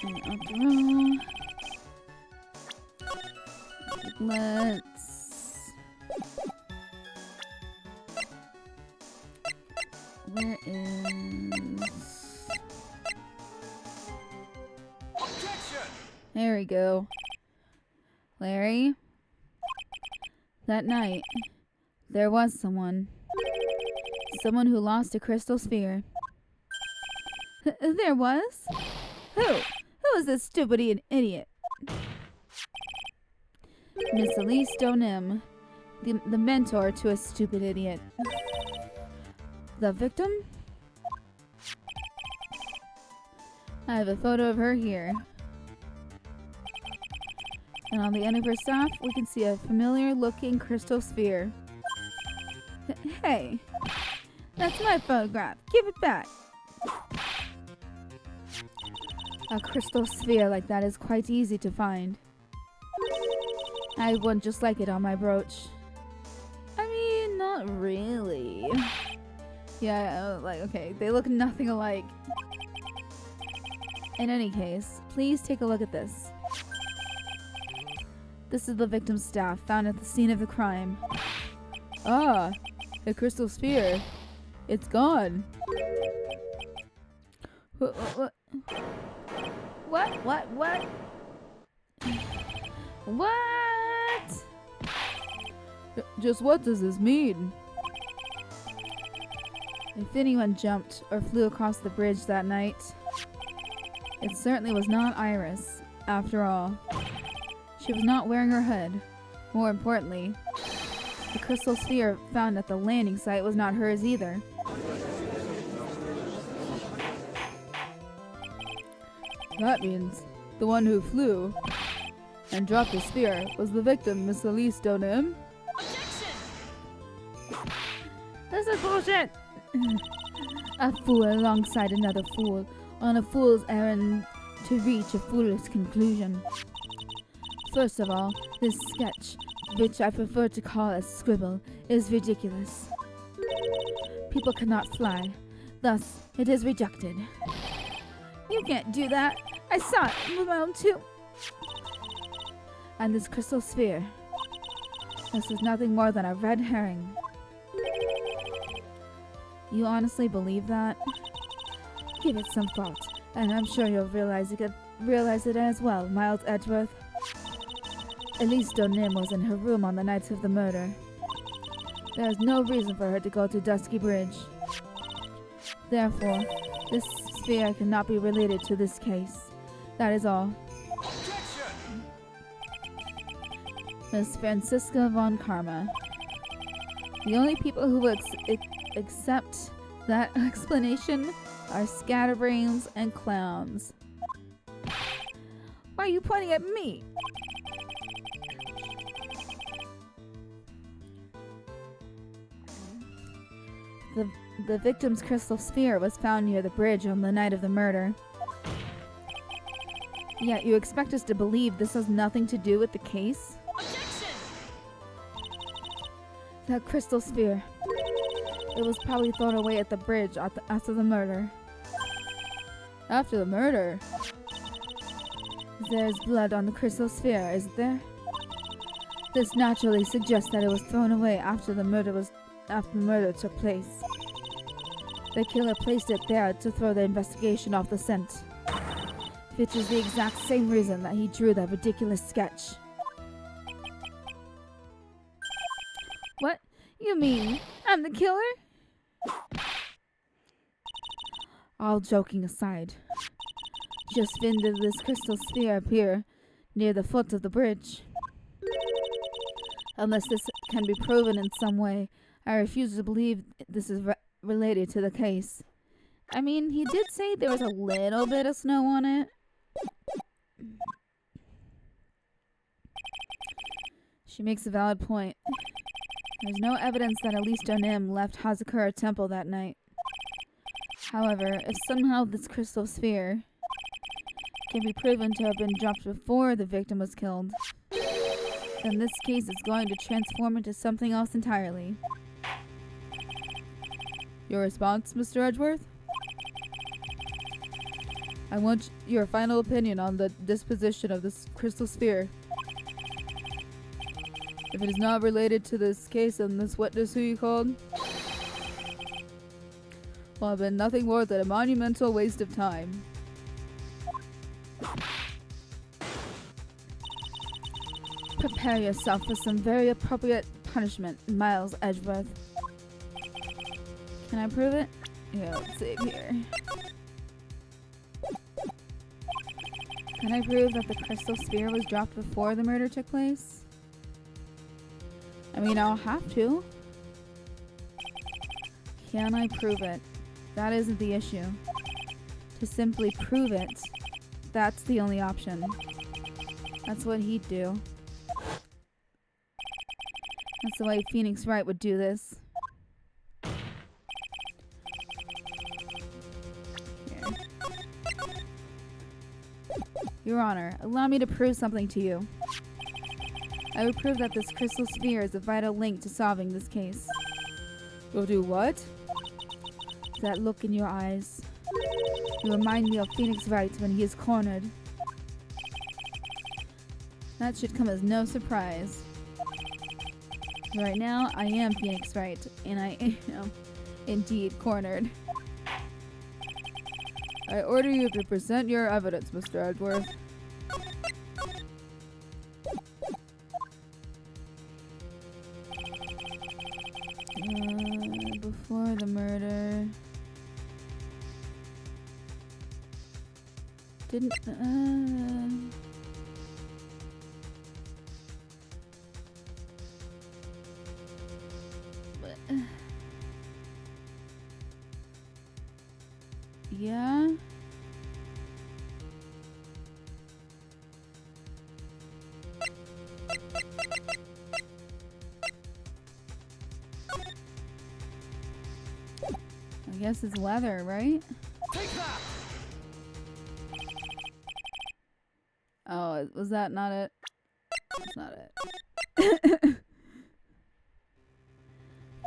And up the row. Let's... Where is... Objection! There we go. Larry? That night, there was someone. Someone who lost a crystal sphere. There was? Who? Who is this stupid idiot? Miss Elise Donim, the mentor to a stupid idiot. The victim? I have a photo of her here. And on the end of her staff, we can see a familiar looking crystal sphere. Hey, that's my photograph. Give it back. A crystal sphere like that is quite easy to find. I have one just like it on my brooch. I mean, not really. Yeah, okay, they look nothing alike. In any case, please take a look at this. This is the victim's staff found at the scene of the crime. Ah, the crystal sphere. It's gone. What? What? Just what does this mean? If anyone jumped or flew across the bridge that night, it certainly was not Iris, after all. She was not wearing her hood. More importantly, the crystal sphere found at the landing site was not hers either. That means the one who flew and dropped the sphere was the victim, Miss Elise Donim. This is bullshit! A fool alongside another fool, on a fool's errand to reach a foolish conclusion. First of all, this sketch, which I prefer to call a scribble, is ridiculous. People cannot fly, thus it is rejected. You can't do that! I saw it with my own too! And this crystal sphere, this is nothing more than a red herring. You honestly believe that? Give it some thought, and I'm sure you'll realize it as well, Miles Edgeworth. Elise Donim was in her room on the nights of the murder. There is no reason for her to go to Dusky Bridge. Therefore, this sphere cannot be related to this case. That is all. Objection! Miss Francisca von Karma. The only people who will accept that explanation are scatterbrains and clowns. Why are you pointing at me? The victim's crystal sphere was found near the bridge on the night of the murder. Yet you expect us to believe this has nothing to do with the case? Objection! That crystal sphere. It was probably thrown away at the bridge after the murder. After the murder? There's blood on the crystal sphere, isn't there? This naturally suggests that it was thrown away after the murder took place. The killer placed it there to throw the investigation off the scent, which is the exact same reason that he drew that ridiculous sketch. What? You mean I'm the killer? All joking aside, just when did this crystal sphere appear near the foot of the bridge? Unless this can be proven in some way, I refuse to believe this is related to the case. I mean, he did say there was a little bit of snow on it. She makes a valid point. There's no evidence that Elise Donim left Hazakura Temple that night. However, if somehow this crystal sphere can be proven to have been dropped before the victim was killed, then this case is going to transform into something else entirely. Your response, Mr. Edgeworth? I want your final opinion on the disposition of this crystal sphere. If it is not related to this case and this witness who you called, will have been nothing more than a monumental waste of time. Prepare yourself for some very appropriate punishment, Miles Edgeworth. Can I prove it? Yeah, let's save here. Can I prove that the crystal sphere was dropped before the murder took place? I mean, I'll have to. Can I prove it? That isn't the issue. To simply prove it, that's the only option. That's what he'd do. That's the way Phoenix Wright would do this. Here. Your Honor, allow me to prove something to you. I would prove that this crystal sphere is a vital link to solving this case. You'll do what? That look in your eyes. You remind me of Phoenix Wright when he is cornered. That should come as no surprise. Right now, I am Phoenix Wright, and I am indeed cornered. I order you to present your evidence, Mr. Edgeworth. Before the murder... Didn't... Yeah? I guess it's leather, right? Take that! Oh, was that not it? That's not it.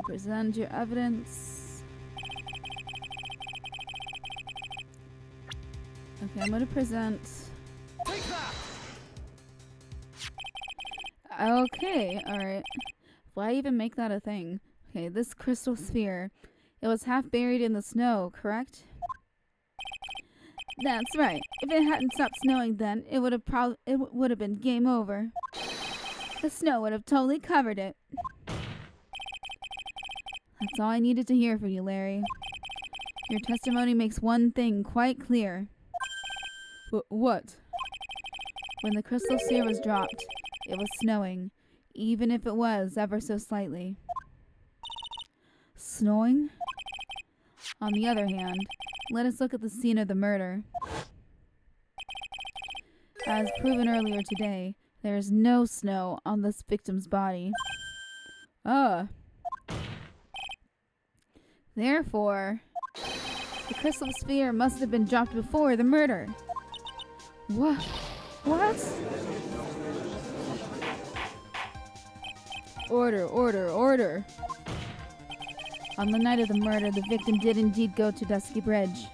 Present your evidence. Okay, I'm gonna present. Take that! Okay, alright. Why even make that a thing? Okay, this crystal sphere. It was half buried in the snow, correct? That's right. If it hadn't stopped snowing then, it would have been game over. The snow would have totally covered it. That's all I needed to hear from you, Larry. Your testimony makes one thing quite clear. What? When the crystal sphere was dropped, it was snowing, even if it was ever so slightly. Snowing? On the other hand, let us look at the scene of the murder. As proven earlier today, there is no snow on this victim's body. Ah. Therefore, the crystal sphere must have been dropped before the murder. What? What? Order, order, order. On the night of the murder, the victim did indeed go to Dusky Bridge.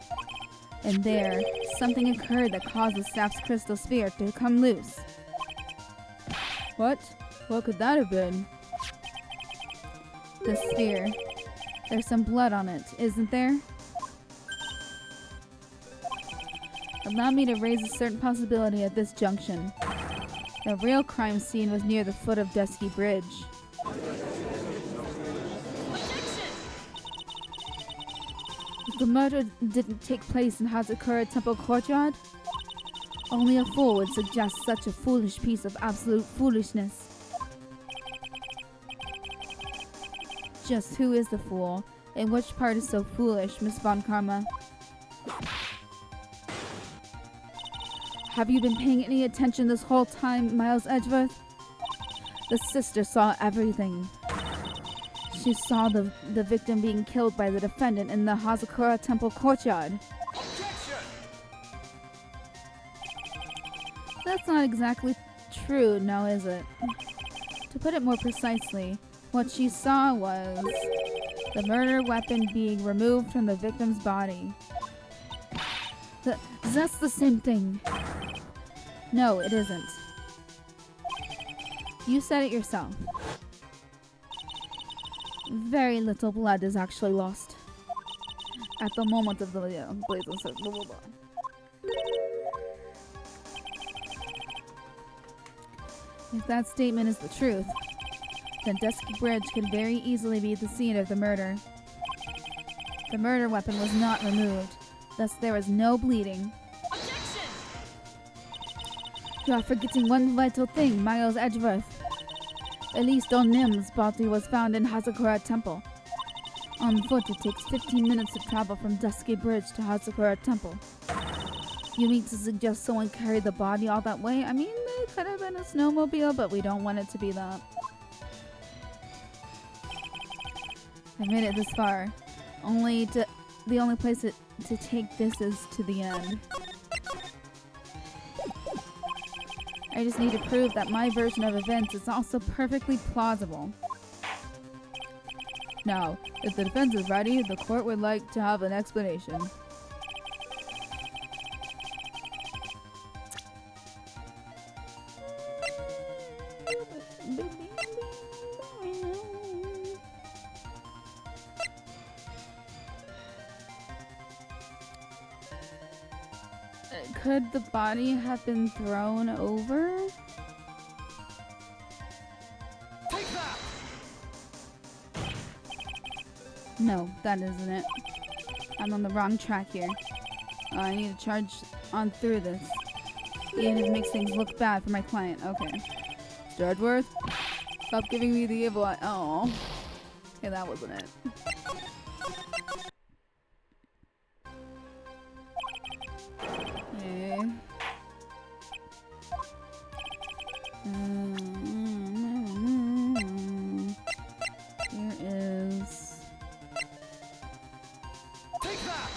And there, something occurred that caused the staff's crystal sphere to come loose. What? What could that have been? The sphere. There's some blood on it, isn't there? Allow me to raise a certain possibility at this junction. The real crime scene was near the foot of Dusky Bridge. If the murder didn't take place in Hazakura Temple Courtyard, only a fool would suggest such a foolish piece of absolute foolishness. Just who is the fool, and which part is so foolish, Miss Von Karma? Have you been paying any attention this whole time, Miles Edgeworth? The sister saw everything. She saw the victim being killed by the defendant in the Hazakura Temple Courtyard. Objection! That's not exactly true, now is it? To put it more precisely, what she saw was the murder weapon being removed from the victim's body. That's the same thing. No, it isn't. You said it yourself. Very little blood is actually lost at the moment of the blazing sword. Blah, blah, blah. If that statement is the truth, then Dusky Bridge could very easily be the scene of the murder. The murder weapon was not removed, thus there was no bleeding. Objection! You are forgetting one vital thing, Miles Edgeworth. At least Onim's body was found in Hazakura Temple. On foot, it takes 15 minutes to travel from Dusky Bridge to Hazakura Temple. You mean to suggest someone carried the body all that way? I mean, it could have been a snowmobile, but we don't want it to be that. I made it this far. The only place to take this is to the end. I just need to prove that my version of events is also perfectly plausible. Now, if the defense is ready, the court would like to have an explanation. Could the body have been thrown over? Take that! No, that isn't it. I'm on the wrong track here. I need to charge on through this. Even if it makes things look bad for my client. Okay. Mr. Edgeworth, stop giving me the evil eye. Oh. Okay, that wasn't it. Okay. Here is... Take that!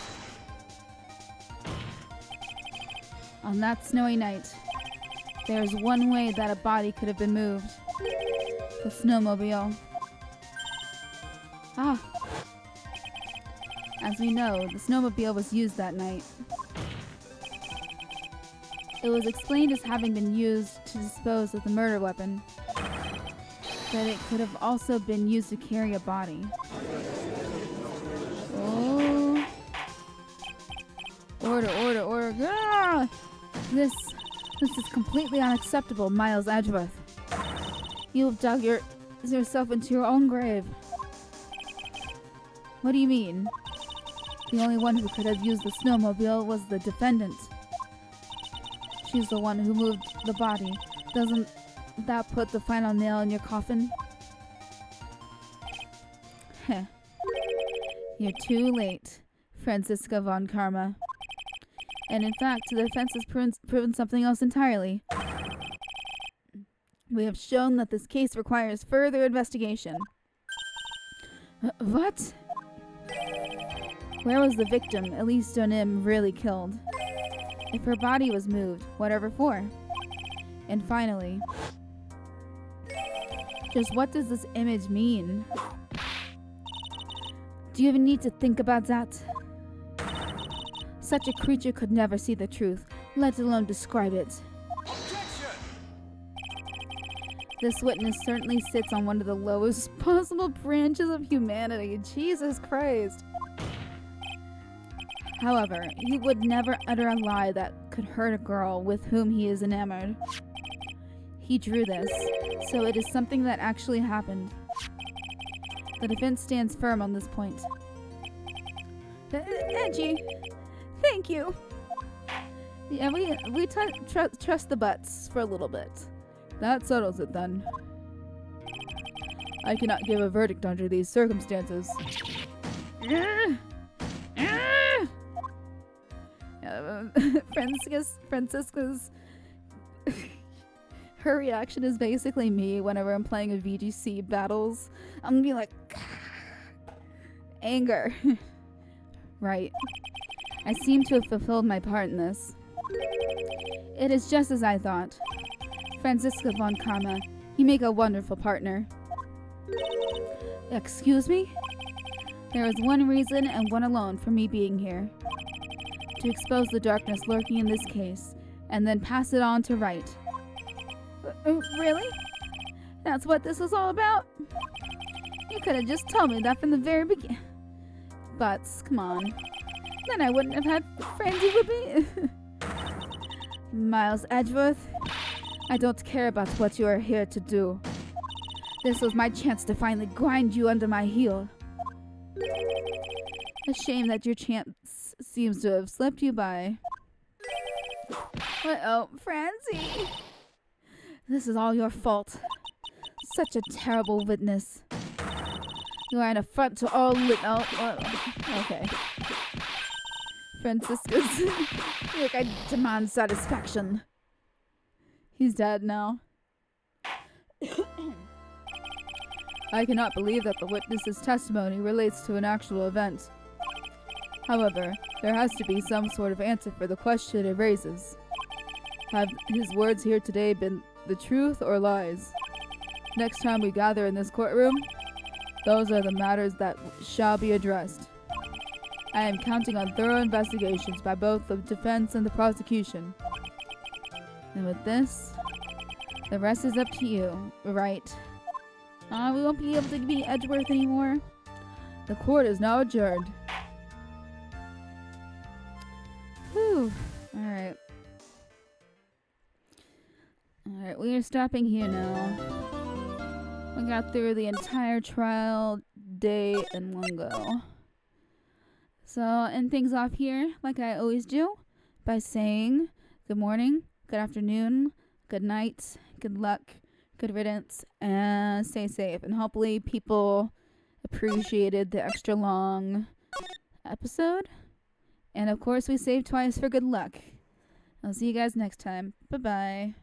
On that snowy night, there's one way that a body could have been moved. The snowmobile. Ah! As we know, the snowmobile was used that night. It was explained as having been used to dispose of the murder weapon, but it could have also been used to carry a body. Oh! Order! Ah! This is completely unacceptable, Miles Edgeworth. You have dug yourself into your own grave. What do you mean? The only one who could have used the snowmobile was the defendant. She's the one who moved the body. Doesn't that put the final nail in your coffin? Heh. You're too late, Franziska von Karma. And in fact, the defense has proven something else entirely. We have shown that this case requires further investigation. What? Where was the victim, Elise Donim, really killed? If her body was moved, whatever for? And finally, just what does this image mean? Do you even need to think about that? Such a creature could never see the truth, let alone describe it. Objection! This witness certainly sits on one of the lowest possible branches of humanity. Jesus Christ. However, he would never utter a lie that could hurt a girl with whom he is enamored. He drew this, so it is something that actually happened. The defense stands firm on this point. Edgy, thank you. Yeah, we trust the butts for a little bit. That settles it then. I cannot give a verdict under these circumstances. Francisca's her reaction is basically me whenever I'm playing a VGC battles. I'm gonna be like, anger. Right. I seem to have fulfilled my part in this. It is just as I thought. Francisca von Karma, you make a wonderful partner. Excuse me? There is one reason and one alone for me being here. To expose the darkness lurking in this case, and then pass it on to Wright. Really? That's what this was all about? You could have just told me that from the very beginning. But, come on. Then I wouldn't have had frenzy with me. Miles Edgeworth, I don't care about what you are here to do. This was my chance to finally grind you under my heel. A shame that your chance seems to have slipped you by. Oh, Francie! This is all your fault. Such a terrible witness. You are an affront to all okay. Franciscus, look, I demand satisfaction. He's dead now. I cannot believe that the witness's testimony relates to an actual event. However, there has to be some sort of answer for the question it raises. Have his words here today been the truth or lies? Next time we gather in this courtroom, those are the matters that shall be addressed. I am counting on thorough investigations by both the defense and the prosecution. And with this, the rest is up to you, right? We won't be able to be Edgeworth anymore. The court is now adjourned. Whew. Alright. Alright, we are stopping here now. We got through the entire trial, day, and one go. So, I'll end things off here, like I always do, by saying good morning, good afternoon, good night, good luck, good riddance, and stay safe. And hopefully people appreciated the extra long episode. And of course, we save twice for good luck. I'll see you guys next time. Bye-bye.